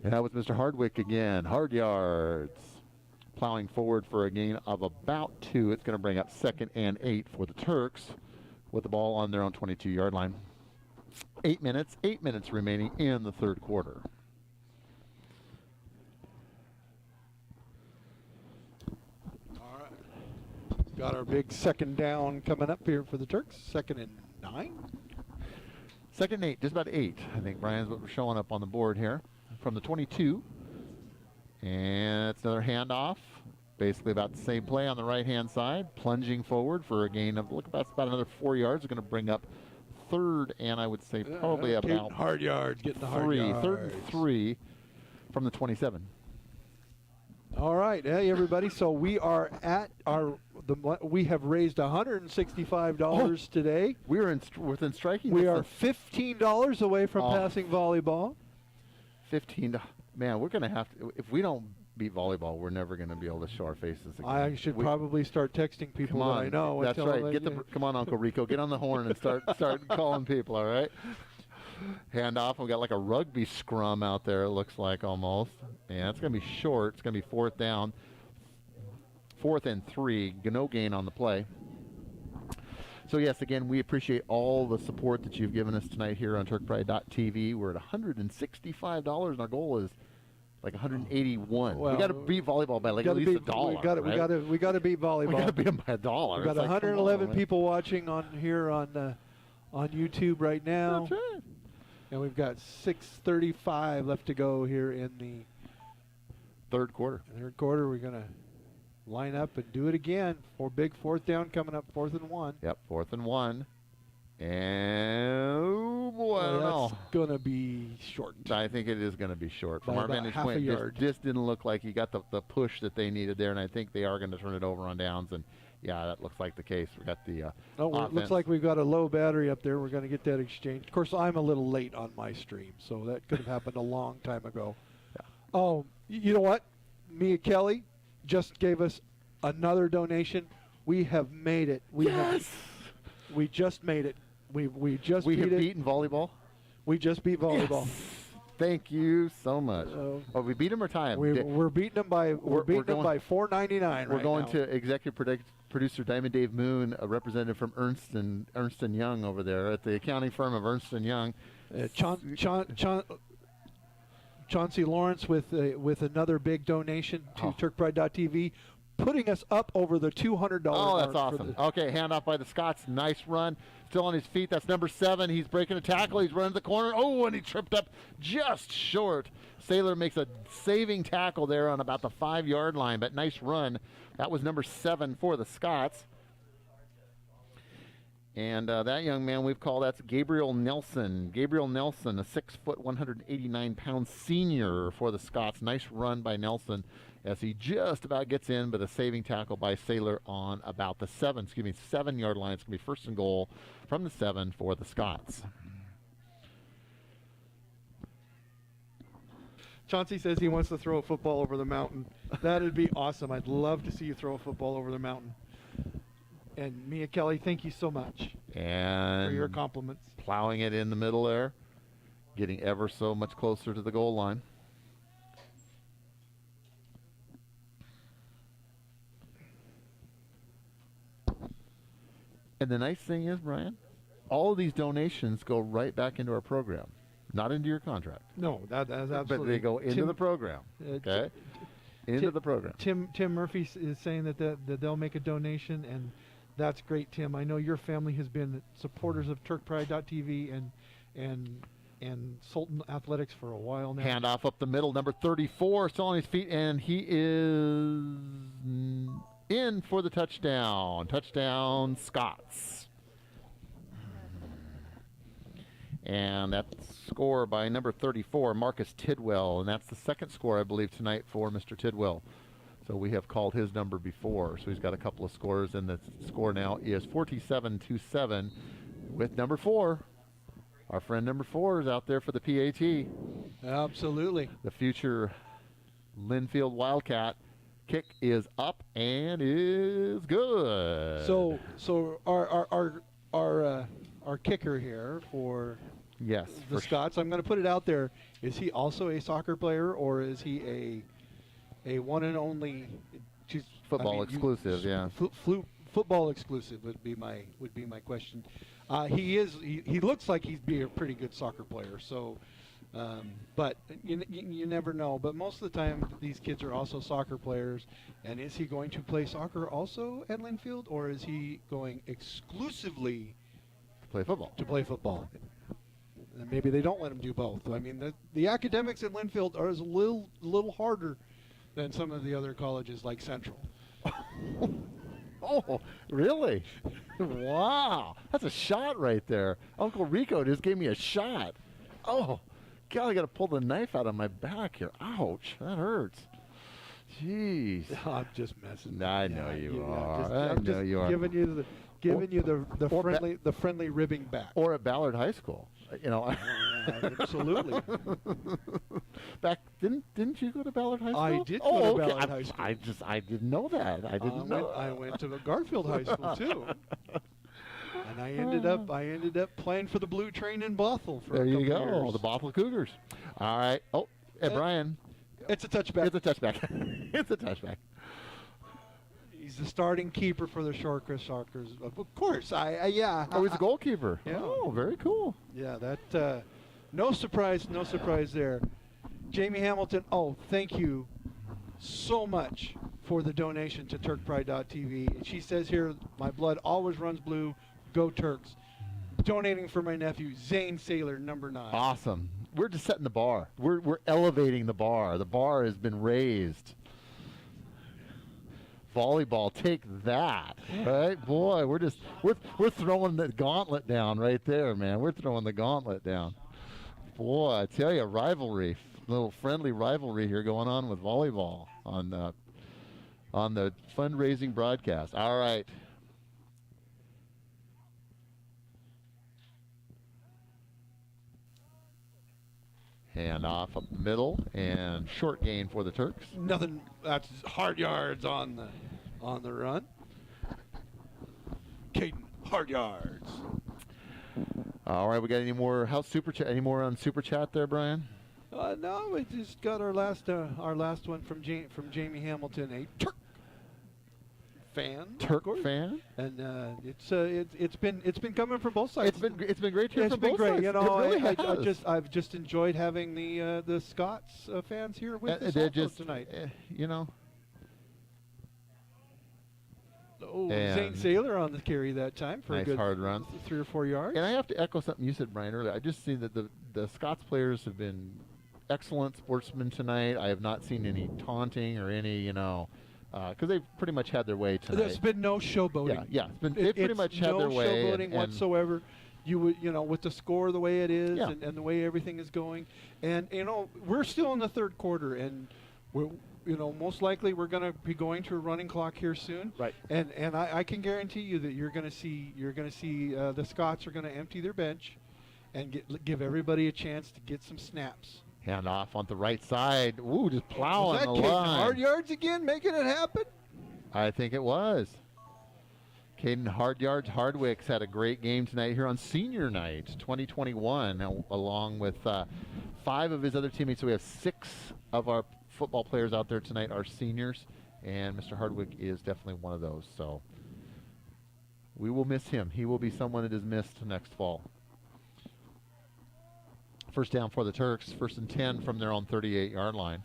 And that was Mr. Hardwick again. Hard yards. Plowing forward for a gain of about 2. It's going to bring up 2nd and 8 for the Turks with the ball on their own 22-yard line. 8 minutes remaining in the third quarter. got our big second down coming up here for the Turks. 2nd and 9. 2nd and 8, just about 8. I think, Brian's what we're showing up on the board here from the 22. And it's another handoff. Basically about the same play on the right-hand side. Plunging forward for a gain of, look, that's about another 4 yards. It's going to bring up 3rd, and I would say probably about hard yards, getting the hard 3. yards. 3rd and 3 from the 27. All right, hey everybody. So we are at we have raised $165 today. We are within striking. We are $15 away from passing volleyball. 15. Man, we're going to have to. If we don't beat volleyball, we're never going to be able to show our faces again. I should probably start texting people that I know. That's right. Come on, Uncle Rico. Get on the horn and start calling people. All right. Hand off. We got like a rugby scrum out there. It looks like almost. And it's going to be short. It's going to be 4th down. 4th and 3. No gain on the play. So yes, again, we appreciate all the support that you've given us tonight here on TurkPride.tv. We're at $165, and our goal is like 181. Well, we got to beat volleyball by like at least $1. We got to beat volleyball. We got to beat them by $1. We got 111 people watching on YouTube right now. That's right. And we've got 6:35 left to go here in the 3rd quarter. Third quarter, we're going to line up and do it again for big 4th down coming up, 4th and 1. Yep, 4th and 1. And, oh boy, I don't know. That's going to be short. I think it is going to be short. From By our about vantage half a point, yard. this didn't look like he got the push that they needed there, and I think they are going to turn it over on downs. And, yeah, that looks like the case. We got the it looks like we've got a low battery up there. We're going to get that exchanged. Of course, I'm a little late on my stream, so that could have happened a long time ago. Yeah. Oh, you know what? Mia Kelly just gave us another donation. We have made it. We just made it. We have beaten volleyball. We just beat volleyball. Yes. Thank you so much. We beat them or tie them? We're beating them by by $4.99. We're going to executive producer Diamond Dave Moon, a representative from Ernst and Young over there at the accounting firm of Ernst and Young. Chauncey Lawrence with another big donation to TurkPride.tv, putting us up over the $200 Oh, that's mark. awesome. Okay, handoff by the Scots. Nice run. Still on his feet. That's number 7. He's breaking a tackle. He's running to the corner. Oh, and he tripped up just short. Sailor makes a saving tackle there on about the 5-yard line, but nice run. That was number 7 for the Scots. And that young man that's Gabriel Nelson. Gabriel Nelson, a 6 foot, 189-pound senior for the Scots. Nice run by Nelson as he just about gets in, but a saving tackle by Sailor on about the 7-yard line. It's going to be 1st and goal from the 7 for the Scots. Chauncey says he wants to throw a football over the mountain. That'd be awesome. I'd love to see you throw a football over the mountain. And Mia Kelly, thank you so much and for your compliments. Plowing it in the middle there, getting ever so much closer to the goal line. And the nice thing is, Brian, all of these donations go right back into our program, not into your contract. No, that's absolutely. But they go into the program. Okay, into the program. Tim Murphy is saying that they'll make a donation, and that's great, Tim. I know your family has been supporters of TurkPride.tv and Sultan Athletics for a while now. Handoff up the middle, number 34, still on his feet, and he is in for the touchdown. Touchdown, Scots. And that score by number 34, Marcus Tidwell, and that's the 2nd score, I believe, tonight for Mr. Tidwell. So we have called his number before, so he's got a couple of scores, and the score now is 47-7 with number 4. Our friend number 4 is out there for the PAT. Absolutely. The future Linfield Wildcat kick is up and is good. So our kicker here for the Scots, I'm going to put it out there. Is he also a soccer player, or is he a one and only football exclusive? Football exclusive would be my question. He looks like he'd be a pretty good soccer player. So But you never know. But most of the time, these kids are also soccer players. And is he going to play soccer also at Linfield, or is he going exclusively Play football. to play football? And maybe they don't let him do both. I mean, the academics at Linfield are a little harder than some of the other colleges like Central. Oh, really? Wow. That's a shot right there. Uncle Rico just gave me a shot. Oh, God, I got to pull the knife out of my back here. Ouch, that hurts. Jeez. I'm just messing. I know you are. I'm I know just you are. giving you the friendly ribbing back. Or at Ballard High School. You know. Absolutely. Back didn't you go to Ballard High School? I did oh, go to okay. Ballard High School. I didn't know that. I didn't know. I went to Garfield High School too. And I ended up playing for the Blue Train in Bothell for There a you couple go. years. The Bothell Cougars. All right. Oh, hey, Brian. It's a touchback. It's a touchback. It's a touchback. He's the starting keeper for the Shorecrest Sharkers. Of course. Yeah. Oh, he's a goalkeeper. Yeah. Oh, very cool. Yeah, that no surprise there. Jamie Hamilton, thank you so much for the donation to TurkPride.tv. And she says here, my blood always runs blue. Go Turks. Donating for my nephew, Zane Saylor, number 9. Awesome. We're just setting the bar. We're elevating the bar. The bar has been raised. Volleyball, take that, right? Boy, we're throwing the gauntlet down right there, man. We're throwing the gauntlet down. Boy, I tell you, rivalry, little friendly rivalry here going on with volleyball on the fundraising broadcast. All right. Hand off up middle and short gain for the Turks. Nothing. That's hard yards on the run. Caden, hard yards. All right, we got any more super chat? Any more on super chat there, Brian? No, we just got our last one from Jamie Hamilton, a Turk fan. Turk fan. And it's been coming from both sides. It's been great to hear It's from been both great. sides. You know, It really has. I've just enjoyed having the Scots fans here with us they're also just tonight. You know. Oh, Zane Saylor on the carry that time for nice a good hard run, 3 or 4 yards. And I have to echo something you said, Brian, earlier. I just see that the Scots players have been excellent sportsmen tonight. I have not seen any taunting or any, because they've pretty much had their way tonight. There's been no showboating. Yeah, they've pretty much had their way. No showboating whatsoever. You would, with the score the way it is and the way everything is going, and we're still in the third quarter, and we're. Most likely we're going to be going to a running clock here soon. Right. And I can guarantee you that you're going to see the Scots are going to empty their bench and give everybody a chance to get some snaps. Hand off on the right side. Ooh, just plowing the Was that line. hard yards again, making it happen? I think it was. Caden Hard Yards Hardwicks had a great game tonight here on senior night 2021, along with 5 of his other teammates. So we have 6 of our football players out there tonight are seniors, and Mr. Hardwick is definitely one of those. So we will miss him. He will be someone that is missed next fall. First down for the Turks, 1st and 10 from their own 38-yard line.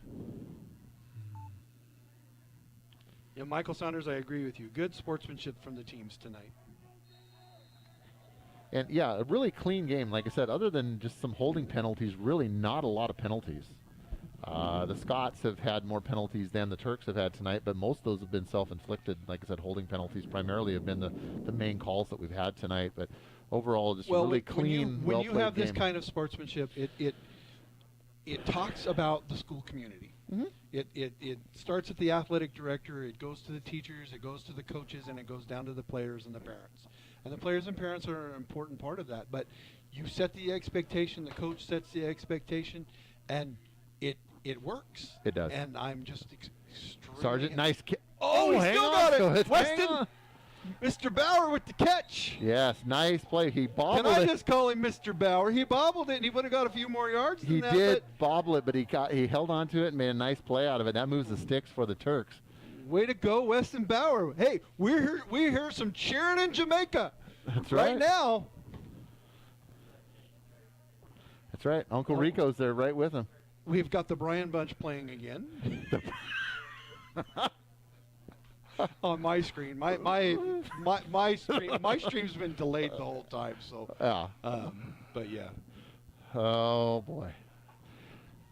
Yeah, Michael Saunders, I agree with you. Good sportsmanship from the teams tonight. And, yeah, a really clean game. Like I said, other than just some holding penalties, really not a lot of penalties. The Scots have had more penalties than the Turks have had tonight, but most of those have been self-inflicted. Like I said, holding penalties primarily have been the main calls that we've had tonight. But overall, just really clean, when you have this game. kind of sportsmanship, it talks about the school community. Mm-hmm. It starts at the athletic director, it goes to the teachers, it goes to the coaches, and it goes down to the players and the parents. And the players and parents are an important part of that. But you set the expectation, the coach sets the expectation, and it works. It does. And I'm just extremely... Sergeant, nice kick. Oh, he hang still on got to it. Hang Weston, on. Mr. Bauer with the catch. Yes, nice play. He bobbled Can I it. just call him Mr. Bauer? He bobbled it, and he would have got a few more yards than He that. did bobble it, but he held on to it and made a nice play out of it. That moves the sticks for the Turks. Way to go, Weston Bauer. Hey, we hear some cheering in Jamaica. That's right now. That's right. Uncle Oh. Rico's there right with him. We've got the Bryan Bunch playing again on my screen. My stream's been delayed the whole time. So, Yeah. but yeah. Oh, boy.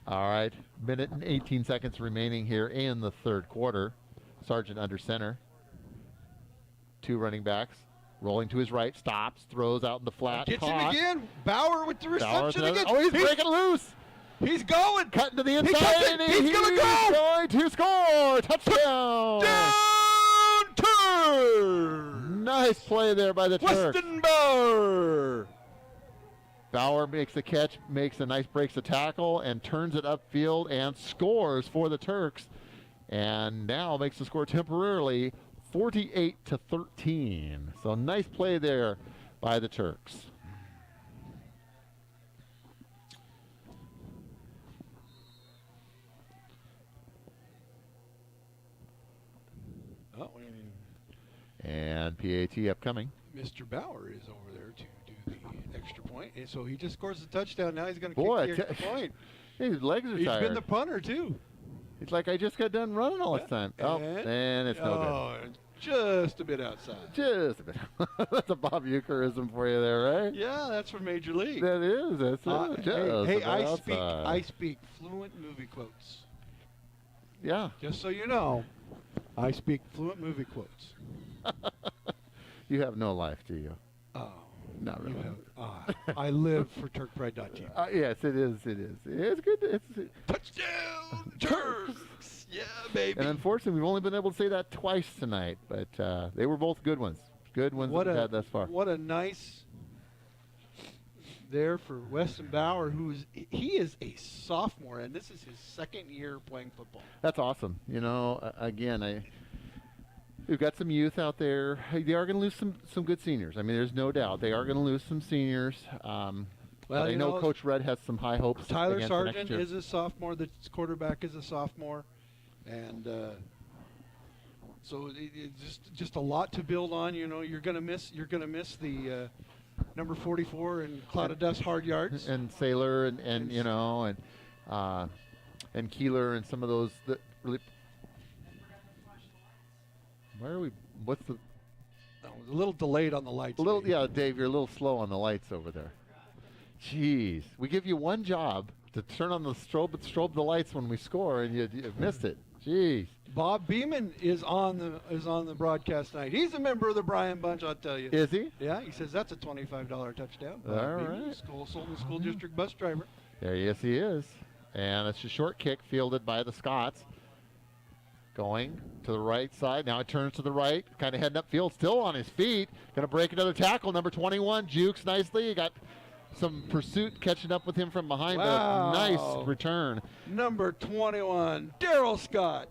All right. Minute and 18 seconds remaining here in the third quarter. Sargent under center. 2 running backs. Rolling to his right. Stops. Throws out in the flat. Gets Caught. him again. Bauer with the Bauer reception with again. another- Oh, he's breaking loose. He's going. Cutting to the He inside. cuts it. and He's gonna go. going to score. Touchdown. Down turn. Nice play there by the Turks. Weston Bauer. Bauer makes the catch, breaks the tackle, and turns it upfield and scores for the Turks. And now makes the score temporarily 48-13. So nice play there by the Turks. Oh, And PAT upcoming. Mr. Bauer is over there to do the extra point, and so he just scores the touchdown. Now he's going to Boy, kick the extra point. His legs are He's tired. been the punter too. He's like, I just got done running all this time. Oh, and it's no Just a bit outside. good. Just a bit. That's a Bob Euchreism for you there, right? Yeah, that's from Major League. That is. That's it. Just hey, about I outside. speak fluent movie quotes. Yeah. Just so you know, I speak fluent movie quotes. You have no life, do you? Oh, Not really. I live for TurkPride.tv. Yes, it is. It is. It's good. Touchdown, Turks! Yeah, baby. And unfortunately, we've only been able to say that twice tonight, but they were both good ones. Good ones that we've had thus far. What a nice there for Weston Bauer, he is a sophomore, and this is his second year playing football. That's awesome. You know, again, we've got some youth out there. They are going to lose some good seniors. I mean, there's no doubt. They are going to lose some seniors. But I know Coach Red has some high hopes. Tyler against the next Sargent year. is a sophomore. The quarterback is a sophomore. And so it's just a lot to build on. You know, you're gonna miss the number 44 and Cloud of Dust hard yards and Sailor and you know and Keeler and some of those that really. Where are we? What's the? a little delayed on the lights. Dave. Yeah, Dave, you're a little slow on the lights over there. Jeez, we give you one job to turn on the strobe the lights when we score, and you missed it. Jeez. Bob Beeman is on the broadcast tonight. He's a member of the Bryan Bunch, I'll tell you. Is he? Yeah, he says that's a $25 touchdown. Bob All Beeman, right. Sultan School District bus driver. Yes, he is. And it's a short kick fielded by the Scots. Going to the right side. Now it turns to the right. Kind of heading upfield. Still on his feet. Going to break another tackle. Number 21 jukes nicely. He got some pursuit catching up with him from behind. Wow. But a nice return. Number 21, Daryl Scott.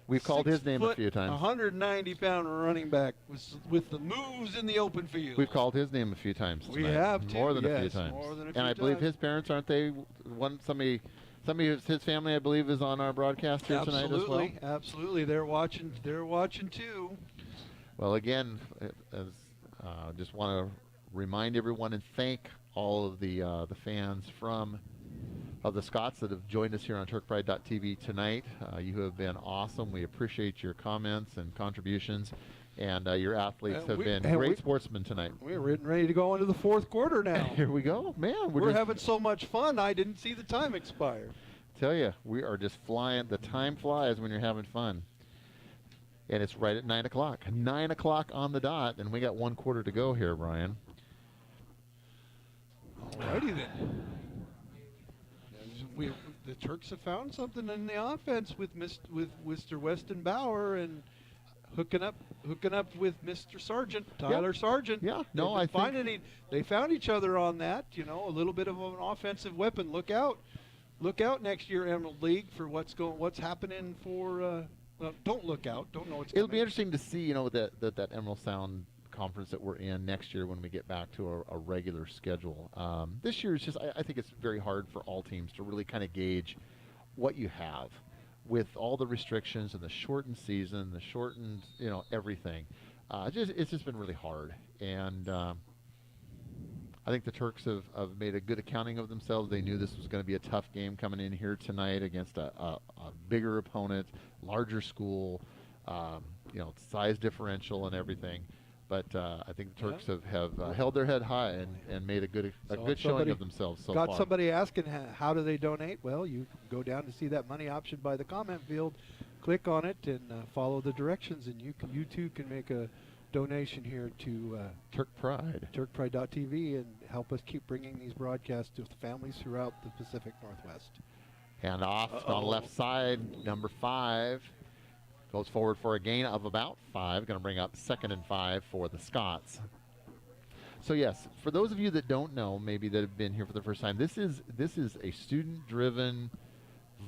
We've called his name a few times. 190-pound running back with the moves in the open field. We've called his name a few times tonight. We have, too. More than a few Yes, times. more than a and few I believe times. his parents, aren't they? Somebody his family, I believe, is on our broadcast here tonight as well. Absolutely. They're watching too. Well, again, just want to remind everyone and thank all of the fans of the Scots that have joined us here on TurkPride.tv tonight. You have been awesome. We appreciate your comments and contributions, and your athletes have been great sportsmen tonight. We're ready to go into the fourth quarter now. Here we go, man. We're having so much fun. I didn't see the time expire. Tell you, we are just flying. The time flies when you're having fun. And it's right at 9 o'clock. 9 o'clock on the dot, and we got 1 quarter to go here, Brian. Alrighty then. The Turks have found something in the offense with Mr. Weston Bauer and hooking up with Mr. Sargent, Tyler Sargent. Yeah, no, I think they found each other on that. You know, a little bit of an offensive weapon. Look out next year, Emerald League, for what's happening for. Well, don't look out. Don't know what's. It'll be interesting to see, you know, that Emerald Sound conference that we're in next year when we get back to a regular schedule. This year is just, I think it's very hard for all teams to really kind of gauge what you have with all the restrictions and the shortened season, the shortened, you know, everything. It's just been really hard. And I think the Turks have made a good accounting of themselves. They knew this was going to be a tough game coming in here tonight against a bigger opponent, larger school, size differential and everything. But I think the Turks have held their head high and made a good showing of themselves so far. Got somebody asking how do they donate? Well, you go down to see that money option by the comment field, click on it, and follow the directions, and you too can make a donation here to Turk Pride. TurkPride.tv and help us keep bringing these broadcasts to families throughout the Pacific Northwest. Hand off on the left side, number 5. Goes forward for a gain of about 5. Going to bring up 2nd and 5 for the Scots. So yes, for those of you that don't know, maybe that have been here for the first time, this is a student-driven,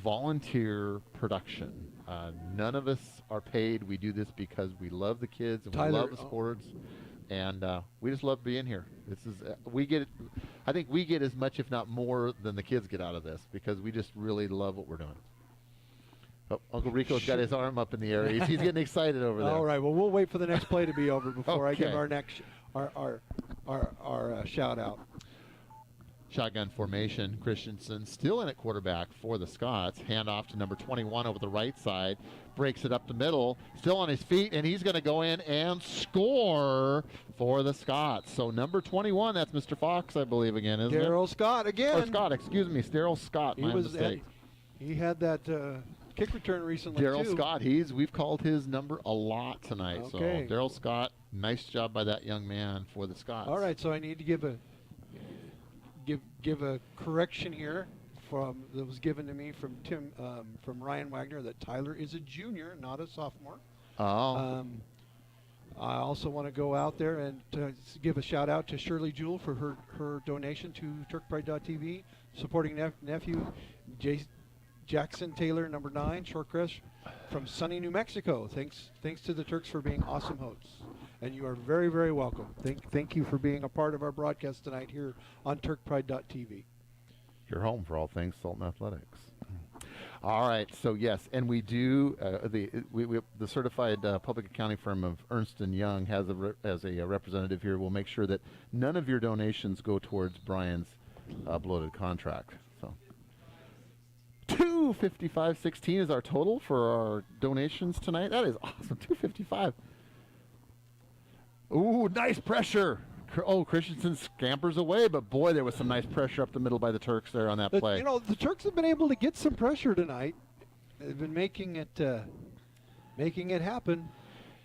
volunteer production. None of us are paid. We do this because we love the kids and we love the sports, and we just love being here. This is I think we get as much, if not more, than the kids get out of this because we just really love what we're doing. Oh, Uncle Rico's got his arm up in the air. He's getting excited over there. All right. Well, we'll wait for the next play to be over before I give our next our shout out. Shotgun formation. Christensen still in at quarterback for the Scots. Handoff to number 21 over the right side. Breaks it up the middle. Still on his feet, and he's going to go in and score for the Scots. So number 21, that's Mr. Fox, I believe, again, isn't it? Daryl Scott again. Or Scott, excuse me. Daryl Scott, my mistake. He had that kick return recently, Daryl too. Scott, we've called his number a lot tonight. Okay. So Daryl Scott, nice job by that young man for the Scots. All right, so I need to give a correction here that was given to me from from Ryan Wagner that Tyler is a junior, not a sophomore. Oh. I also want to go out there and give a shout out to Shirley Jewell for her donation to TurkPride.tv, supporting nephew Jackson Taylor, number 9, Shorecrest, from sunny New Mexico. Thanks to the Turks for being awesome hosts. And you are very, very welcome. Thank you for being a part of our broadcast tonight here on TurkPride.tv. Your home for all things Sultan Athletics. All right, so yes, and we do the certified public accounting firm of Ernst & Young has a representative here. We'll make sure that none of your donations go towards Brian's bloated contract. So $255.16 is our total for our donations tonight. That is awesome. $255. Ooh, nice pressure. Oh, Christensen scampers away, but boy, there was some nice pressure up the middle by the Turks there on that play. You know, the Turks have been able to get some pressure tonight. They've been making it happen.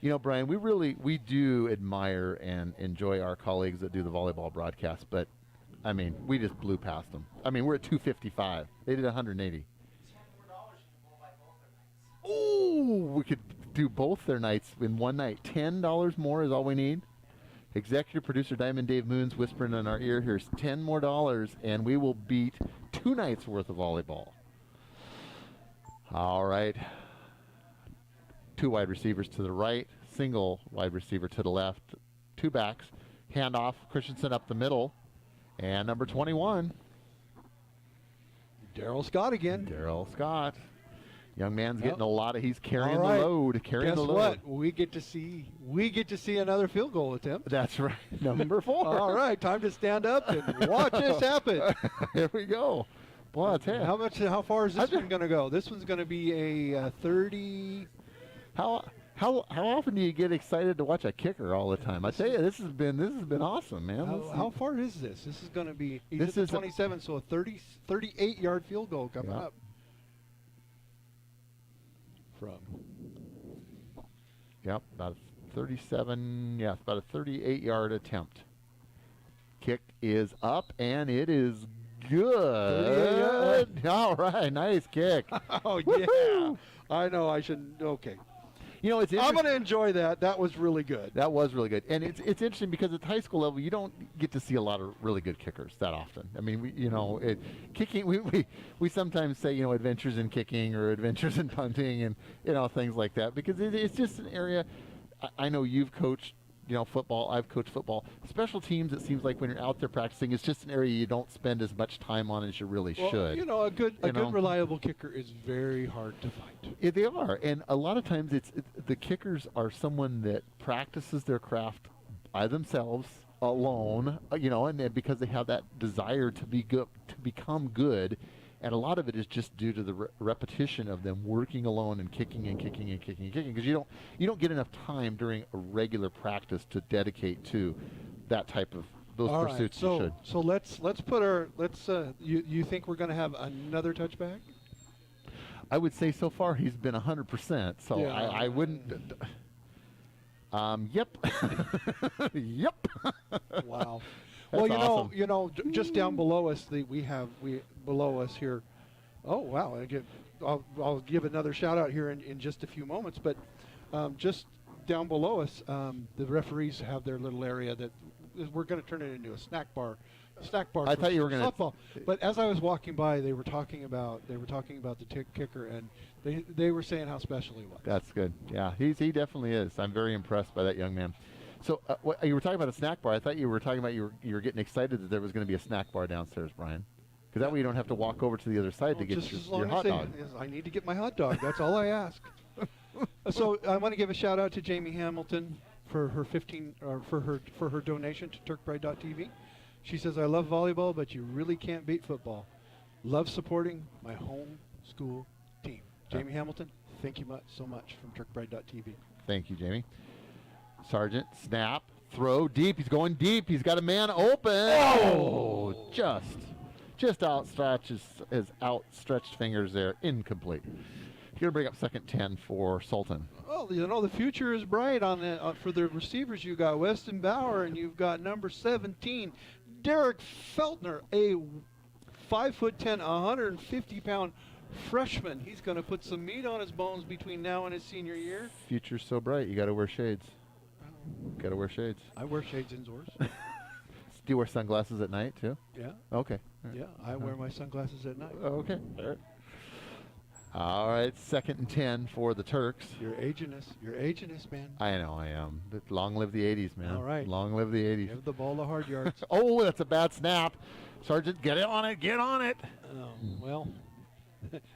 You know, Brian, we do admire and enjoy our colleagues that do the volleyball broadcast, but I mean, we just blew past them. I mean, we're at 255. They did 180. Ooh, we could do both their nights in one night. $10 more is all we need. Executive producer Diamond Dave Moon's whispering in our ear, here's $10 more, and we will beat 2 nights worth of volleyball. All right. 2 wide receivers to the right, single wide receiver to the left, 2 backs, handoff, Christensen up the middle, and number 21. Daryl Scott again. Daryl Scott. Young man's getting a lot of. He's carrying right. the load. Carrying Guess the load. what? We get to see another field goal attempt. That's right. Number 4. All right, time to stand up and watch this happen. Here we go. Boy, I tell you. How far is this one going to go? This one's going to be a 30. How often do you get excited to watch a kicker all the time? I tell you, this has been awesome, man. How far is this? This is going to be. He's at the 27, so a 38-yard field goal coming up. About 37, about a 38-yard attempt. Kick is up, and it is good. All right, nice kick. Oh, yeah. I know I shouldn't. Okay. You know, I'm going to enjoy that. That was really good. That was really good. And it's interesting because at the high school level, you don't get to see a lot of really good kickers that often. I mean, kicking, we sometimes say, adventures in kicking or adventures in punting and, things like that because it's just an area. I know you've coached, football. I've coached football. Special teams, it seems like when you're out there practicing, it's just an area you don't spend as much time on as you really should. A good reliable kicker is very hard to find. Yeah, they are, and a lot of times the kickers are someone that practices their craft by themselves alone, and then because they have that desire to be good, to become good, and a lot of it is just due to the repetition of them working alone and kicking and kicking and kicking and kicking, because you don't get enough time during a regular practice to dedicate to that type of those All pursuits. right, You should. so let's put our you think we're going to have another touchback? I would say so far he's been 100%. So Yeah. I wouldn't. Yep. Yep. Wow. That's Well, awesome. just down below us, we below us here. Oh wow! I'll give another shout out here in just a few moments, but just down below us, the referees have their little area that we're going to turn it into a snack bar. I thought you were gonna- softball. But as I was walking by, they were talking about the kicker, and they were saying how special he was. That's good. Yeah, he definitely is. I'm very impressed by that young man. So you were talking about a snack bar. I thought you were talking about you were getting excited that there was going to be a snack bar downstairs, Brian. Because that way you don't have to walk over to the other side to get Just as your long hot as they- dog. yes, I need to get my hot dog. That's all I ask. So I want to give a shout out to Jamie Hamilton for her for her donation to TurkPride.tv. She says, "I love volleyball, but you really can't beat football. Love supporting my home school team." Jamie Hamilton, thank you so much from TurkPride.tv. Thank you, Jamie. Sergeant, snap, throw, deep. He's going deep. He's got a man open. Oh, just outstretches his outstretched fingers there. Incomplete. He's going to bring up second 10 for Sultan. Well, the future is bright for the receivers. You got Weston Bauer, and you've got number 17, Derek Feltner, a 5'10", 150-pound freshman. He's going to put some meat on his bones between now and his senior year. Future's so bright, you got to wear shades. Got to wear shades. I wear shades indoors. Do you wear sunglasses at night too? Yeah, Okay. All right. yeah. I wear my sunglasses at night. Okay. All right. All right. Second and 10 for the Turks. You're aging us. You're aging us, man. I know I am. But long live the 80s, man. All right. Long live the 80s. Give the ball the hard yards. Oh, that's a bad snap. Sergeant, get it on it. Get on it. Well,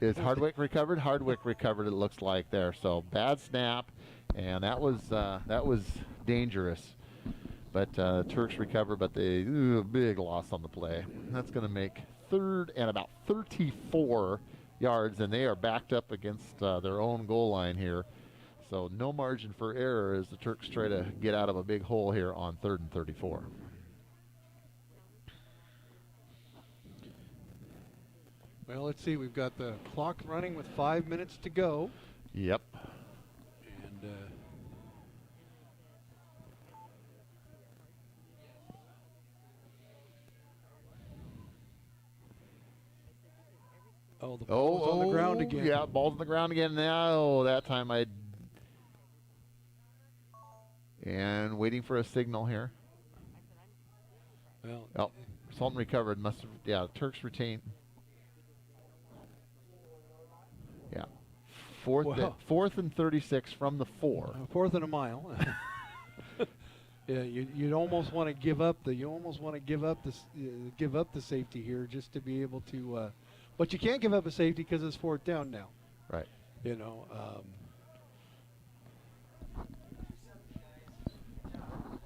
Is Hardwick recovered? Hardwick recovered, it looks like there. So bad snap, and that was dangerous. But Turks recover, but they big loss on the play. That's going to make third and about 34 yards, and they are backed up against their own goal line here. So no margin for error as the Turks try to get out of a big hole here on 3rd and 34. well, let's see. We've got the clock running with 5 minutes to go, Yep. and the ball's on the ground again. Yeah, ball's on the ground again now. That time and waiting for a signal here. Well, Oh, Sultan recovered. Must have, yeah, Turks retain. Yeah. Fourth and 36 from the 4. 4th and a mile. Yeah, you'd almost want to give up the safety here just to be able to, but you can't give up a safety because it's 4th down now. Right.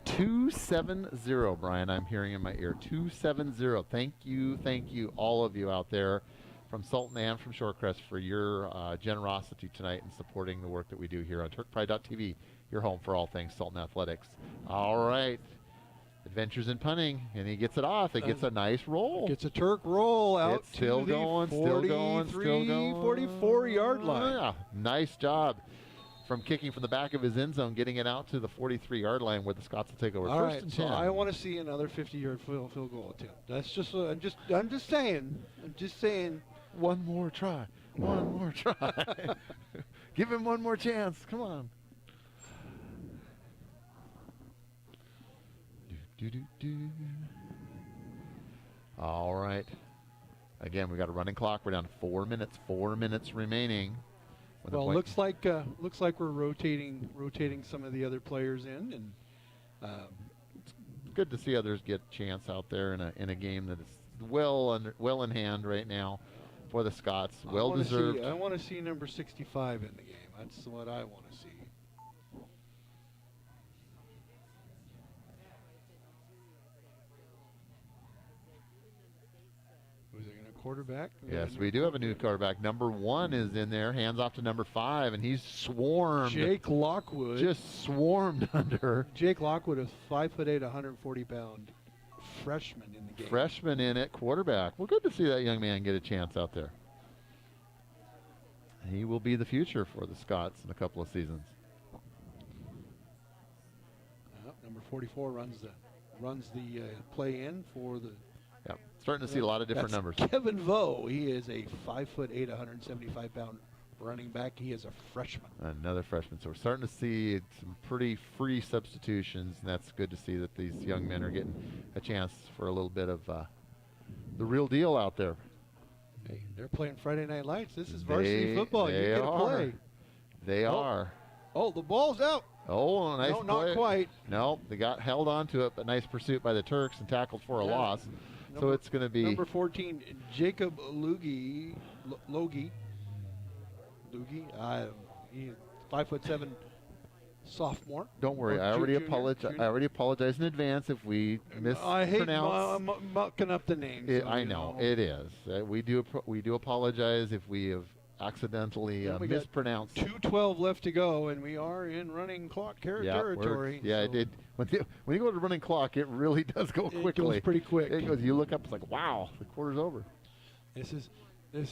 270, Brian, I'm hearing in my ear. 270. Thank you, all of you out there from Sultan and from Shorecrest for your generosity tonight in supporting the work that we do here on TurkPride.tv, your home for all things Sultan Athletics. All right. Adventures in punting, and he gets it off. It gets a nice roll. Gets a Turk roll out It's still to the going, still going, still going. 44-yard line. Yeah, nice job from kicking from the back of his end zone, getting it out to the 43-yard line where the Scots will take over. All First right, and so 10. I want to see another 50-yard field goal attempt. That's just I'm just saying. One more try. One more try. Give him one more chance. Come on. All right. Again, we got a running clock. We're down to 4 minutes. 4 minutes remaining. Well, looks like we're rotating some of the other players in, and it's good to see others get a chance out there in a game that is well in hand right now for the Scots. Well deserved. I want to see number 65 in the game. That's what I want to see. quarterback. Yes, we do have a new quarterback. Number 1 is in there, hands off to number 5, and he's swarmed. Jake Lockwood. Just swarmed under. Jake Lockwood is 5'8", 140-pound freshman in the game. Freshman in at quarterback. Well, good to see that young man get a chance out there. He will be the future for the Scots in a couple of seasons. Number 44 runs the play in for the. Yep, starting to see a lot of different numbers. Kevin Vo, he is a 5'8", 175-pound running back. He is a freshman. Another freshman. So we're starting to see some pretty free substitutions, and that's good to see that these young men are getting a chance for a little bit of the real deal out there. Hey, they're playing Friday Night Lights. This is varsity football. You get to play. They are. Oh, the ball's out. Oh, nice No, play. not quite. No, they got held onto it, but nice pursuit by the Turks and tackled for a loss. So it's going to be number 14, Jacob Logie. He's 5'7" sophomore. Don't worry, I already apologize in advance if we mispronounce. I hate mucking up the names. I know it is. We do apologize if we have accidentally mispronounced. 2:12 left to go, and we are in running clock territory. It did. When you go to running clock, it really does go quickly. It goes pretty quick. It goes. You look up, it's like, wow, the quarter's over. This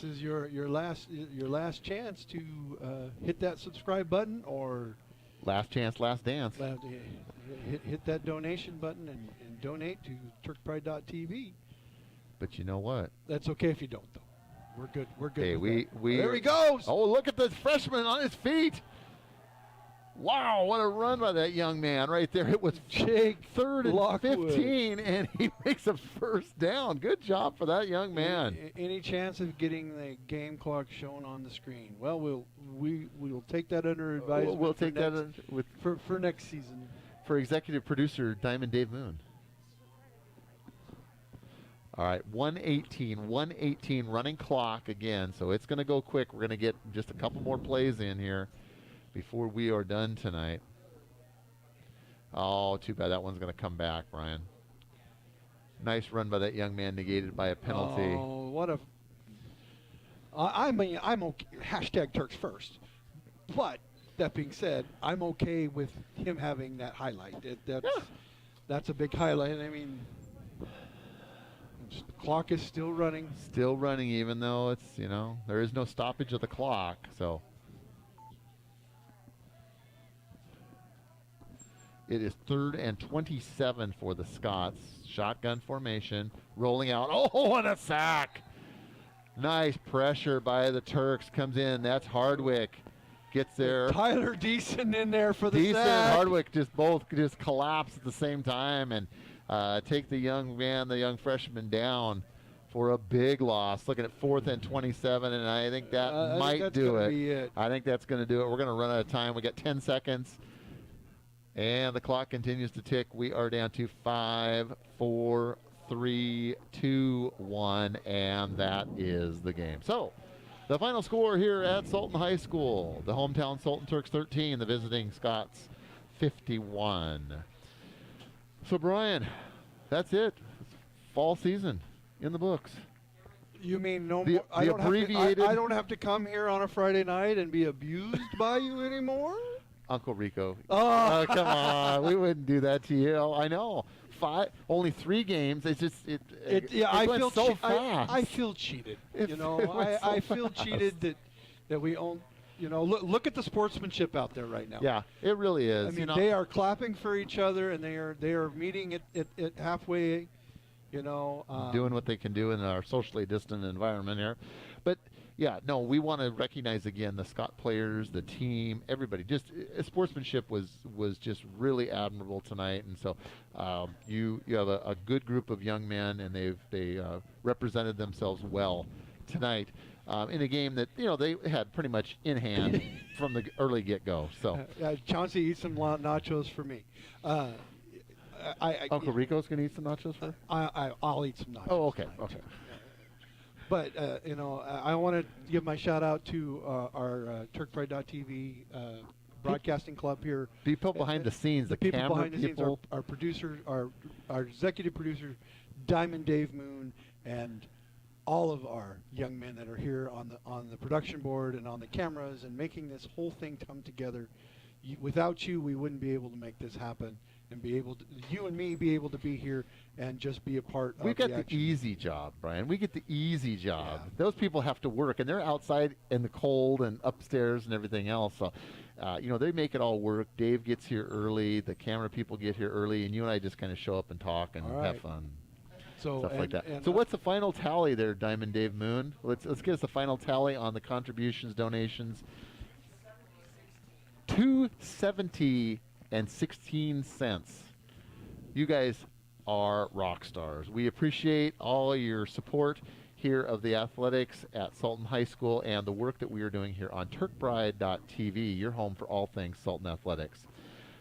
is your last chance to hit that subscribe button or last chance, last dance. Hit that donation button and donate to TurkPride.tv. But you know what? That's okay if you don't, though. We're good. We're good. Hey, there he goes. Oh, look at the freshman on his feet. Wow, what a run by that young man right there. It was Jake 3rd and Lockwood. 15, and he makes a first down. Good job for that young man. Any chance of getting the game clock shown on the screen? Well, we'll take that under advisement. We'll take that for next season. For executive producer Diamond Dave Moon. All right, 118 running clock again, so it's going to go quick. We're going to get just a couple more plays in here before we are done tonight. Oh, too bad that one's going to come back, Brian. Nice run by that young man, negated by a penalty. Oh, what a... I'm okay. Hashtag Turks first. But, that being said, I'm okay with him having that highlight. That's a big highlight. I mean... The clock is still running. Still running, even though it's, there is no stoppage of the clock. So it is 3rd and 27 for the Scots. Shotgun formation, rolling out. Oh, and a sack! Nice pressure by the Turks. Comes in. That's Hardwick. Gets there. Tyler Deason in there for the sack. Deason and Hardwick both collapse at the same time and take the young freshman down for a big loss. Looking at 4th and 27, and I think that might do it. I think that's going to do it. We're going to run out of time. We got 10 seconds, and the clock continues to tick. We are down to 5, 4, 3, 2, 1, and that is the game. So the final score here at Sultan High School: the hometown Sultan Turks 13, the visiting Scots 51. So, Brian, that's it. Fall season in the books. You mean no the more? I abbreviated. don't have to come here on a Friday night and be abused by you anymore? Uncle Rico. Oh, come on. We wouldn't do that to you. I know. Only 3 games. It's just it went so fast. I feel cheated. I feel fast. cheated that we own. Look at the sportsmanship out there right now. Yeah, it really is. I mean, they are clapping for each other, and they are meeting at halfway. Doing what they can do in our socially distant environment here, but yeah, no, we want to recognize again the Scott players, the team, everybody. Just sportsmanship was just really admirable tonight, and so you have a good group of young men, and they represented themselves well tonight. In a game that they had pretty much in hand from the early get-go. So Chauncey, eat some nachos for me. Uncle Rico's gonna eat some nachos for? I'll eat some nachos. Oh, okay, tonight, okay. But I want to give my shout out to our TurkPride.tv broadcasting club here. People behind the scenes, the people camera behind the scenes, people. our producer, our executive producer, Diamond Dave Moon, and all of our young men that are here on the production board and on the cameras and making this whole thing come together. Without you, we wouldn't be able to make this happen and be able to, you and me, be able to be here and just be a part of We've got the the action. easy job, Brian. We get the easy job. Yeah. Those people have to work, and they're outside in the cold and upstairs and everything else. So, they make it all work. Dave gets here early. The camera people get here early, and you and I just kind of show up and talk and All have right. fun. So Stuff like that. and So what's the final tally there, Diamond Dave Moon? Let's get us the final tally on the contributions, donations. $2.70 You guys are rock stars. We appreciate all your support here of the athletics at Sultan High School and the work that we are doing here on turkbride.tv, your home for all things Sultan athletics.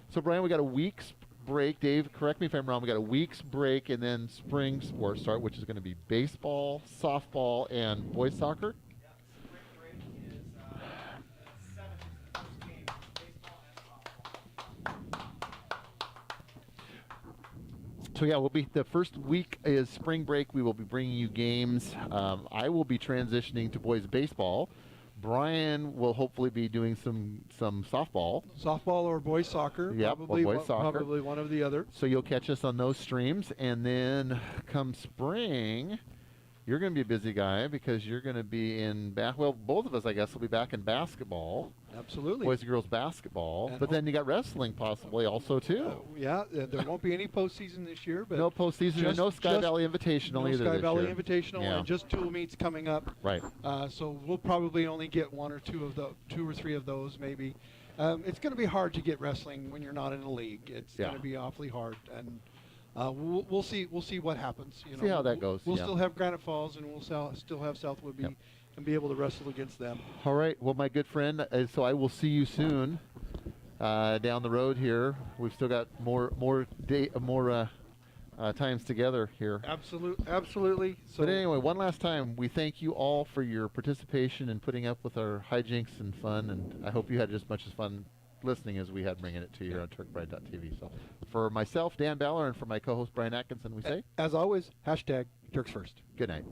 So, Brian, we got a week's break. Dave, correct me if I'm wrong. We got a week's break and then spring sports start, which is going to be baseball, softball, and boys soccer. Yeah, spring break is 7th, first game, baseball and softball. So yeah, we'll be the first week is spring break. We will be bringing you games. I will be transitioning to boys baseball. Brian will hopefully be doing some softball. softball or boys soccer. Yep, or probably boys soccer. Probably one of the other. So you'll catch us on those streams, and then come spring, you're going to be a busy guy because you're going to be in well, both of us, I guess, will be back in basketball, Absolutely. boys and girls basketball. And But then you got wrestling possibly also too. There won't be any postseason this year, but No postseason, and no Sky Valley Invitational no either Sky this Valley year. Invitational, Yeah. and just tool meets coming up. Right. So we'll probably only get two or three of those, maybe. It's going to be hard to get wrestling when you're not in a league. It's Yeah. going to be awfully hard, and we'll see what happens. See how that goes, We'll yeah. still have Granite Falls, and we'll still have South Woodby, Yep. and be able to wrestle against them. All right. Well, my good friend, so I will see you soon down the road here. We've still got more times together here. Absolutely. So But anyway, one last time, we thank you all for your participation and putting up with our hijinks and fun, and I hope you had as much as fun listening as we had bringing it to you here on turkbride.tv. So for myself, Dan Baller, and for my co-host, Brian Atkinson, we say as always, #Turks First. good night.